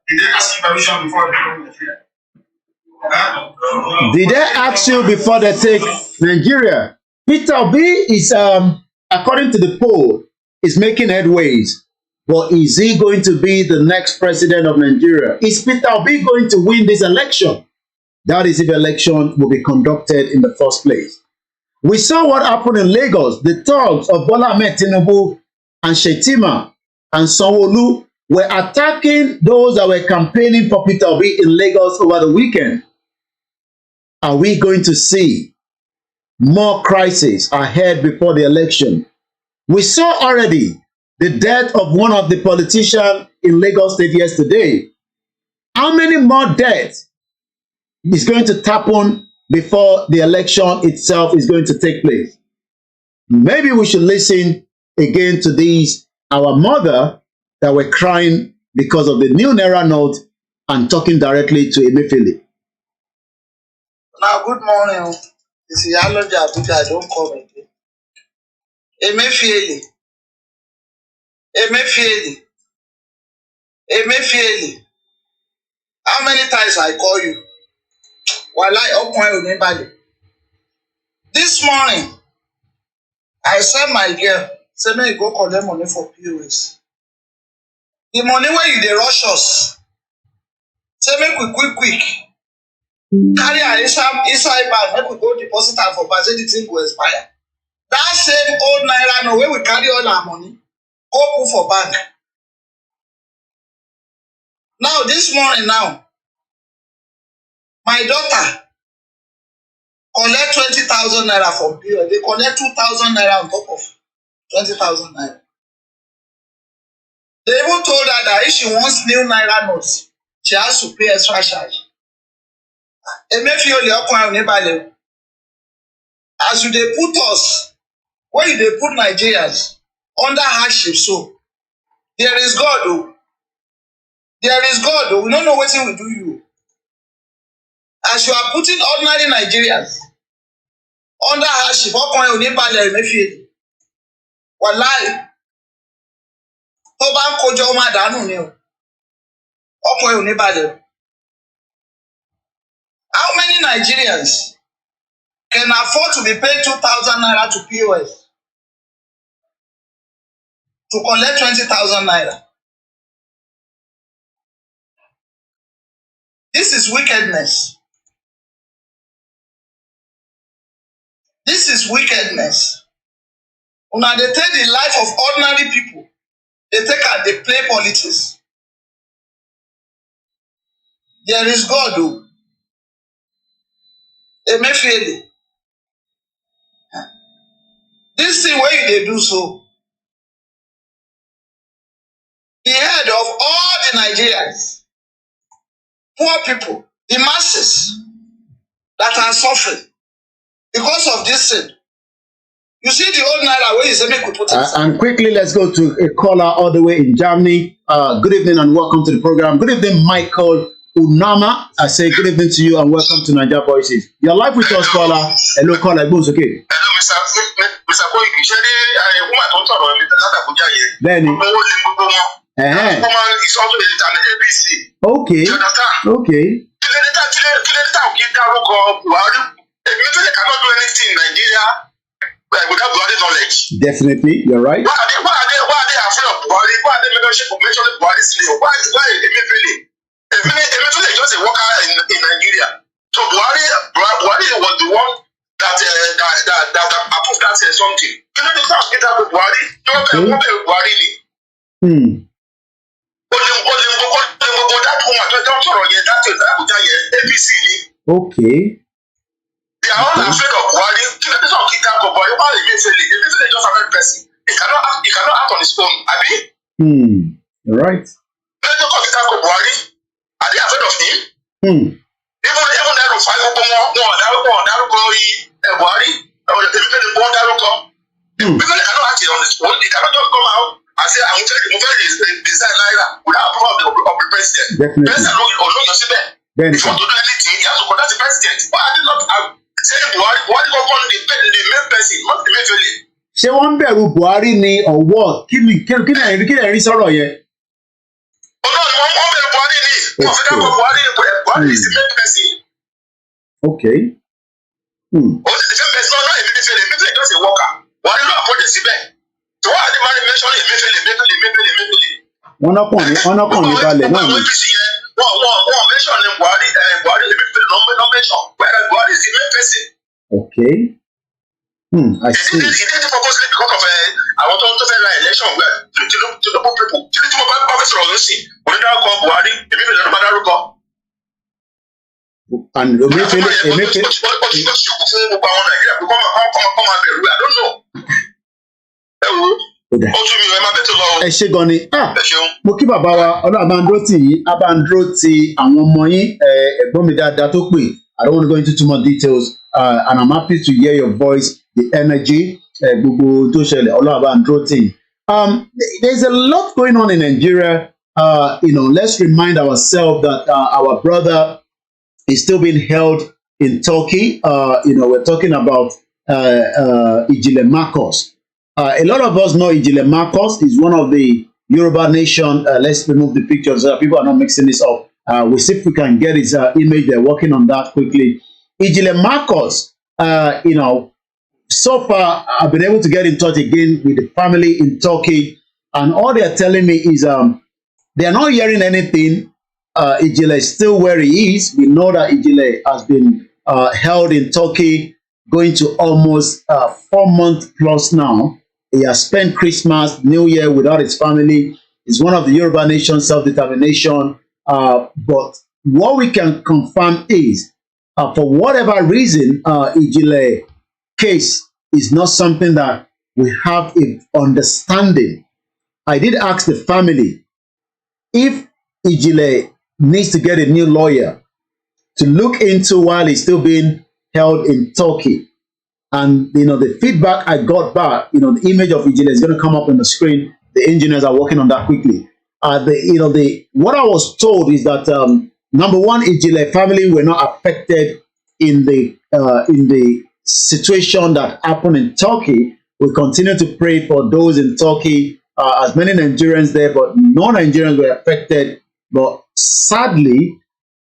Did they ask you permission before they come to Nigeria?
Did they ask you before they take Nigeria? Peter Obi is, according to the poll, is making headways. But is he going to be the next president of Nigeria? Is Peter Obi going to win this election? That is if election will be conducted in the first place. We saw what happened in Lagos. The thugs of Bola Ahmed Tinubu and Shetima and Sanwo-Olu were attacking those that were campaigning for Peter Obi in Lagos over the weekend. Are we going to see more crises ahead before the election? We saw already the death of one of the politicians in Lagos State yesterday. How many more deaths is going to happen before the election itself is going to take place? Maybe we should listen again to these, our mother that were crying because of the new Naira note and talking directly to Emefiele.
Now, good morning. This is Aloja Abuja. I don't come again. Emefiele. How many times I call you? This morning, I sent my girl, say me go collect money for POS. The money where you dey rush us, say make we quick. Carry her inside bag, make we go deposit her for bank, say the thing go expire. That same old Naira no where we carry all our money, go put for bank. Now this morning my daughter collect 20,000 naira from POS. They collect 2,000 naira on top of 20,000 naira. They even told her that if she wants new naira notes, she has to pay extra charge. Emefiele ọkùnrin ò ní balẹ̀. As you dey put us, when you dey put Nigerians under hardship so, there is God o. There is God o. We no know wetin we do you. As you are putting ordinary Nigerians under hardship, ọkùnrin ò ní balẹ̀ Emefiele. Wàláì. Tó bá ń kójọ ó máa dànù ni o. Ọkùnrin ò ní balẹ̀. How many Nigerians can afford to be paid 2,000 naira to POS to collect 20,000 naira? This is wickedness. This is wickedness. Una dey take the life of ordinary people, they take and they play politics. There is God o. Emefiele. This thing wey you dey do so, the head of all the Nigerians, poor people, the masses that are suffering because of this thing. You see the old naira wey you say make we put it.
And quickly, let's go to a caller all the way in Germany. Good evening and welcome to the program. Good evening, Michael Unama. I say good evening to you and welcome to Nigeria Voices. You're live with us, caller. Hello, caller. It's okay.
Hello, Mr. Koiki. Ṣé woman tó ń sọ̀rọ̀ mi látàkùjá yẹn?
Bẹ́ẹ̀ni.
Owó ni gbogbo wọn. Woman is also a leader ní ABC.
Okay. Okay.
Kílódé táwọn kì í dárúkọ Buhari? Emefiele cannot do anything in Nigeria without Buhari knowledge.
Definitely, you're right.
Why are they afraid of Buhari? Why are they mentioning Buhari's name? Why Emefiele? Emefiele is just a worker in Nigeria. So Buhari was the one that approved that something. Kílódé táwọn kì í dárúkọ Buhari? Wọ́n bẹ̀rù Buhari ni. Gbogbo that woman tó ń sọ̀rọ̀ yẹn Abuja yẹn APC ni.
Okay.
They are all afraid of Buhari. Kílódé táwọn kì í dárúkọ Buhari? Why Emefiele? Emefiele is just a very person. He cannot act on his own, abi?
You're right.
Kílódé táwọn kì í dárúkọ Buhari? Are they afraid of him? Even that of five people wọn dárúkọ Buhari. Emefiele wọn dárúkọ. Emefiele cannot act on his own. He cannot just come out and say I'm going to design naira without approval of the president.
Definitely.
President olóyè síbẹ̀. If you want to do anything, you have to contact the president. Why are they not saying Buhari go on the main person, not the Emefiele?
Ṣé wọ́n ń bẹ̀rù Buhari ni ọ̀wọ́? Kí ni ẹ̀rí sọ̀rọ̀ yẹn?
Wọ́n bẹ̀rù Buhari ni. Wọ́n fi dábọ̀ Buhari is the main person.
Okay.
Only the same person, not Emefiele is just a worker. Buhari ló àpọ̀jẹ̀ síbẹ̀. So why are they mentioning Emefiele?
Wọ́n nákàn ní balẹ̀ náà ni.
Wọ́n mention Buhari Emefiele no mention, whereas Buhari is the main person.
Okay. I see.
He did it purposely because of àwọn tó ń fẹ́ ra election where to the poor people. Kí ni tí mo bá fẹ́ sọ̀rọ̀ lọ́sìn? Onídàákọ Buhari Emefiele ló máa dárúkọ.
And Emefiele.
Ó ti ṣòkò fún gbogbo àwọn Nàìjíríà pé kọ́ máa bẹ̀rù I don't know. Ẹ wo. Ó tún mi ẹ máa bẹ̀ tó lọ.
Ẹ ṣé gan ni.
Ẹ ṣeun.
Mo kí bàbá wa Ọlọ́run bá ń dúró tì yín, á bá ń dúró ti àwọn ọmọ yín, ẹ̀gbọ́n mi dáadáa tó pè. I don't want to go into too much details, and I'm happy to hear your voice, the energy, gbogbo tó ṣẹlẹ̀, Ọlọ́run bá ń dúró tì yín. There's a lot going on in Nigeria. Let's remind ourselves that our brother is still being held in Turkey. We're talking about Ijile Marcos. A lot of us know Ijile Marcos is one of the Yoruba Nation. Let's remove the pictures so that people are not mixing this up. We'll see if we can get his image. They're working on that quickly. Ijile Marcos, so far I've been able to get in touch again with the family in Turkey, and all they're telling me is they are not hearing anything. Ijile is still where he is. We know that Ijile has been held in Turkey, going to almost 4 months plus now. He has spent Christmas, New Year without his family. He's one of the Yoruba Nation self-determination. But what we can confirm is, for whatever reason, Ijile case is not something that we have an understanding I did ask the family if Ijile needs to get a new lawyer to look into while he's still being held in Turkey. And the feedback I got back, the image of Ijile is going to come up on the screen. The engineers are working on that quickly. What I was told is that number one, Ijile family were not affected in the situation that happened in Turkey. We continue to pray for those in Turkey, as many Nigerians there, but no Nigerians were affected. But sadly,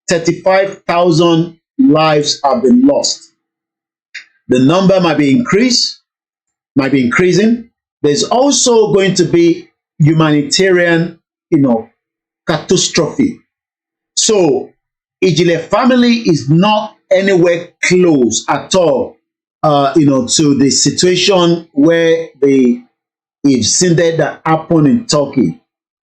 35,000 lives have been lost. The number might be increasing. There's also going to be humanitarian, catastrophe. So Ijile family is not anywhere close at all, to the situation where the incident that happened in Turkey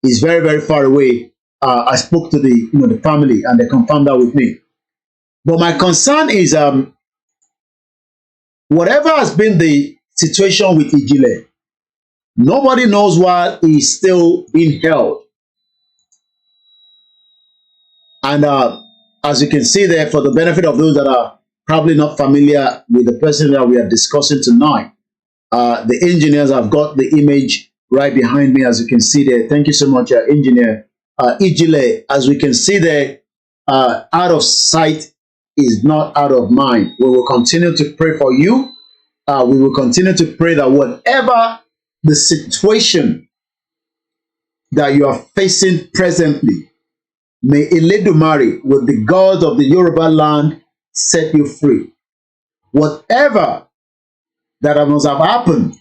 is very, very far away. I spoke to the family and they confirmed that with me. But my concern is whatever has been the situation with Ijile, nobody knows why he's still being held. And as you can see there, for the benefit of those that are probably not familiar with the person that we are discussing tonight, the engineers have got the image right behind me, as you can see there. Thank you so much, engineer. Ijile, as we can see there, out of sight is not out of mind. We will continue to pray for you. We will continue to pray that whatever the situation that you are facing presently, may Eledumare, with the God of the Yoruba land, set you free. Whatever that must have happened,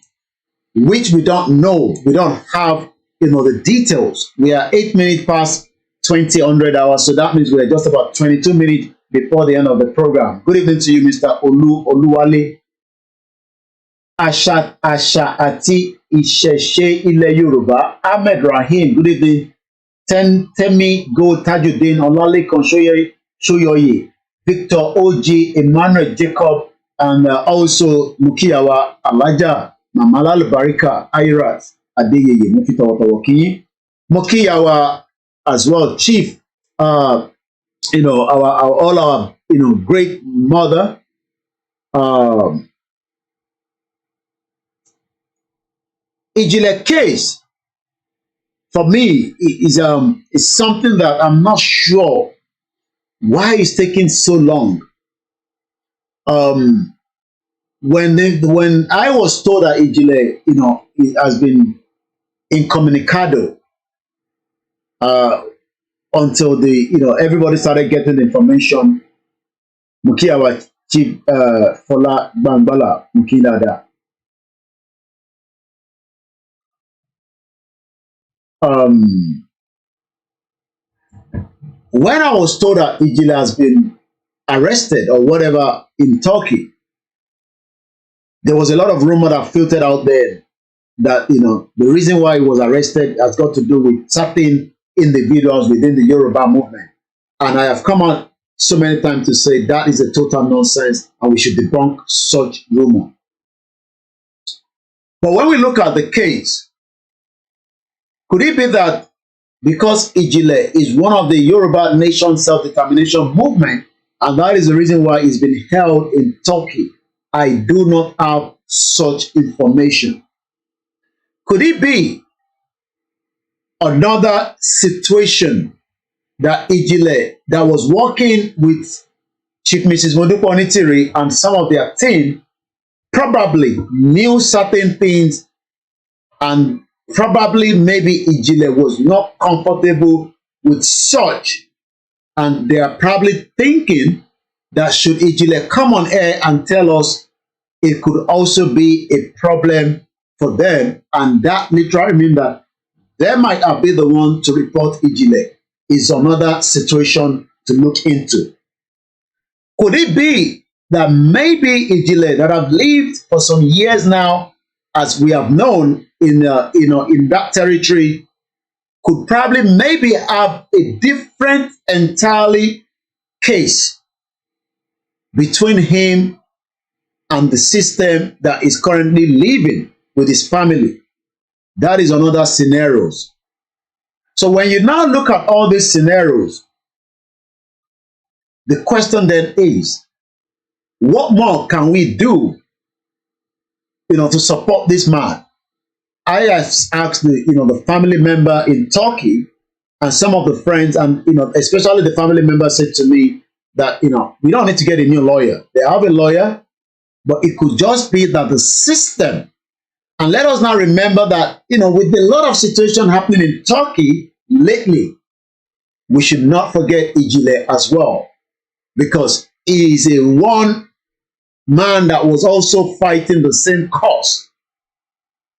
which we don't know, we don't have, the details. We are 8 minutes past 2000 hours, so that means we're just about 22 minutes before the end of the program. Good evening to you, Mr. Oluwale. Asha Ati Isheshe Ile Yoruba. Ahmed Rahim. Good evening. Temi Go Tajuddin Olalekan Shoyoye. Victor OG, Emmanuel Jacob, and also Mukiyawa Alaja, Mamalal Barika, Irat, Adeyeye, Mukitawakiyi. Mukiyawa as well, Chief, all our, great mother, Ijile case, for me, is something that I'm not sure why it's taking so long. When I was told that Ijile, it has been incommunicado until everybody started getting the information. Mukiyawa Chief Fola Bangbala Mukidada. When I was told that Ijile has been arrested or whatever in Turkey, there was a lot of rumor that filtered out there that the reason why he was arrested has got to do with certain individuals within the Yoruba movement. And I have come out so many times to say that is a total nonsense and we should debunk such rumor. But when we look at the case, could it be that because Ijile is one of the Yoruba Nation self-determination movement, and that is the reason why he's been held in Turkey? I do not have such information. Could it be another situation that Ijile, that was working with Chief Mrs. Modupe Onitiri and some of their team, probably knew certain things, and probably maybe Ijile was not comfortable with such, and they are probably thinking that should Ijile come on air and tell us, it could also be a problem for them, and that literally means that they might have been the one to report Ijile. Is another situation to look into. Could it be that maybe Ijile, that have lived for some years now, as we have known in that territory, could probably maybe have a different entirely case between him and the system that is currently living with his family? That is another scenarios. So when you now look at all these scenarios, the question then is, what more can we do, to support this man? I have asked the family member in Turkey and some of the friends, and especially the family member said to me that we don't need to get a new lawyer. They have a lawyer, but it could just be that the system. And let us now remember that with a lot of situation happening in Turkey lately, we should not forget Ijile as well, because he is a one man that was also fighting the same cause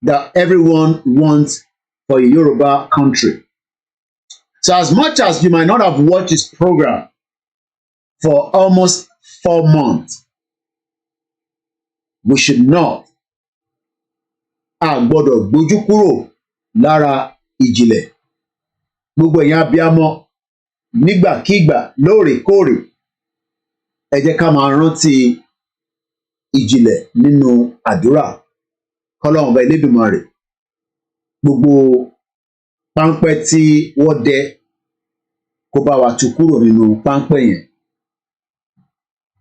that everyone wants for a Yoruba country. So as much as you might not have watched his program for almost 4 months, we should not gbọ́dọ̀ gbójú kúrò lára Ìjìnlẹ̀. Gbogbo ẹ̀yin abiyamọ nígbàkígbà lóòrèkóòrè, ẹ jẹ́ ká máa rántí Ìjìnlẹ̀ nínú àdúrà. K'Ọlọ́run Ọba Elédùmarè, gbogbo páńpẹ́ tí wọ́n dẹ kó bá wa tú kúrò nínú páńpẹ́ yẹn.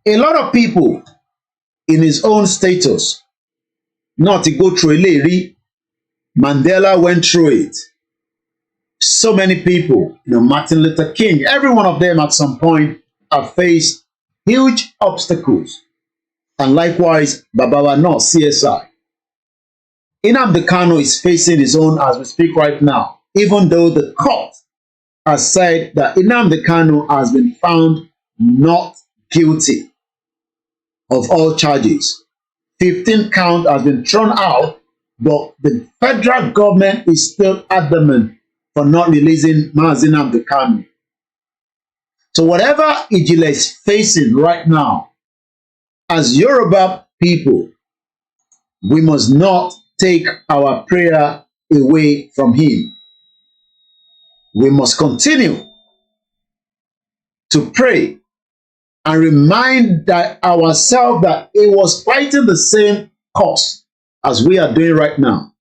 A lot of people in his own status not to go through eléyìí. Mandela went through it. So many people, Martin Luther King, every one of them at some point have faced huge obstacles. And likewise, Babawa no CSI. Nnamdi Kanu is facing his own as we speak right now, even though the court has said that Nnamdi Kanu has been found not guilty of all charges. 15 count has been thrown out, but the federal government is still adamant for not releasing Mazi Nnamdi Kanu. So whatever Ijile is facing right now, as Yoruba people, we must not take our prayer away from him. We must continue to pray and remind ourselves that he was fighting the same cause as we are doing right now.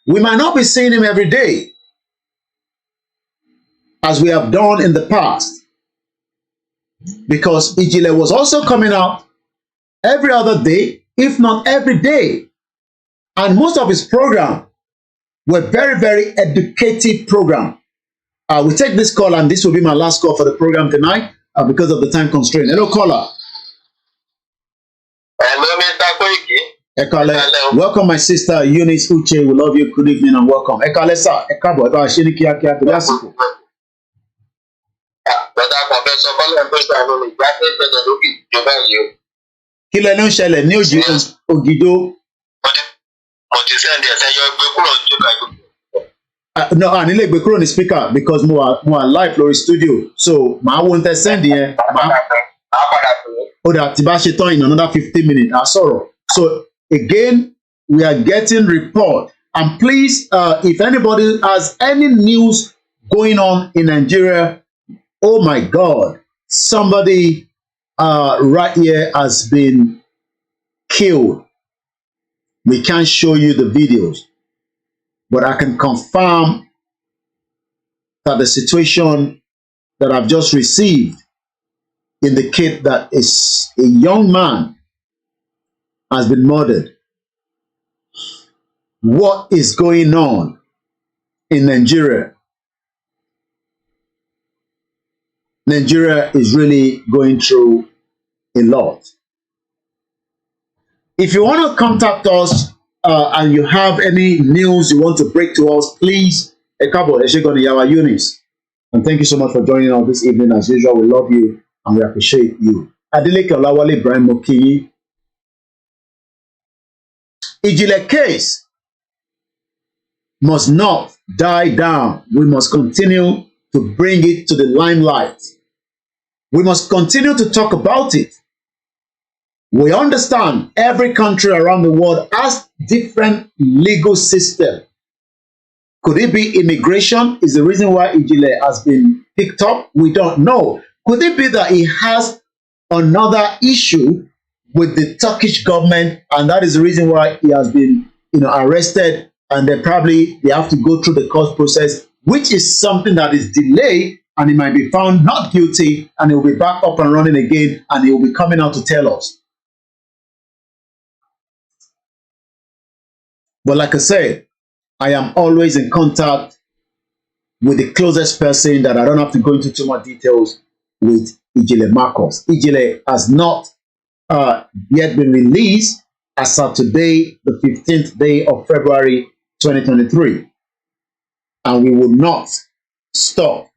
We might not be seeing him every day as we have done in the past, because Ijile was also coming out every other day, if not every day. And most of his programs were very, very educative programs. We take this call, and this will be my last call for the program tonight because of the time constraint. Hello, caller.
Hello, Mr. Koiki.
Ekale. Welcome, my sister Eunice Uche. We love you. Good evening and welcome. Ekale, sir. Ekabo. Eba Ashini Kiakia. Tobiasiku. Kí lẹ ń ṣẹlẹ̀ ní Ògìdó?
Mo ti sẹ́ndì ẹ̀sẹ̀ yọ ẹgbẹ́ kúrò ní Jókàjó.
No, I need to go on the speaker because more live lórí studio. So, my won't send here. Oh, that Tibashi in another 15 minutes. Sorrow. So, again, we are getting report. And please, if anybody has any news going on in Nigeria, oh my God, somebody right here has been killed. We can't show you the videos, but I can confirm that the situation that I've just received indicate that a young man has been murdered. What is going on in Nigeria? Nigeria is really going through a lot. If you want to contact us and you have any news you want to break to us, please, Ekabo Eshegoni Yawa Eunice. And thank you so much for joining us this evening. As usual, we love you and we appreciate you. Adeleke Olawale Ibrahim Mokiyi. Ijile case must not die down. We must continue to bring it to the limelight. We must continue to talk about it. We understand every country around the world has different legal system. Could it be immigration is the reason why Ijile has been picked up? We don't know. Could it be that he has another issue with the Turkish government, and that is the reason why he has been, arrested, and then probably they have to go through the court process, which is something that is delayed, and he might be found not guilty, and he will be back up and running again, and he will be coming out to tell us. But like I said, I am always in contact with the closest person that I don't have to go into too much details with, Ijele Marcus. Ijele has not yet been released as of today, the 15th day of February 2023. And we will not stop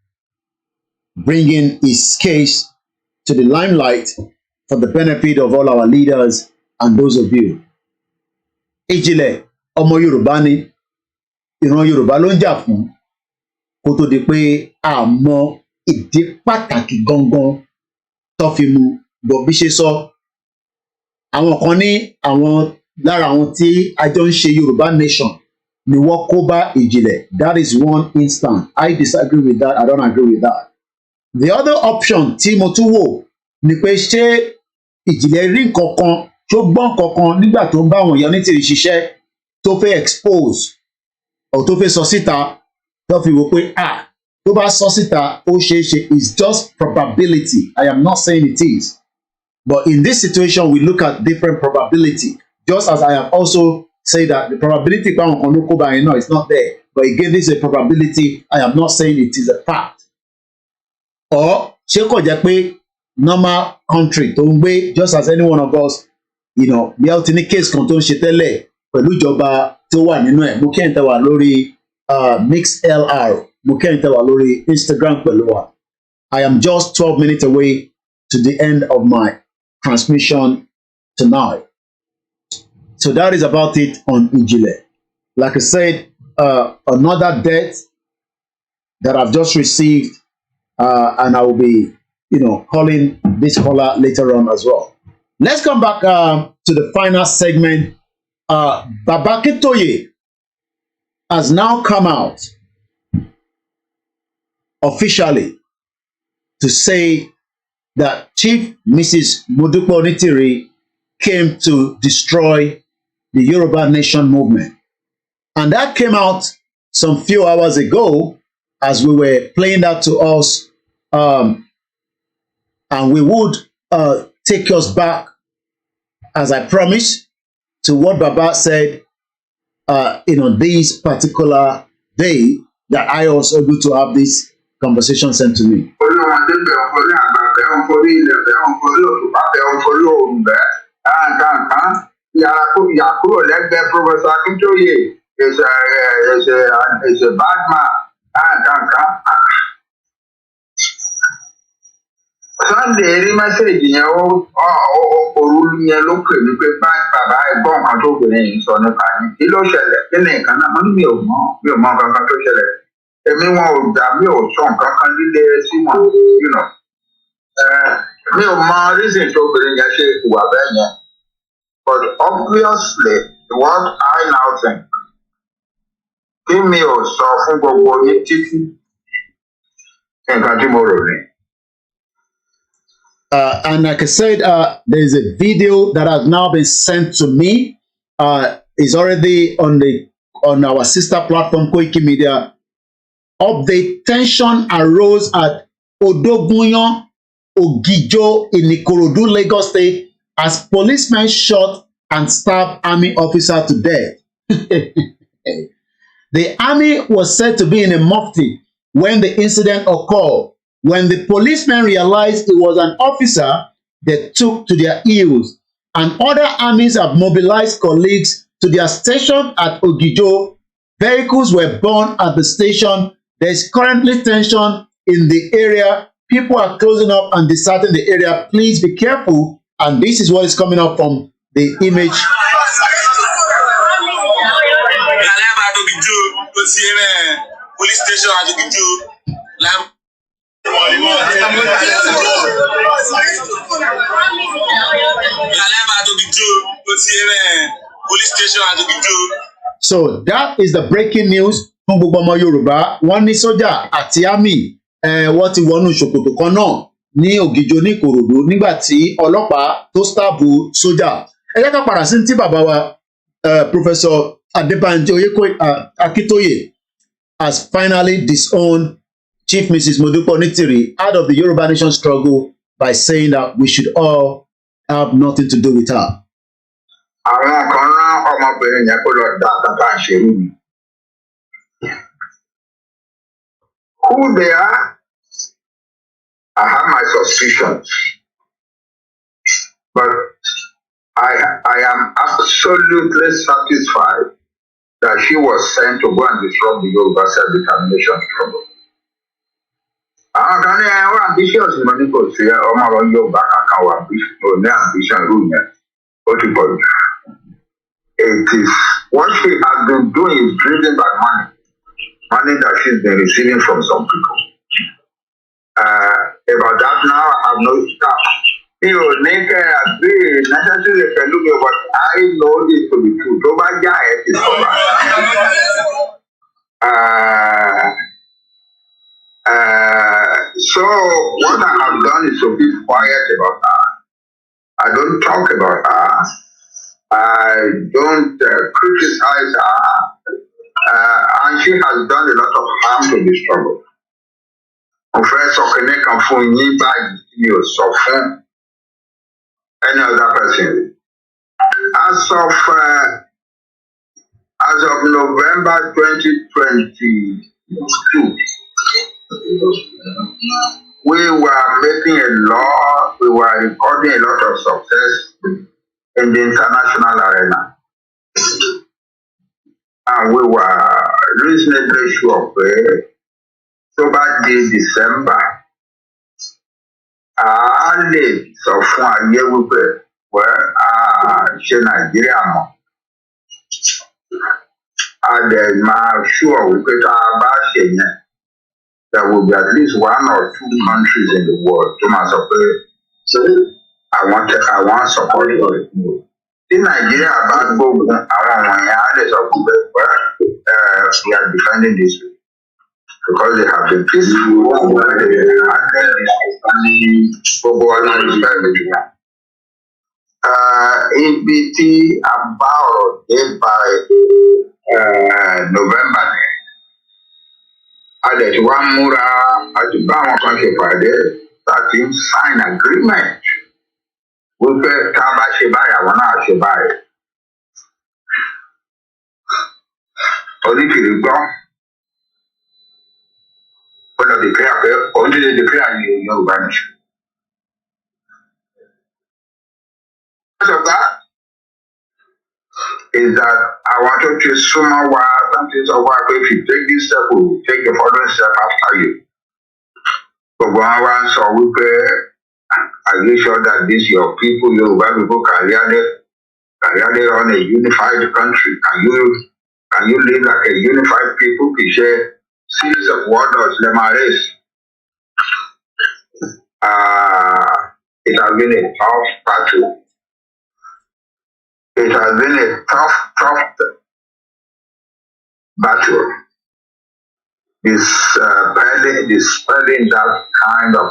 bringing his case to the limelight for the benefit of all our leaders and those of you. Ijele, ọmọ Yorùbá ni, ìran Yorùbá ló ń jà fún, kó tó di pé a mọ ìdí pàtàkì gangan tó fi mú. Bọ̀ bí ṣe sọ, àwọn kan ní àwọn lára àwọn tí a jọ ń ṣe Yoruba Nation ni wọ́n kó bá Ìjìnlẹ̀. That is one instance. I disagree with that. I don't agree with that. The other option tí mo tún wò ni pé ṣé Ìjìnlẹ̀ rí nǹkan kan tó gbọ́n kankan nígbà tó ń bá àwọn èèyàn Onitiri ṣiṣẹ́ tó fẹ́ expose or tó fẹ́ sọ síta tó fi wò pé tó bá sọ síta ó ṣeé ṣe. It's just probability. I am not saying it is. But in this situation, we look at different probability. Just as I have also said that the probability is not there. But again, this is a probability. I am not saying it is a fact. Or ṣé kò jẹ́ pé normal country tó ń gbé, just as any one of us, bí a ti ní case kan tó ń ṣe tẹ́lẹ̀ pẹ̀lú ìjọba tó wà nínú ẹ̀. Mo kẹ́yìn tẹ́ wà lórí MixLR. Mo kẹ́yìn tẹ́ wà lórí Instagram pẹ̀lú wa. I am just 12 minutes away to the end of my transmission tonight. So that is about it on Ijile. Like I said, another death that I've just received, and I will be, calling this caller later on as well. Let's come back to the final segment. Baba Akintoye has now come out officially to say that Chief Mrs. Modupe Onitiri came to destroy the Yoruba Nation movement. And that came out some few hours ago as we were playing that to us. And we would take us back, as I promised, to what Baba said, this particular day that I was able to have this conversation sent to me.
Professor Akintoye is a bad man. Sunday rí mẹ́sẹ̀gì yẹn òru yẹn ló pè mí pé bàbá ẹ̀gbọ́n nǹkan tó bìnrin yìí sọ nípa ní kí ló ṣẹlẹ̀ kí ni nǹkan náà mo ní mi ò mọ̀ nǹkan kan tó ṣẹlẹ̀ èmi wọn ò gbà mi ò sọ nǹkan kan líle sí wọn mi ò mọ reason tó bìnrin yẹn ṣe ìwà bẹ́ẹ̀ yẹn but obviously what I now think kí mi ò sọ fún gbogbo yín títí nǹkan tí mo rò ní.
And like I said, there's a video that has now been sent to me. It's already on our sister platform, KOKIMEDIA. Update: tension arose at Odogunyan Ogijo in Ikorodu, Lagos State, as policemen shot and stabbed army officer to death. The army was said to be in a mufti when the incident occurred. When the policemen realized it was an officer, they took to their heels, and other armies have mobilized colleagues to their station at Ogijo. Vehicles were burned at the station. There is currently tension in the area. People are closing up and deserting the area. Please be careful. And this is what is coming up from the image.
Police station at Ogijo.
So that is the breaking news fún gbogbo ọmọ Yorùbá. Wọ́n ní sójà àti àmì wọ́n ti wọnú ṣòkòtò kan náà ní Ògìjò ní Ìkòròdú nígbà tí ọlọ́pàá tó stáàbù sójà. Ẹ jẹ́ ká padà sí tí bàbá wa Professor Adebanjo Akintoye has finally disowned Chief Mrs. Modupe Onitiri out of the Yoruba Nation struggle by saying that we should all have nothing to do with her.
Àwọn kan rán ọmọbìnrin yẹn kó lọ dá tata àṣírí mi. Who they are, I have my suspicions, but I am absolutely satisfied that she was sent to go and disrupt the Yoruba self-determination struggle. Àwọn kan ní ẹ̀wọ̀n ambitious ni mo ní kò sí ọmọ ọ̀rọ̀ Yorùbá kankan wà ní ambition rú yẹn ó ti pọ̀ jù. It is what she has been doing is driven by money that she's been receiving from some people. About that now I have no doubt. Mi ò ní kẹ́ àgbé necessarily pẹ̀lú mi, but I know it to be true. Tó bá já ẹ̀ ti sọ̀rọ̀. So what I have done is to be quiet about her. I don't talk about her. I don't criticize her. And she has done a lot of harm to the struggle. Mo fẹ́ sọ kìíní kan fún yín báyìí mi ò sọ fún any other person. As of November 2022, we were making a law, we were recording a lot of success in the international arena. And we were reasonably sure tó bá di December, a lè sọ fún ayé wípé ṣe Nàìjíríà mọ́. A dẹ̀ máa sure wípé tá a bá ṣe yẹn, there will be at least 1 or 2 countries in the world tó máa sọ pé àwọn support for it. Tí Nàìjíríà bá gbógun àwọn wọ̀nyẹn, a lè sọ pé we are defending this because they have been peaceful and gbogbo ọ̀nà ìgbà. Ibi tí a bá ọ̀rọ̀ dé by November ni a lè ti wá múra àti bá àwọn kan ṣe pàdé láti sign agreement wípé tá a bá ṣe báyìí àwọn náà ṣe báyìí. Onitiri gbọ́ ó lọ declare pé òun ti lè declare ní Yoruba Nation. Because of that is that I wanted to súnmọ́ wa láti sọ wá pé if you take this step we will take the following step after you. Gbogbo wọn wá ń sọ wípé are you sure that this your people Yoruba people can really run a unified country? Can you live like a unified people? Kì í ṣe series of warlords lemares. It has been a tough battle. It has been a tough battle. Dispelling that kind of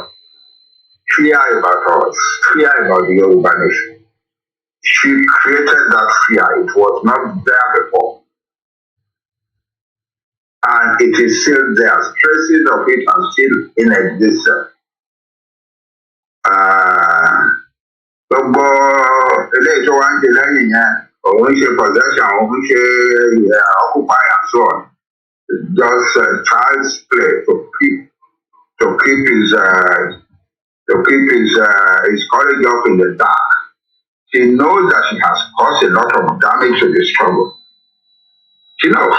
fear about us, fear about the Yoruba Nation. She created that fear. It was not there before. And it is still there. Traces of it are still in existence. Gbogbo eléyìí tó wá ń ṣe lẹ́yìn yẹn, òun ṣe possession, òun ṣe occupy and so on. Just child's play to keep his courage up in the dark. She knows that she has caused a lot of damage to the struggle. She knows.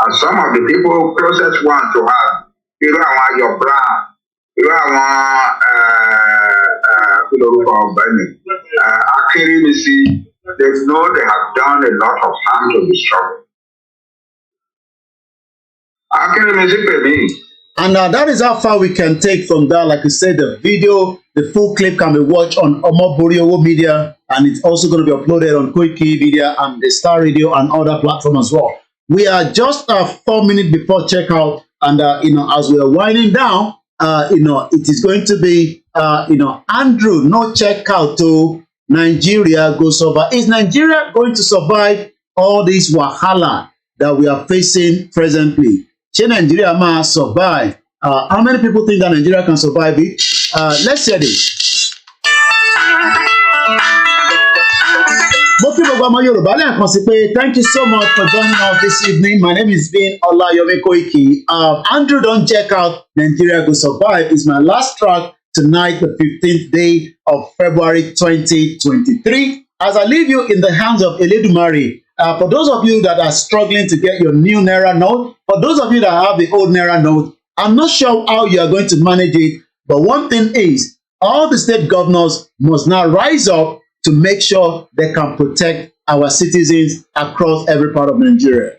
And some of the people closest one to her, irú àwọn Ayọ̀ Brown, irú àwọn Akirimisi, they know they have done a lot of harm to the struggle. Akirimisi pè mí.
And that is how far we can take from that. Like I said, the video, the full clip can be watched on Omoboriowo Media, and it's also going to be uploaded on koikimedia and the Starr Radio and other platforms as well. We are just 4 minutes before checkout, and as we are winding down, it is going to be, Andrew, no check out to Nigeria go survive. Is Nigeria going to survive all this wahala that we are facing presently? Can Nigeria ma survive? How many people think that Nigeria can survive it? Let's hear this. Thank you so much for joining us this evening. My name is FOLAYEMI Koiki. Andrew, don't check out Nigeria Go Survive. It's my last track tonight, the 15th day of February 2023. As I leave you in the hands of Eledumare, for those of you that are struggling to get your new Naira note, for those of you that have the old Naira note, I'm not sure how you are going to manage it, but one thing is, all the state governors must now rise up to make sure they can protect our citizens across every part of Nigeria.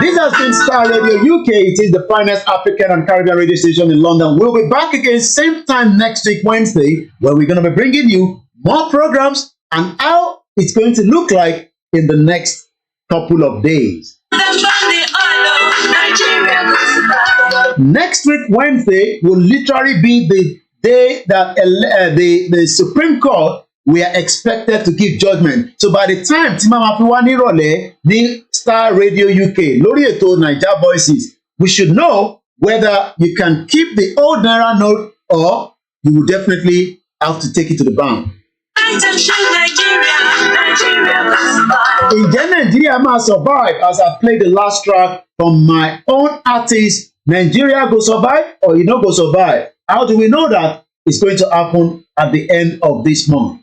This has been Starr Radio UK. It is the finest African and Caribbean radio station in London. We'll be back again same time next week, Wednesday, where we're going to be bringing you more programs and how it's going to look like in the next couple of days. Next week, Wednesday, will literally be the day that the Supreme Court we are expected to give judgment. So by the time tí màá fi wá nírọ̀lẹ́ ní Starr Radio UK lórí ètò Naija Voices, we should know whether you can keep the old Naira note or you will definitely have to take it to the bank. Ǹjẹ́ Nigeria máa survive? As I play the last track from my own artist, Nigeria go survive or you no go survive? How do we know that? It's going to happen at the end of this month.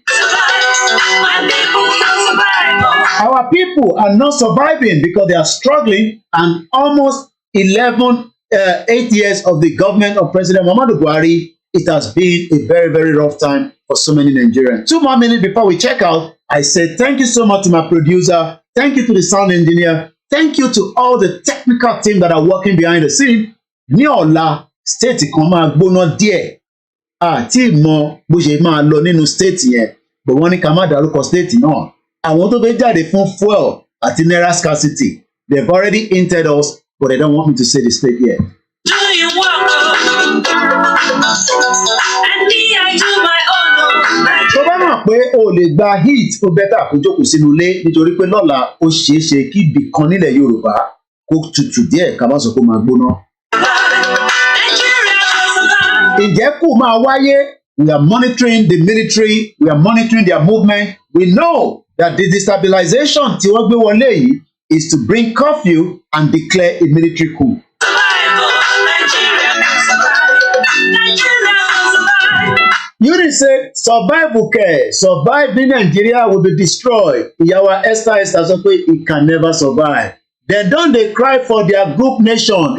Our people are not surviving because they are struggling, and almost 8 years of the government of President Muhammadu Buhari, it has been a very, very rough time for so many Nigerians. 2 more minutes before we check out, I said thank you so much to my producer, thank you to the sound engineer, thank you to all the technical team that are working behind the scene. Ní ọ̀la, state kan máa gbóná díẹ̀. Àti ìmọ̀ bó ṣe máa lọ nínú state yẹn, but wọ́n ní ká má dárúkọ state náà. Àwọn tó fẹ́ jáde fún fuel àti naira scarcity, they've already hinted us, but they don't want me to say the state yet.
Do you walk and me, I do my own.
Tó bá mọ̀ pé o lè gba heat, ó bẹ́tà kó jókòó sínú ilé nítorí pé lọ́la ó ṣeé ṣe kí ibì kan nílẹ̀ Yorùbá kó tutù díẹ̀ ká má sọ pé ó máa gbóná. Ǹjẹ́ kò máa wáyé? We are monitoring the military, we are monitoring their movement. We know that the destabilization tí wọ́n gbé wọlé yìí is to bring curfew and declare a military coup. You didn't say survival care, survive in Nigeria will be destroyed. Ìyàwó Esther sọ pé it can never survive. They don dey cry for their group nation.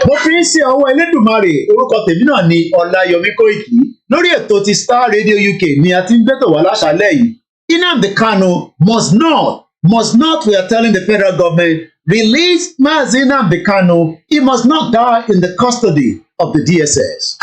Mo fi ń ṣe ọwọ́ Elédùmarè, orúkọ tèmi náà ni Ọláyọmí Kóìkì. Lórí ètò ti Starr Radio UK ni a ti ń gbẹ́tò wá láṣálẹ́ yìí. Nnamdi Kanu must not, we are telling the federal government, release Mazi Nnamdi Kanu. He must not die in the custody of the DSS.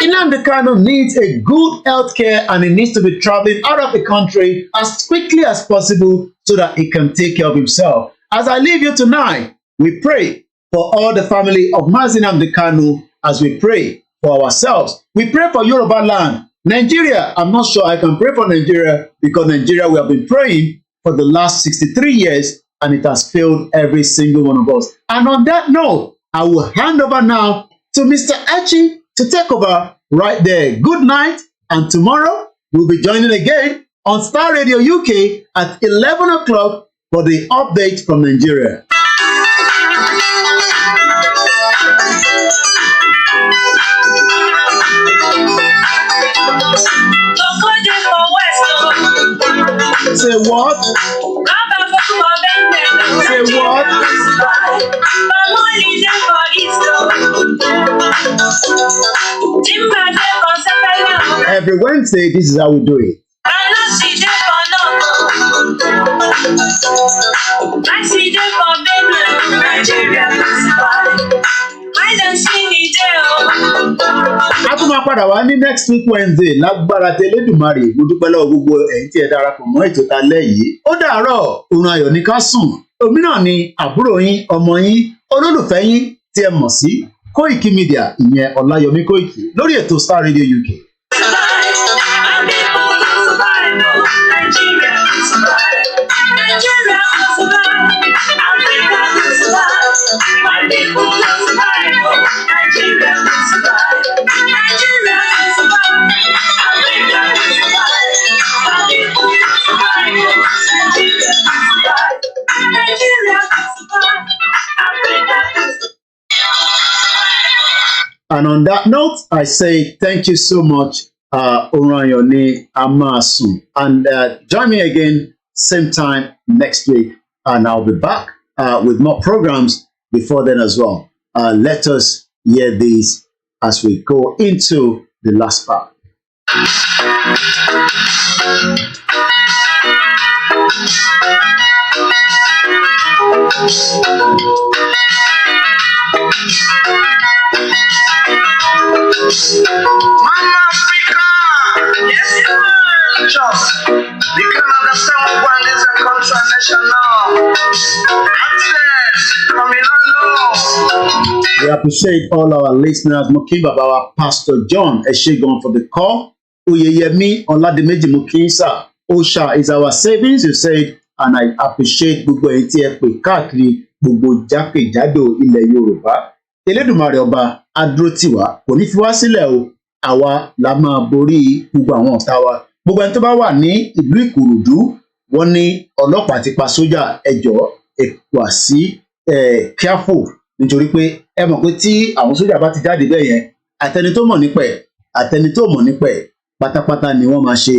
Nnamdi Kanu needs a good health care and he needs to be traveling out of the country as quickly as possible so that he can take care of himself. As I leave you tonight, we pray for all the family of Mazi Nnamdi Kanu as we pray for ourselves. We pray for Yoruba land. Nigeria, I'm not sure I can pray for Nigeria because Nigeria, we have been praying for the last 63 years and it has failed every single one of us. And on that note, I will hand over now to Mr. Achi to take over right there. Good night, and tomorrow we'll be joining again on Starr Radio UK at 11 o'clock for the update from Nigeria. Say what? Say what? Every Wednesday, this is how we do it. A tún máa padà wá ní next week Wednesday lágbára tẹlẹ́dùmarè. Mo dúpẹ́ lọ́wọ́ gbogbo ẹ̀yin tí ẹ darapọ̀ mọ́ ètò ta lẹ́yìn. Ó dàárọ̀ oorun ayọ̀ ní ká sùn. Òmíràn ni àbúrò yín, ọmọ yín, olólùfẹ́ yín tí ẹ mọ̀ sí KOIKIMEDIA, ìyẹn Ọláyọmí Kóìkì lórí ètò Starr Radio UK. And on that note, I say thank you so much, Oranyoni Amasun. And join me again, same time next week. And I'll be back with more programs before then as well. Let us hear these as we go into the last part.
Mama Africa, yes, just you can understand what one is a cultural nation now. Access, coming along.
We appreciate all our listeners. Mokiba our Pastor John Eshegon for the call. Uyeyemi Oladimeji Mukinsa. Osha is our savings, you said, and I appreciate gbogbo ẹ̀yin tí ẹ pè káàkiri gbogbo jákèjádò ilẹ̀ Yorùbá. Elédùmarè ọba adúrótìwá kò ní fi wá sílẹ̀ o. Àwa la máa borí gbogbo àwọn ọ̀tá wa. Gbogbo ẹni tó bá wà ní ìlú Ìkòròdú, wọ́n ní ọlọ́pàá ti pa sójà. Ẹ jọ̀ọ́ ẹ wà sí careful nítorí pé ẹ mọ̀ pé tí àwọn sójà bá ti jáde bẹ́ẹ̀ yẹn, àtẹni tó mọ̀ nípa ẹ̀ àtẹni tó mọ̀ nípa ẹ̀ pátápátá ni wọ́n máa ṣe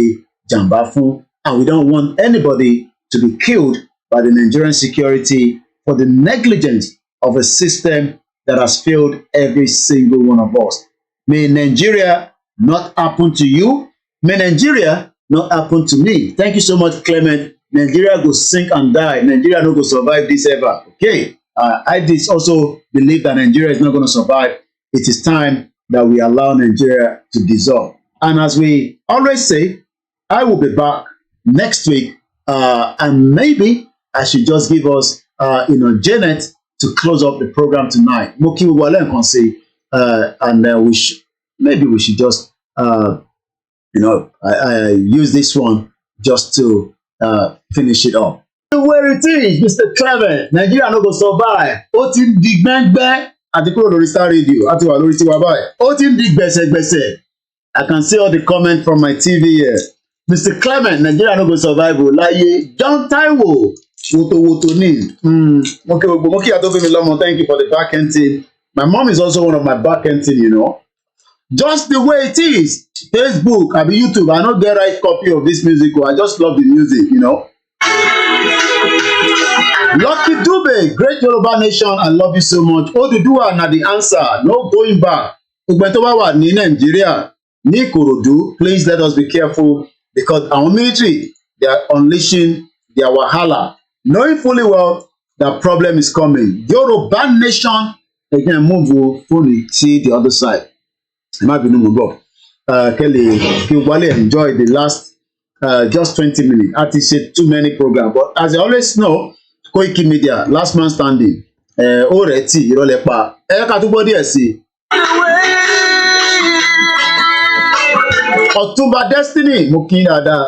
jàǹbá fún. And we don't want anybody to be killed by the Nigerian security for the negligence of a system that has failed every single one of us. May Nigeria not happen to you. May Nigeria not happen to me. Thank you so much, Clement. Nigeria go sink and die. Nigeria no go survive this ever. Okay. I also believe that Nigeria is not going to survive. It is time that we allow Nigeria to dissolve. And as we always say, I will be back next week. And maybe I should just give us, Janet to close up the program tonight. Moki Wale can say, and maybe we should just, use this one just to finish it up. Where it is, Mr. Clement, Nigeria no go survive. Ó ti di gbẹ́ngbẹ́ àti kúrò lórí Starr Radio àti wà lórí tiwa báyìí. Ó ti di gbẹ̀sẹ̀gbẹ̀sẹ̀. I can see all the comments from my TV here. Mr. Clement, Nigeria no go survive o láyé. John Taiwo, woto ni. Moki Adofemi Lomo, thank you for the back end team. My mom is also one of my back end team, Just the way it is. Facebook, I be YouTube. I not get right copy of this music. I just love the music, Lucky Dube, great Yoruba Nation, I love you so much. Oduduwa na the answer, no going back. Ugbetowa ní Nigeria, ní Ìkòròdú, please let us be careful because our military, they are unleashing their wahala, knowing fully well that problem is coming. Yoruba Nation, again, move fully see the other side. It might be no more. Kelly, enjoy the last just 20 minutes. I said too many programs, but as I always know, KOIKIMEDIA, last man standing. Oreti, Irolepa. Ká túbọ̀ díẹ̀ sí. Ọ̀túnba Destiny, mo kí yín dáadáa.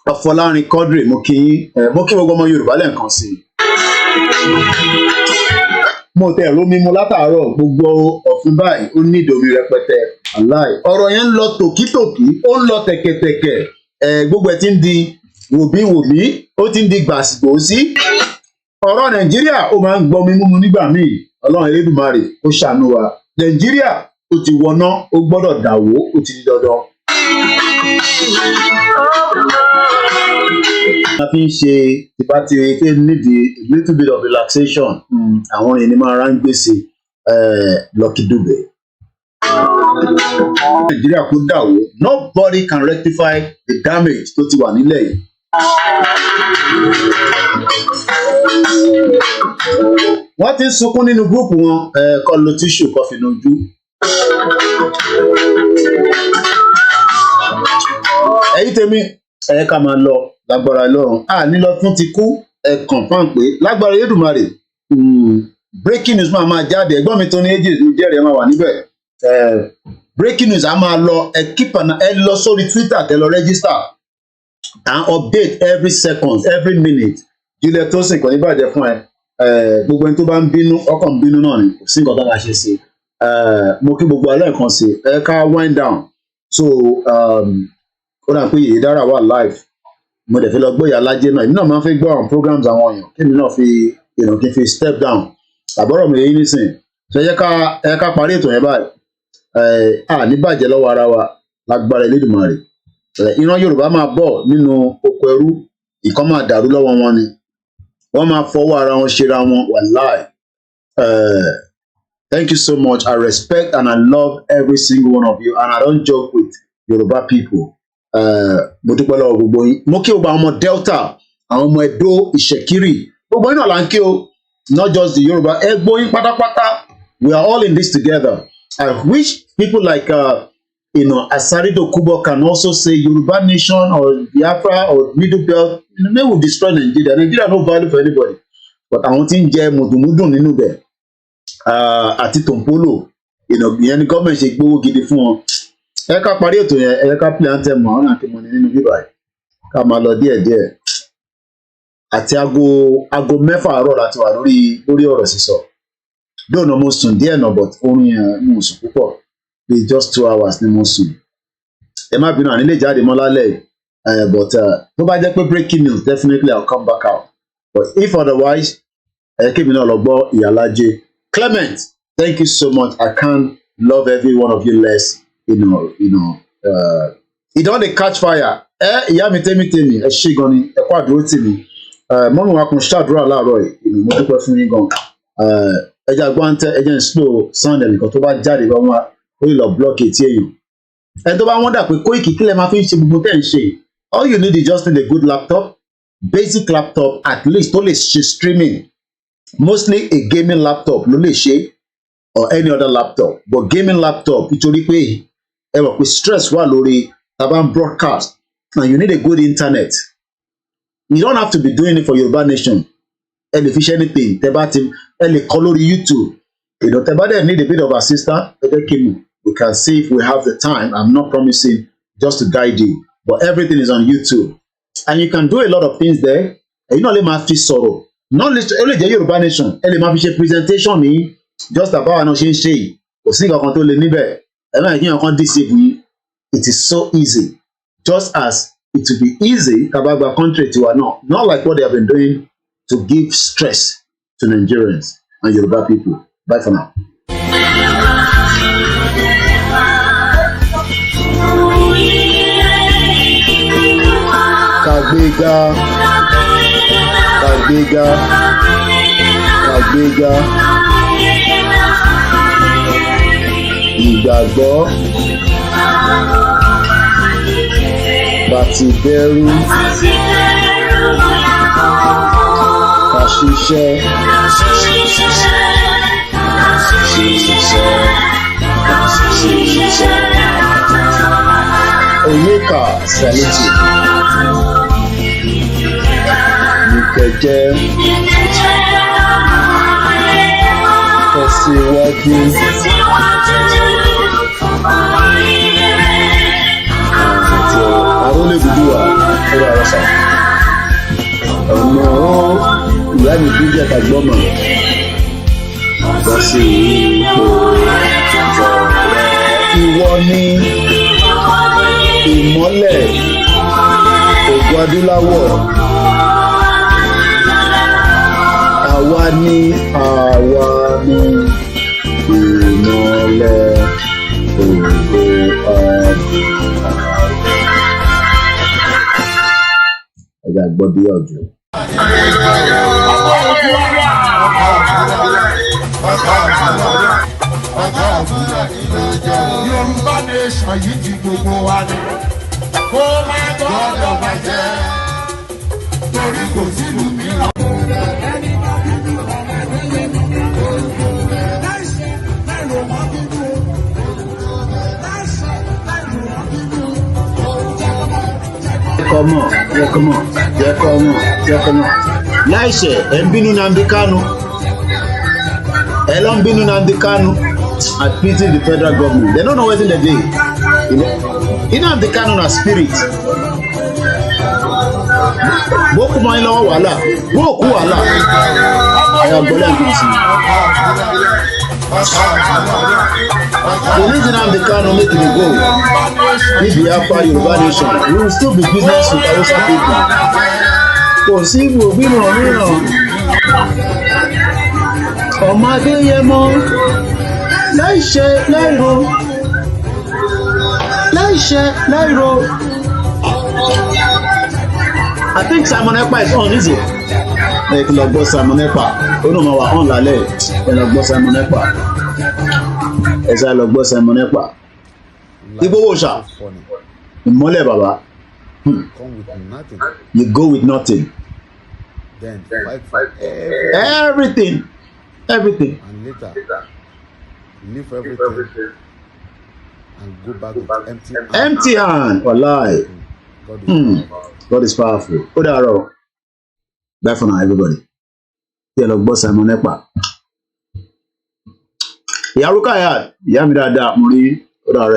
Ọ̀fọ̀lárin Quadri, mo kí yín. Mo kí gbogbo ọmọ Yorùbá lẹ́ẹ̀kan sí. Mo tẹ̀ rómi mu látàárọ̀ gbogbo ọ̀fun báyìí ó ní ìdòmí rẹpẹtẹ. Aláì. Ọ̀rọ̀ yẹn ń lọ tòkítòkí, ó ń lọ tẹ̀kẹ̀tẹ̀kẹ̀. Gbogbo ẹ̀ ti ń di wòbíwòbí, ó ti ń di gbàsìgbòsí. Ọ̀rọ̀ Nàìjíríà ó máa ń gbọmi múmu nígbà míì. Ọlọ́run Elédùmarè ó ṣàánú wa. Nàìjíríà ó ti wọná, ó gbọ́dọ̀ dàwó, ó ti di dandan. A fi ń ṣe ìbátí pé nídìí a little bit of relaxation. Àwọn ènìyàn máa rán gbèsè Lucky Dube. Nàìjíríà kò dàwó. Nobody can rectify the damage tó ti wà nílẹ̀ yìí. wọ́n ti ń sunkún nínú gúrùpù wọn kọ́ lo tíṣù kọ́ fi nojú. ẹ̀yin tèmi ká máa lọ lágbára Ọlọ́run nílọ fún ti kú confam pé lágbára Elédùmarè breaking news máa jáde ẹ̀gbọ́n mi tó ní ages ní jẹ́rìí ẹ máa wà níbẹ̀ breaking news á máa lọ ẹ lọ sórí Twitter tẹ lọ register and update every second every minute Juliet tó sìn kò ní bàjẹ́ fún ẹ gbogbo ẹni tó bá ń bínú ọkàn ń bínú náà ni kò sí nǹkan tó máa ṣe sí mo kí gbogbo alẹ́ nǹkan sí ká wind down so ó dà pé Yèyé Dára wà live mo dẹ̀ fi lọ gbọ́ Ìyá Lájẹ́ náà èmi náà máa ń fi gbọ́ àwọn programs àwọn èèyàn kí èmi náà fi kí n fi step down àbọ̀rọ̀ mi yẹn nísìn ṣe ẹ ká parí ètò yẹn báyìí ní bàjẹ́ lọ́wọ́ ara wa lágbára Elédùmarè ìran Yorùbá máa bọ̀ nínú oko ẹrú ìkan máa dàrú lọ́wọ́ wọn ni wọ́n máa fọwọ́ ara wọn ṣera wọn wàláì. Thank you so much. I respect and I love every single one of you and I don't joke with Yoruba people. Mo dúpẹ́ lọ́wọ́ gbogbo yín. Mo kí gbogbo àwọn ọmọ Delta, àwọn ọmọ Edo, Ìṣẹ̀kírì. Gbogbo yín náà là ń kí o. Not just the Yoruba. Gbogbo yín pátápátá. We are all in this together. I wish people like Asari Dokubo can also say Yoruba Nation or Biafra or Middle Belt. They will destroy Nigeria. Nigeria no value for anybody. But àwọn tí ń jẹ mùdùmùdùn nínú bẹ̀ àti tòǹpólò ìyẹn ni gọ́ọ̀mẹ̀ntì ṣe gbówó gidi fún wọn. Ẹ ká parí ètò yẹn ẹ ká play anthem mọ́ ọ̀nà àti mọ̀ni nínú bíbá yìí ká máa lọ díẹ̀díẹ̀. Àti aago 6 àárọ̀ láti wà lórí ọ̀rọ̀ sísọ. Dóònà mo sùn díẹ̀ náà but oorun yẹn mo sùn púpọ̀ bíi just 2 hours ni mo sùn. Ẹ má bínú ànílé jáde mọ́ lálẹ́ but tó bá jẹ́ pé breaking news definitely I'll come back out but if otherwise kébì náà lọ gbọ́ Ìyá Lájẹ́. Clement, thank you so much. I can't love every one of you less. It don't dey catch fire. Ìyá mi tèmi ẹ ṣé gan ni ẹ kú àdúró tì mí. Mọ́mí wa kún ṣàdúrà láàárọ̀ yìí mo dúpẹ́ fún yín gan. Ẹja gbọ́ntẹ́ ẹjẹ́ ń slow sound ẹnìkan tó bá jáde bá wọn ó lè lọ block etí èèyàn. Ẹ tó bá wọ́n dà pé Koiki kílẹ̀ máa fi ń ṣe gbogbo tẹ́ ń ṣe. All you need is just need a good laptop, basic laptop at least tó lè ṣe streaming. Mostly a gaming laptop ló lè ṣe or any other laptop but gaming laptop nítorí pé ẹ wọ̀ pé stress wà lórí taban broadcast and you need a good internet. You don't have to be doing it for Yoruba Nation. Ẹ lè fi ṣe anything tẹ bá ti ẹ lè kọ lórí YouTube. Tẹ bá dẹ̀ need a bit of assistance ẹ jẹ́ kí n mọ̀. We can see if we have the time. I'm not promising just to guide you but everything is on YouTube and you can do a lot of things there. Ẹ̀yin náà lè máa fi sọ̀rọ̀. Not list ẹ lè jẹ́ Yorùbá Nation ẹ lè máa fi ṣe presentation ní just about àwọn ṣe ń ṣe yìí kò sí nǹkan kan tó lè níbẹ̀ ẹ máa kí nǹkan kan deceive yín. It is so easy just as it will be easy kabagba country tiwa náà not like what they have been doing to give stress to Nigerians and Yoruba people. Bye for now. Kagbega. Ìgbàgbọ́ bàtì bẹ̀rù kàṣiṣẹ́ Oyeka Saliti Nìkẹ́jẹ́ tẹ̀síwájú àti àrólé Odùduwà lórí àrọ́sà ọ̀nà ìyá mi bí jẹ́ kagbọ́mọ̀ lọ́sí ipò ìwọ ní ìmọ́lẹ̀ ògùn adúláwọ̀ àwa ní ìmọ́lẹ̀ ògùn ẹ̀dá gbọ́ bí ọ̀jọ̀.
Yorùbá Nation yìí ti gbogbo wa ni kó má gbọ́dọ̀ bàjẹ́ torí kò sílùú mìíràn.
come on. Láìṣẹ̀ ẹ̀ ń bínú Nnamdi Kanu. Ẹ lọ ń bínú Nnamdi Kanu. I pity the federal government. They don't know wetin they dey. Nnamdi Kanu na spirit. Boko mọ ilé wàhálà. Boko wàhálà. Ayọ̀ gbọ́dọ̀ nǹkan sí. Release Nnamdi Kanu make it go. If we have Yoruba Nation, we will still be business with Hausa people. Kò sí ìwòbí mìíràn. Ọmọdé yẹ mọ́ láìṣe láìro. I think Simon Ekpa is on, is it? Ẹ kí lọ gbọ́ Simon Ekpa. Ó náà máa wà on lálẹ́. Ẹ lọ gbọ́ Simon Ekpa. Ẹ sá lọ gbọ́ Simon Ekpa. Igboho ṣá. Ìmọ́lẹ̀ bàbá. You go with nothing.
Then fight for
everything.
And later, leave everything and go back with
empty hand. Wallahi. God is powerful. Ó dàárọ̀. Bye for now, everybody. Kí ẹ lọ gbọ́ Simon Ekpa. Ìyá Rukayat, ìyá mi dáadáa, mo rí ó dàárọ̀.